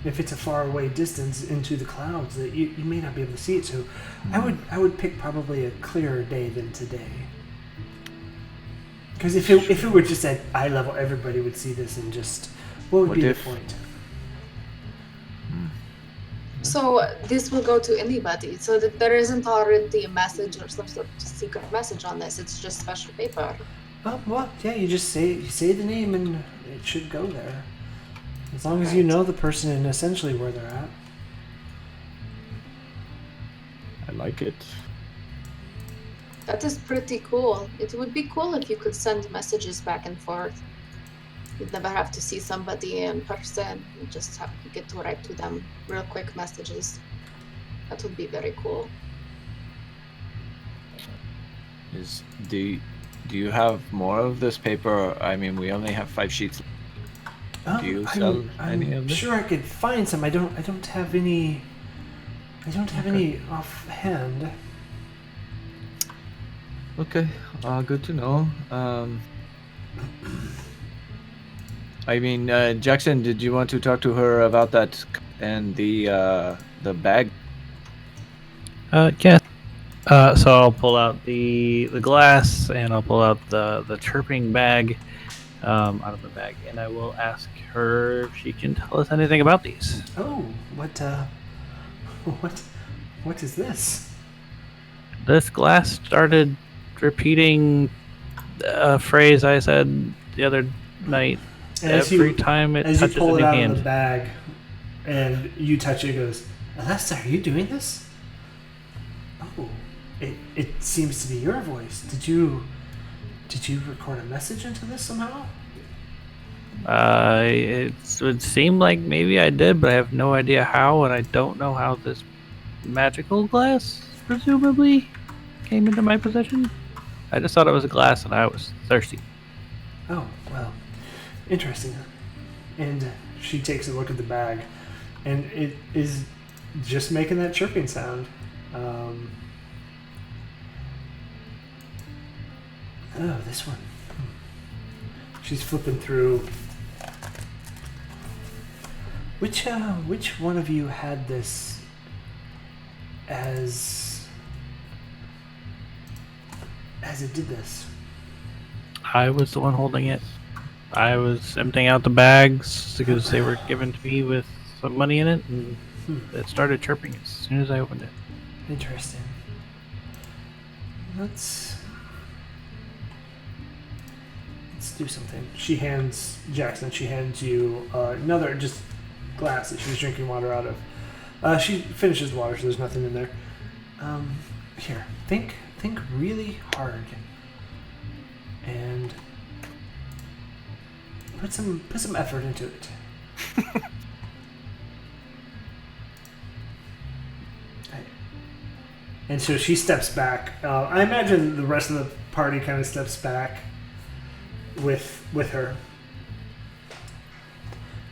If it's a far away distance into the clouds, that you may not be able to see it. So, I would pick probably a clearer day than today. Because if it were just at eye level, everybody would see this and just what would be the point? So this will go to anybody. So that there isn't already a message or some sort of secret message on this. It's just special paper. Oh well, yeah. You just say the name and it should go there. As long as you know the person and essentially where they're at. I like it. That is pretty cool. It would be cool if you could send messages back and forth. You'd never have to see somebody in person. You just have to get to write to them real quick messages. That would be very cool. Do you have more of this paper? I mean, we only have 5 sheets. Do you sell any of I'm this? sure I could find some. I don't have any. I don't have any offhand. Okay, good to know. I mean, Jackson, did you want to talk to her about that and the bag? Yeah. So I'll pull out the glass and I'll pull out the chirping bag out of the bag, and I will ask her if she can tell us anything about these. Oh, what is this? This glass started repeating a phrase I said the other night. And Every time it touches you pull a it new out hand. of the bag, and you touch it, it goes, Alessa, are you doing this? Oh, it seems to be your voice. Did you record a message into this somehow? It would seem like maybe I did, but I have no idea how, and I don't know how this magical glass presumably came into my possession. I just thought it was a glass, and I was thirsty. Oh, well, interesting. And she takes a look at the bag, and it is just making that chirping sound. This one. She's flipping through. Which one of you had this as it did this? I was the one holding it. I was emptying out the bags because they were given to me with some money in it, and it started chirping as soon as I opened it. Interesting. Let's do something. She hands you another just glass that she was drinking water out of. She finishes the water, so there's nothing in there. Here, think really hard, and put some effort into it. And so she steps back. I imagine the rest of the party kind of steps back with her.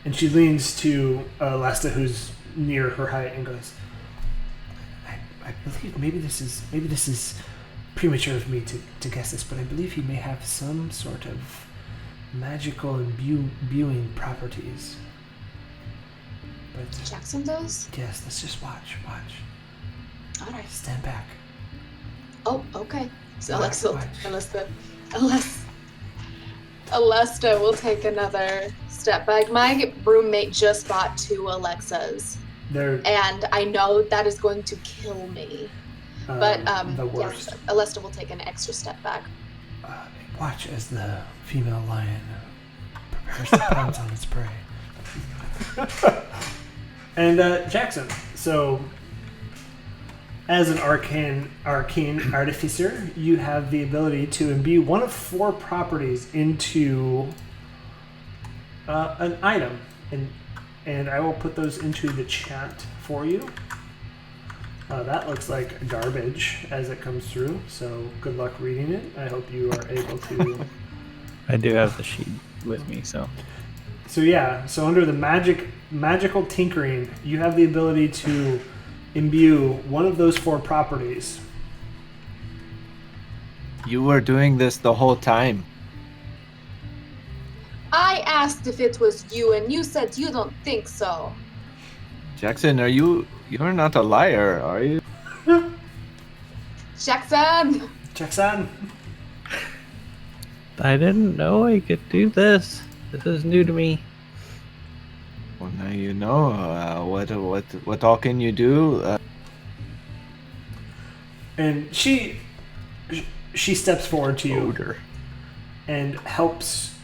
And she leans to Lesta, who's near her height, and goes, I believe maybe this is premature of me to guess this, but I believe he may have some sort of magical imbuing properties. But Jackson does? yes, let's just watch. Alright. Stand back. Oh, okay. So Watch. Alesta will take another step back. My roommate just bought 2 Alexas. And I know that is going to kill me. But the worst. yes, Alesta will take an extra step back. Watch as the female lion prepares to pounce on its prey. And Jackson, so as an arcane artificer, you have the ability to imbue one of 4 properties into an item, and I will put those into the chat for you. That looks like garbage as it comes through, so good luck reading it. I hope you are able to... I do have the sheet with me, so... So yeah, so under the magical tinkering, you have the ability to imbue one of those 4 properties. You were doing this the whole time. I asked if it was you, and you said you don't think so. Jackson, you're not a liar, are you? Jackson! Jackson! I didn't know I could do this. This is new to me. Well, now you know. What all can you do? And she steps forward to you Odor. and helps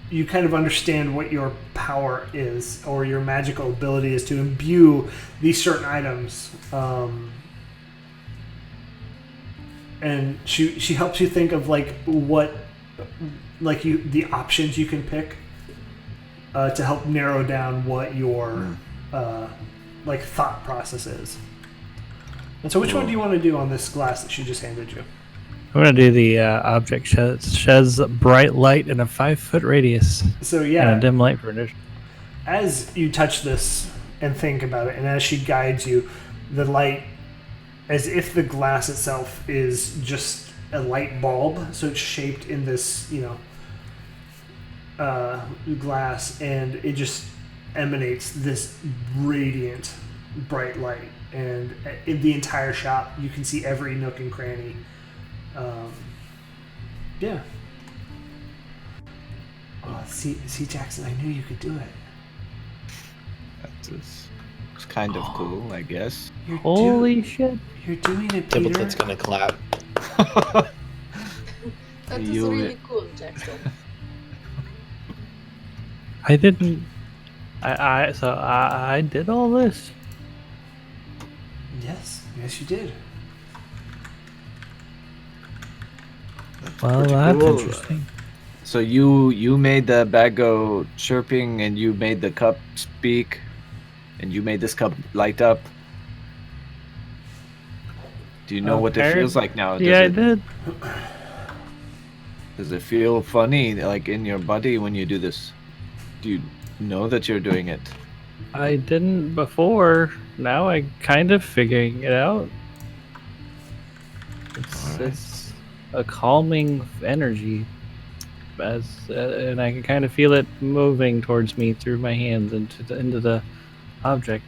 you kind of understand what your power is, or your magical ability is to imbue these certain items. And she helps you think of like what, like the options you can pick to help narrow down what your like thought process is. And so, which one do you want to do on this glass that she just handed you? I'm gonna do the object sheds bright light in a 5-foot radius. So yeah, and a dim light for initial. As you touch this and think about it, and as she guides you, the light, as if the glass itself is just a light bulb, so it's shaped in this, glass, and it just emanates this radiant, bright light. And in the entire shop, you can see every nook and cranny. Yeah. Oh, see, Jackson, I knew you could do it. It's kind of cool, I guess. Holy shit! You're doing it, Peter. Templeton's gonna clap. That is really cool, Jackson. I didn't. I did all this. Yes, you did. Well, pretty that's cool. interesting. So you made the bag go chirping, and you made the cup speak, and you made this cup light up. Do you know what it feels like now? I did. Does it feel funny, like in your body when you do this? Do you know that you're doing it? I didn't before. Now I'm kind of figuring it out. It's a calming energy, and I can kind of feel it moving towards me through my hands into the object.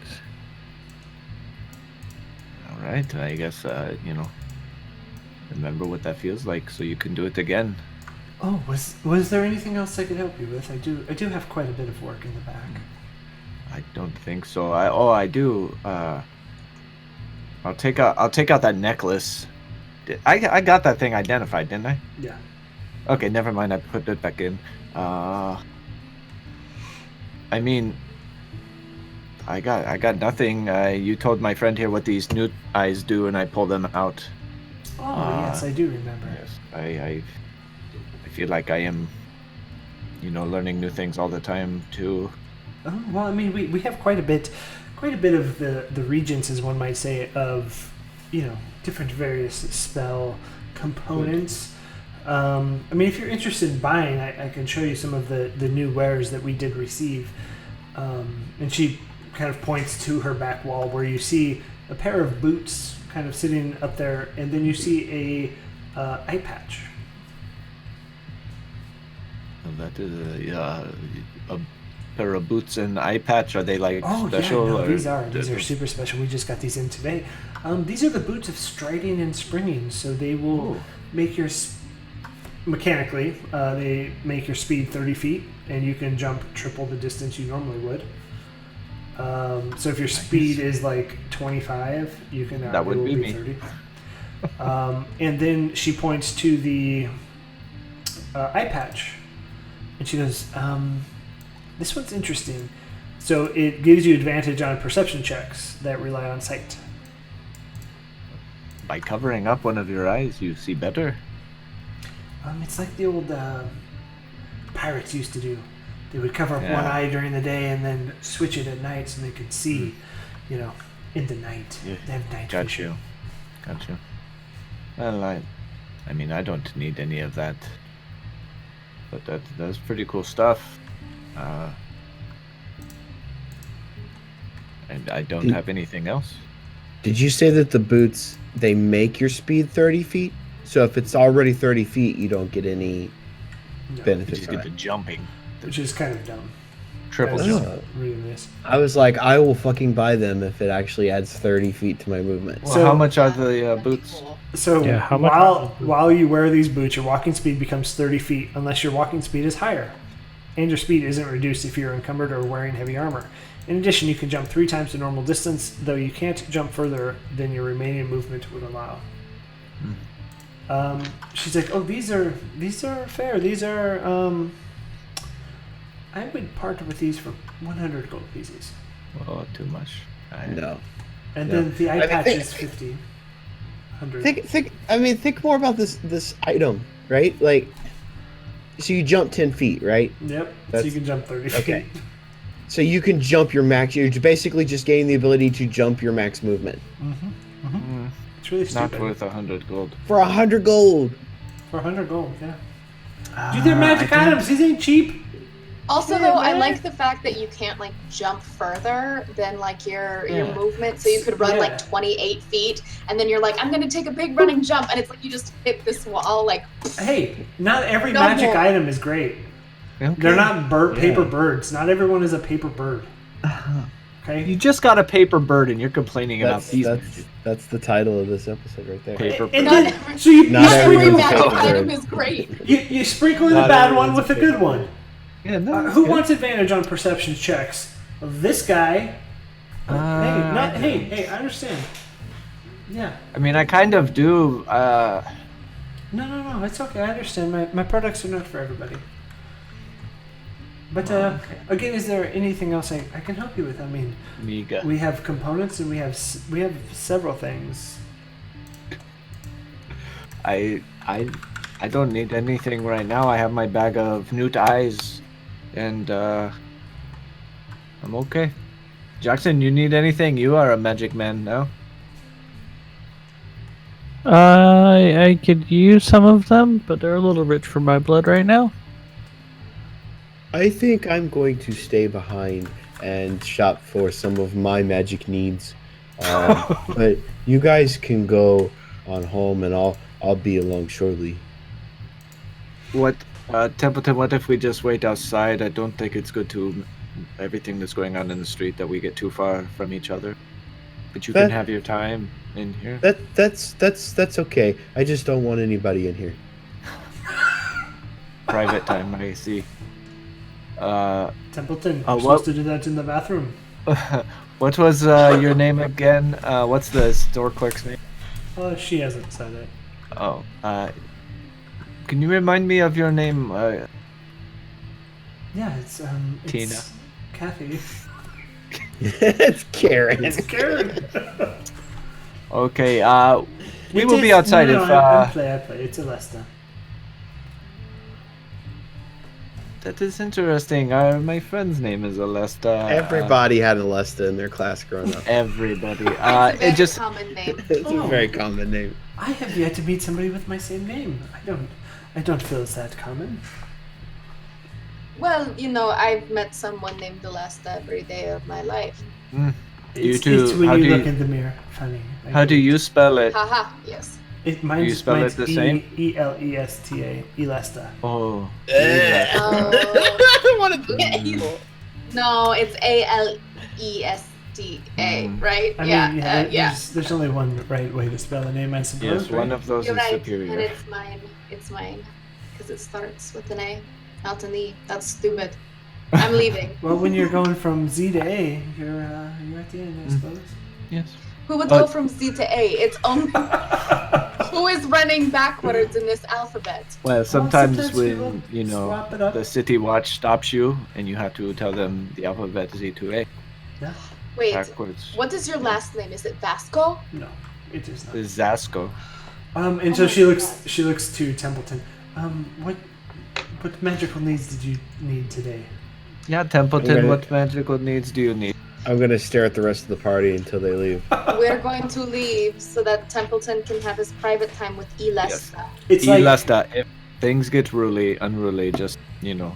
All right, I guess remember what that feels like, so you can do it again. Oh, was there anything else I could help you with? I do have quite a bit of work in the back. I don't think so. I do. I'll take out that necklace. I got that thing identified, didn't I? Yeah. Okay, never mind. I put it back in. I mean, I got nothing. You told my friend here what these new eyes do, and I pulled them out. Oh yes, I do remember. Yes, I feel like I am, learning new things all the time too. Oh, well, I mean, we have quite a bit of the regents, as one might say, of different various spell components. I mean, if you're interested in buying, I can show you some of the new wares that we did receive. And she kind of points to her back wall, where you see a pair of boots kind of sitting up there, and then you see a eye patch. That is a pair of boots and eye patch. Are they like special? Yeah, no, these are super special. We just got these in today. These are the boots of striding and springing, so they will make your mechanically they make your speed 30 feet, and you can jump triple the distance you normally would. So if your speed is like 25, you can that would be me. 30. And then she points to the eye patch, and she goes, "This one's interesting. So it gives you advantage on perception checks that rely on sight. By covering up one of your eyes, you see better." It's like the old pirates used to do. They would cover up one eye during the day and then switch it at night so they could see, in the night. Yeah, They have night Got vision. you. Well, I mean, I don't need any of that. But that's pretty cool stuff. And I don't have anything else. Did you say that the boots, they make your speed 30 feet? So if it's already 30 feet, you don't get any No, benefit Just from get the it? jumping. which is kind of dumb. Triple That's jump. just really nice. I was like, I will fucking buy them if it actually adds 30 feet to my movement. Well, So- how much are the That'd be boots? cool. So Yeah, how much are the boots? while you wear these boots, your walking speed becomes 30 feet unless your walking speed is higher. And your speed isn't reduced if you're encumbered or wearing heavy armor. In addition, you can jump 3 times the normal distance, though you can't jump further than your remaining movement would allow. She's like, oh, these are fair. These are, I would part with these for 100 gold pieces. Oh, too much. No. And No. then the eye I mean, patch think- is 50. 100. Think more about this item, right? Like, so you jump 10 feet, right? Yep, so That's- you can jump 30 feet. Okay. So you can jump your max. You're basically just gaining the ability to jump your max movement It's really Not stupid. worth 100 gold. for 100 gold. For 100 gold, yeah. Dude, they're magic items. These ain't cheap. Also, Yeah, though, I man. like the fact that you can't like jump further than like your Yeah. movement. So you could run Yeah. like 28 feet, and then you're like, I'm gonna take a big running jump, and it's like you just hit this wall. Like, Hey, not every No magic more. item is great. Okay. They're not Yeah. paper birds. Not everyone is a paper bird. Okay? You just got a paper bird and you're complaining about these. That's the title of this episode right there. Paper And not then, every, so you, Not you, not every every sprinkle, magic paper item bird. is great. you sprinkle in the Not bad one everyone's with a a good paper one. Yeah, no. Who wants advantage on perception checks? This guy. Hey, I understand. Yeah. I mean, I kind of do. No, it's okay. I understand. My products are not for everybody. But again, is there anything else I can help you with? I mean, Miga. we have components and we have several things. I don't need anything right now. I have my bag of newt eyes, and I'm okay. Jackson, you need anything? You are a magic man now. I could use some of them, but they're a little rich for my blood right now. I think I'm going to stay behind and shop for some of my magic needs. But you guys can go on home, and I'll be along shortly. What, Templeton? What if we just wait outside? I don't think it's good to everything that's going on in the street that we get too far from each other. But you can That- have your time in here. That's okay. I just don't want anybody in here. Private time, I see. Templeton, what- you're supposed to do that in the bathroom. What was your name again? What's the store clerk's name? She hasn't said it. Oh, can you remind me of your name? Yeah, it's Tina. It's Kathy. It's Karen. It's Karen. Okay, we will be outside no, if. I play. It's Alesta. That is interesting. My friend's name is Alesta. Everybody had Alesta in their class growing up. Everybody. It's a very It just. common name. It's Oh. a very common name. I have yet to meet somebody with my same name. I don't feel it's that common. Well, I've met someone named Alesta every day of my life. It's, too. It's when How you do look you- in the mirror. Funny. How do you spell it? Haha, yes. Mine's spell it mine's the same? Elesta. Elesta. Oh. Oh. No, it's Alesta, right? I yeah, mean, yeah. there's only one right way to spell a name, I suppose. Yes, one right? of those You're is right, superior. and it's mine. It's mine. Because it starts with an A, not an E. That's stupid. I'm leaving. Well, when you're going from Z to A, you're at the end, I suppose. Yes. Who would But- go from Z to A? It's only... Who is running backwards in this alphabet? Well, sometimes sometimes people when swap it up. the city watch stops you and you have to tell them the alphabet Z to A Yeah. Wait, backwards. what is your last name? Is it Vasco? No, it is not. Is Zasco. And so she looks to Templeton. What magical needs did you need today? Yeah, Templeton, Okay. what magical needs do you need? I'm going to stare at the rest of the party until they leave. We're going to leave so that Templeton can have his private time with Elesta. It's like Lesta, if things get unruly, just,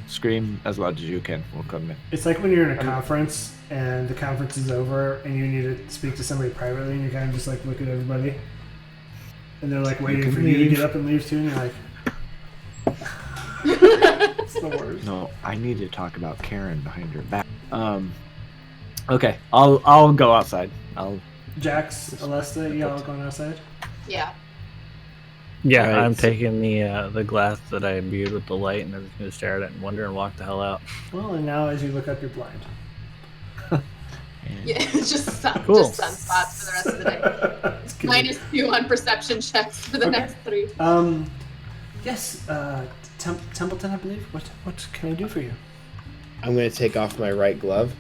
scream as loud as you can. We'll come in. it's like when you're in a conference and the conference is over and you need to speak to somebody privately and you kind of just like look at everybody and they're like waiting for you to get up and leave too and you're like it's the worst. No, I need to talk about Karen behind your back. Okay, I'll go outside. Jax, Alesta, y'all going outside? Yeah. Yeah, Alright, I'm so- taking the glass that I imbued with the light, and I'm just gonna stare at it and wonder and walk the hell out. Well, and now as you look up, you're blind. Yeah, it's just Cool. just sunspots for the rest of the day. Just kidding. -2 on perception checks for the Okay. next 3. Yes, Templeton, I believe. What can I do for you? I'm going to take off my right glove,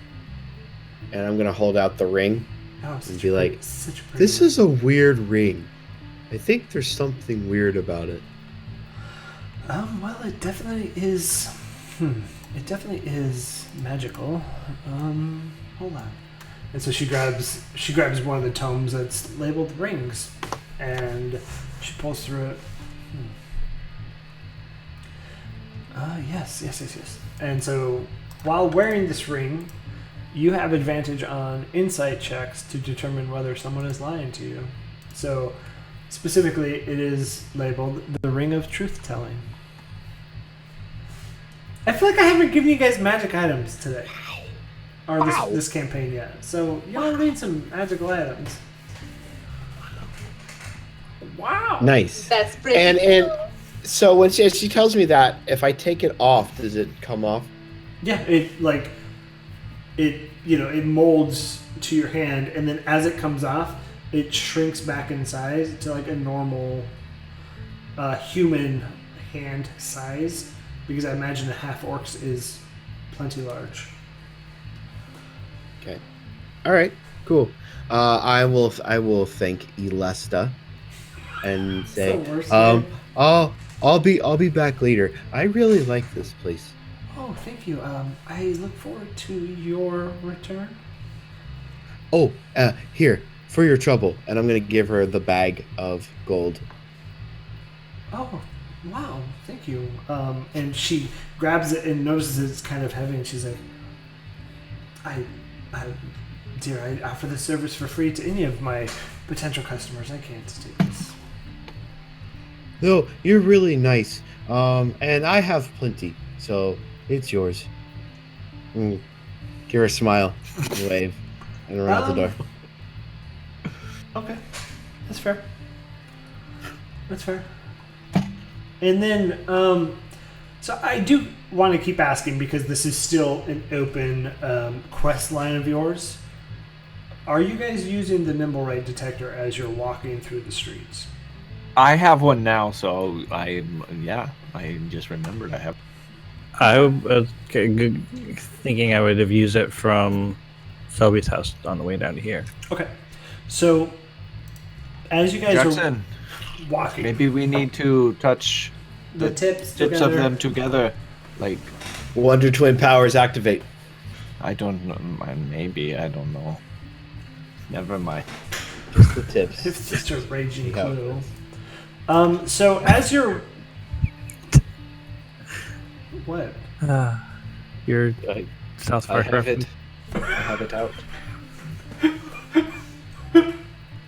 and I'm going to hold out the ring. Oh, And be like, such a pretty This ring. is a weird ring. I think there's something weird about it. Well, it definitely is. It definitely is magical. Hold on. And so she grabs one of the tomes that's labeled rings, and she pulls through it. Yes. And so, while wearing this ring, you have advantage on insight checks to determine whether someone is lying to you. So, specifically, it is labeled the Ring of Truth Telling. I feel like I haven't given you guys magic items today. Or this campaign yet. So, y'all need some magical items. Wow. Nice. That's pretty And so when she tells me that, if I take it off, does it come off? Yeah, it molds to your hand, and then as it comes off, it shrinks back in size to like a normal human hand size, because I imagine a half orc's is plenty large. Okay. All right. Cool. I will thank Elesta and say, It's the worst name. I'll be back later. I really like this place. Oh, thank you. I look forward to your return. Oh, here for your trouble, and I'm gonna give her the bag of gold. Oh, wow, thank you. And she grabs it and notices it's kind of heavy, and she's like, I offer this service for free to any of my potential customers. I can't take this. No, you're really nice. And I have plenty, so it's yours. Give her a smile, and wave, and run out the door. Okay, that's fair. And then, so I do want to keep asking because this is still an open quest line of yours. Are you guys using the Nimble Right detector as you're walking through the streets? I have one now, so I just remembered I have. I was thinking I would have used it from Selby's house on the way down to here. Okay, so as you guys are Jackson, walking, maybe we need to touch the tips of together. them together. Like, Wonder Twin powers activate. I don't know. Maybe, I don't know. Never mind. Just the tips. It's just a raging Yeah. clue. So as you're what? Your South I Park have reference. it. I have it out.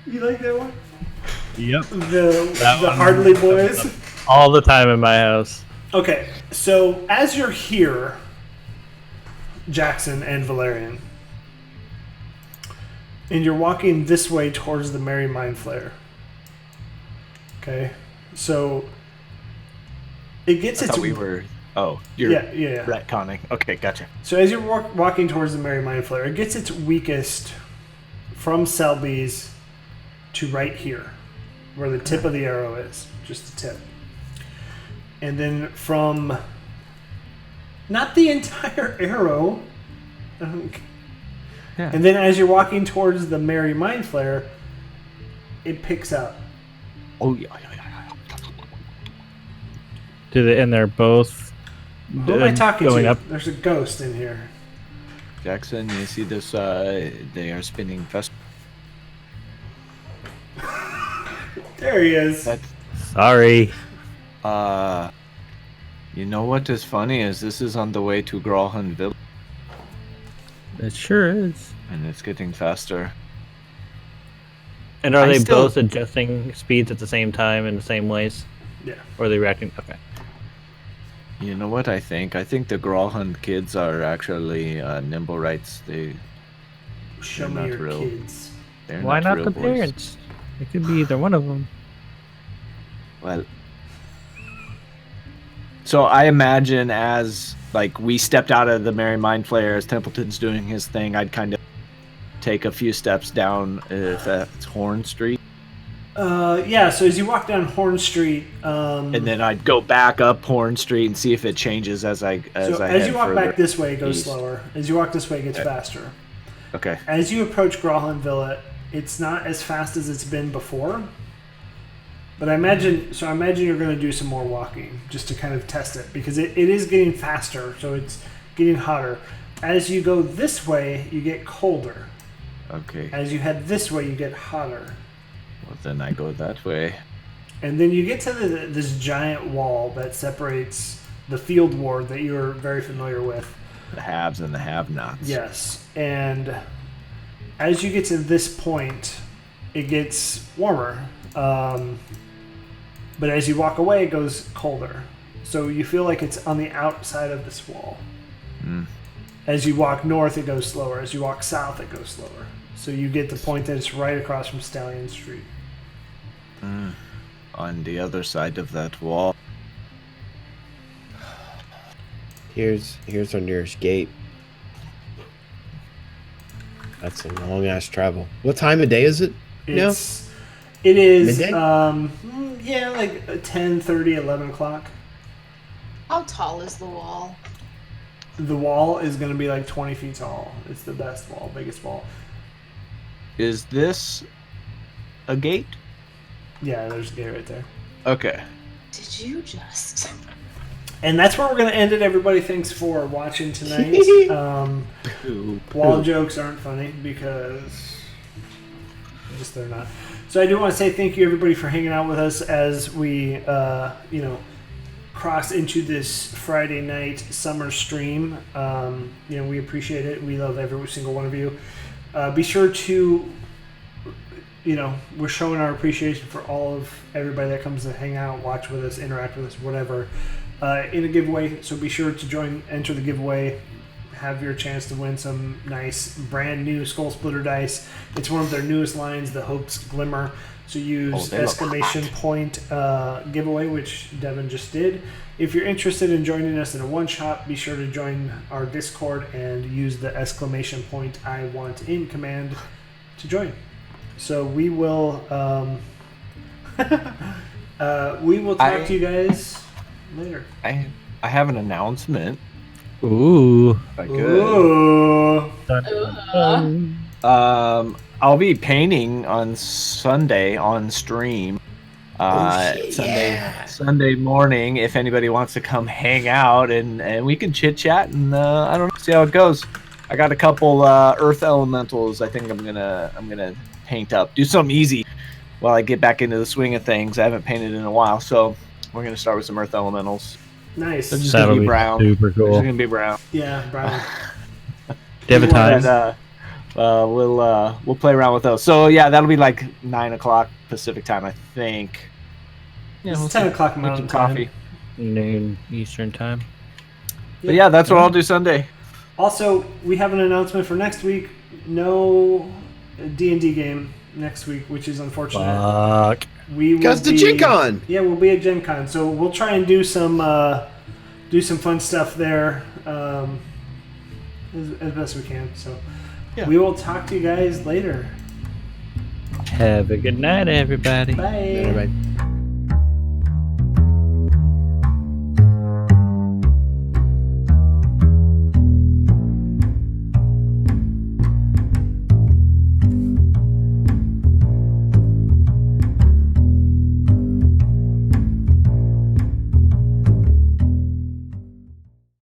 You like that one? Yep. The That one Hardly Boys. All the time in my house. Okay, so as you're here, Jackson and Valerian, and you're walking this way towards the Merry Mind Flayer. Okay, so it gets I its thought we were. Oh, you're yeah. retconning. Okay, gotcha. So as you're walking towards the Merry Mind Flayer, it gets its weakest from Selby's to right here, where the tip of the arrow is, just the tip. And then from, not the entire arrow, Yeah. and then as you're walking towards the Merry Mind Flayer, it picks up. Oh yeah. And they're both Who am I talking going to? up. There's a ghost in here. Jackson, you see this? They are spinning fest. There he is. Sorry. You know what is funny is this is on the way to Gralhan Village, It sure is. and it's getting faster. And are I they still- both adjusting speeds at the same time in the same ways? Yeah. Or are they reacting? Okay. You know what I think? I think the Gralhan kids are actually nimble rights. Show They're me not your real. kids. They're Why not real the boys. parents? It could be either one of them. Well, so I imagine as like we stepped out of the Merry Mind Flayer, as Templeton's doing his thing, I'd kind of take a few steps down if that's Horn Street, Yeah, so as you walk down Horn Street, and then I'd go back up Horn Street and see if it changes as I as head you walk further back this way, it goes east. slower. As you walk this way, it gets Okay. faster. Okay. As you approach Gralhan Villa, it's not as fast as it's been before. But I imagine you're going to do some more walking just to kind of test it because it is getting faster, so it's getting hotter. As you go this way, you get colder. Okay. As you head this way, you get hotter. Well, then I go that way. And then you get to this giant wall that separates the field ward that you're very familiar with. The haves and the have-nots. Yes. And as you get to this point, it gets warmer. But as you walk away, it goes colder. So you feel like it's on the outside of this wall. Mm. As you walk north, it goes slower. As you walk south, it goes slower. So you get the point that it's right across from Stallion Street. On the other side of that wall. Here's our nearest gate. That's a long ass travel. What time of day is it? It is Midday? yeah, like 10:30, 11 o'clock. How tall is the wall? The wall is going to be like 20 feet tall. It's the best wall, biggest wall. Is this a gate? Yeah, there's a gate right there. Okay. Did you just? And that's where we're going to end it, everybody. Thanks for watching tonight. Wall jokes aren't funny because just they're not. So I do want to say thank you, everybody, for hanging out with us as we, cross into this Friday night summer stream. We appreciate it. We love every single one of you. Be sure to, we're showing our appreciation for all of everybody that comes to hang out, watch with us, interact with us, whatever, in a giveaway. So be sure to enter the giveaway, have your chance to win some nice brand new Skull Splitter dice. It's one of their newest lines, the Hope's Glimmer. So use exclamation point giveaway, which Devin just did. If you're interested in joining us in a one-shot, be sure to join our Discord and use the exclamation point I want in command to join. So we will talk to you guys later. I have an announcement. Ooh. If I could. Ooh. I'll be painting on Sunday on stream. Sunday morning. If anybody wants to come hang out and we can chit chat and I don't know, see how it goes. I got a couple earth elementals. I think I'm gonna paint up. Do something easy while I get back into the swing of things. I haven't painted in a while, so we're gonna start with some earth elementals. Nice. They're just That'll gonna be be brown. super They're cool. just gonna be brown. Yeah, Brian. Do you have a time? And, we'll play around with those. So yeah, that'll be like 9 o'clock Pacific time, I think. Yeah, It's we'll 10 see. o'clock Make Mountain some coffee. time. Noon Eastern time. But yeah, that's what I'll do Sunday. Also, we have an announcement for next week. No D&D game next week, which is unfortunate. Fuck. We will Because the be- Gen Con. Yeah, we'll be at Gen Con, so we'll try and do some fun stuff there as best we can. So Yeah. we will talk to you guys later. Have a good night, everybody. Bye. Everybody.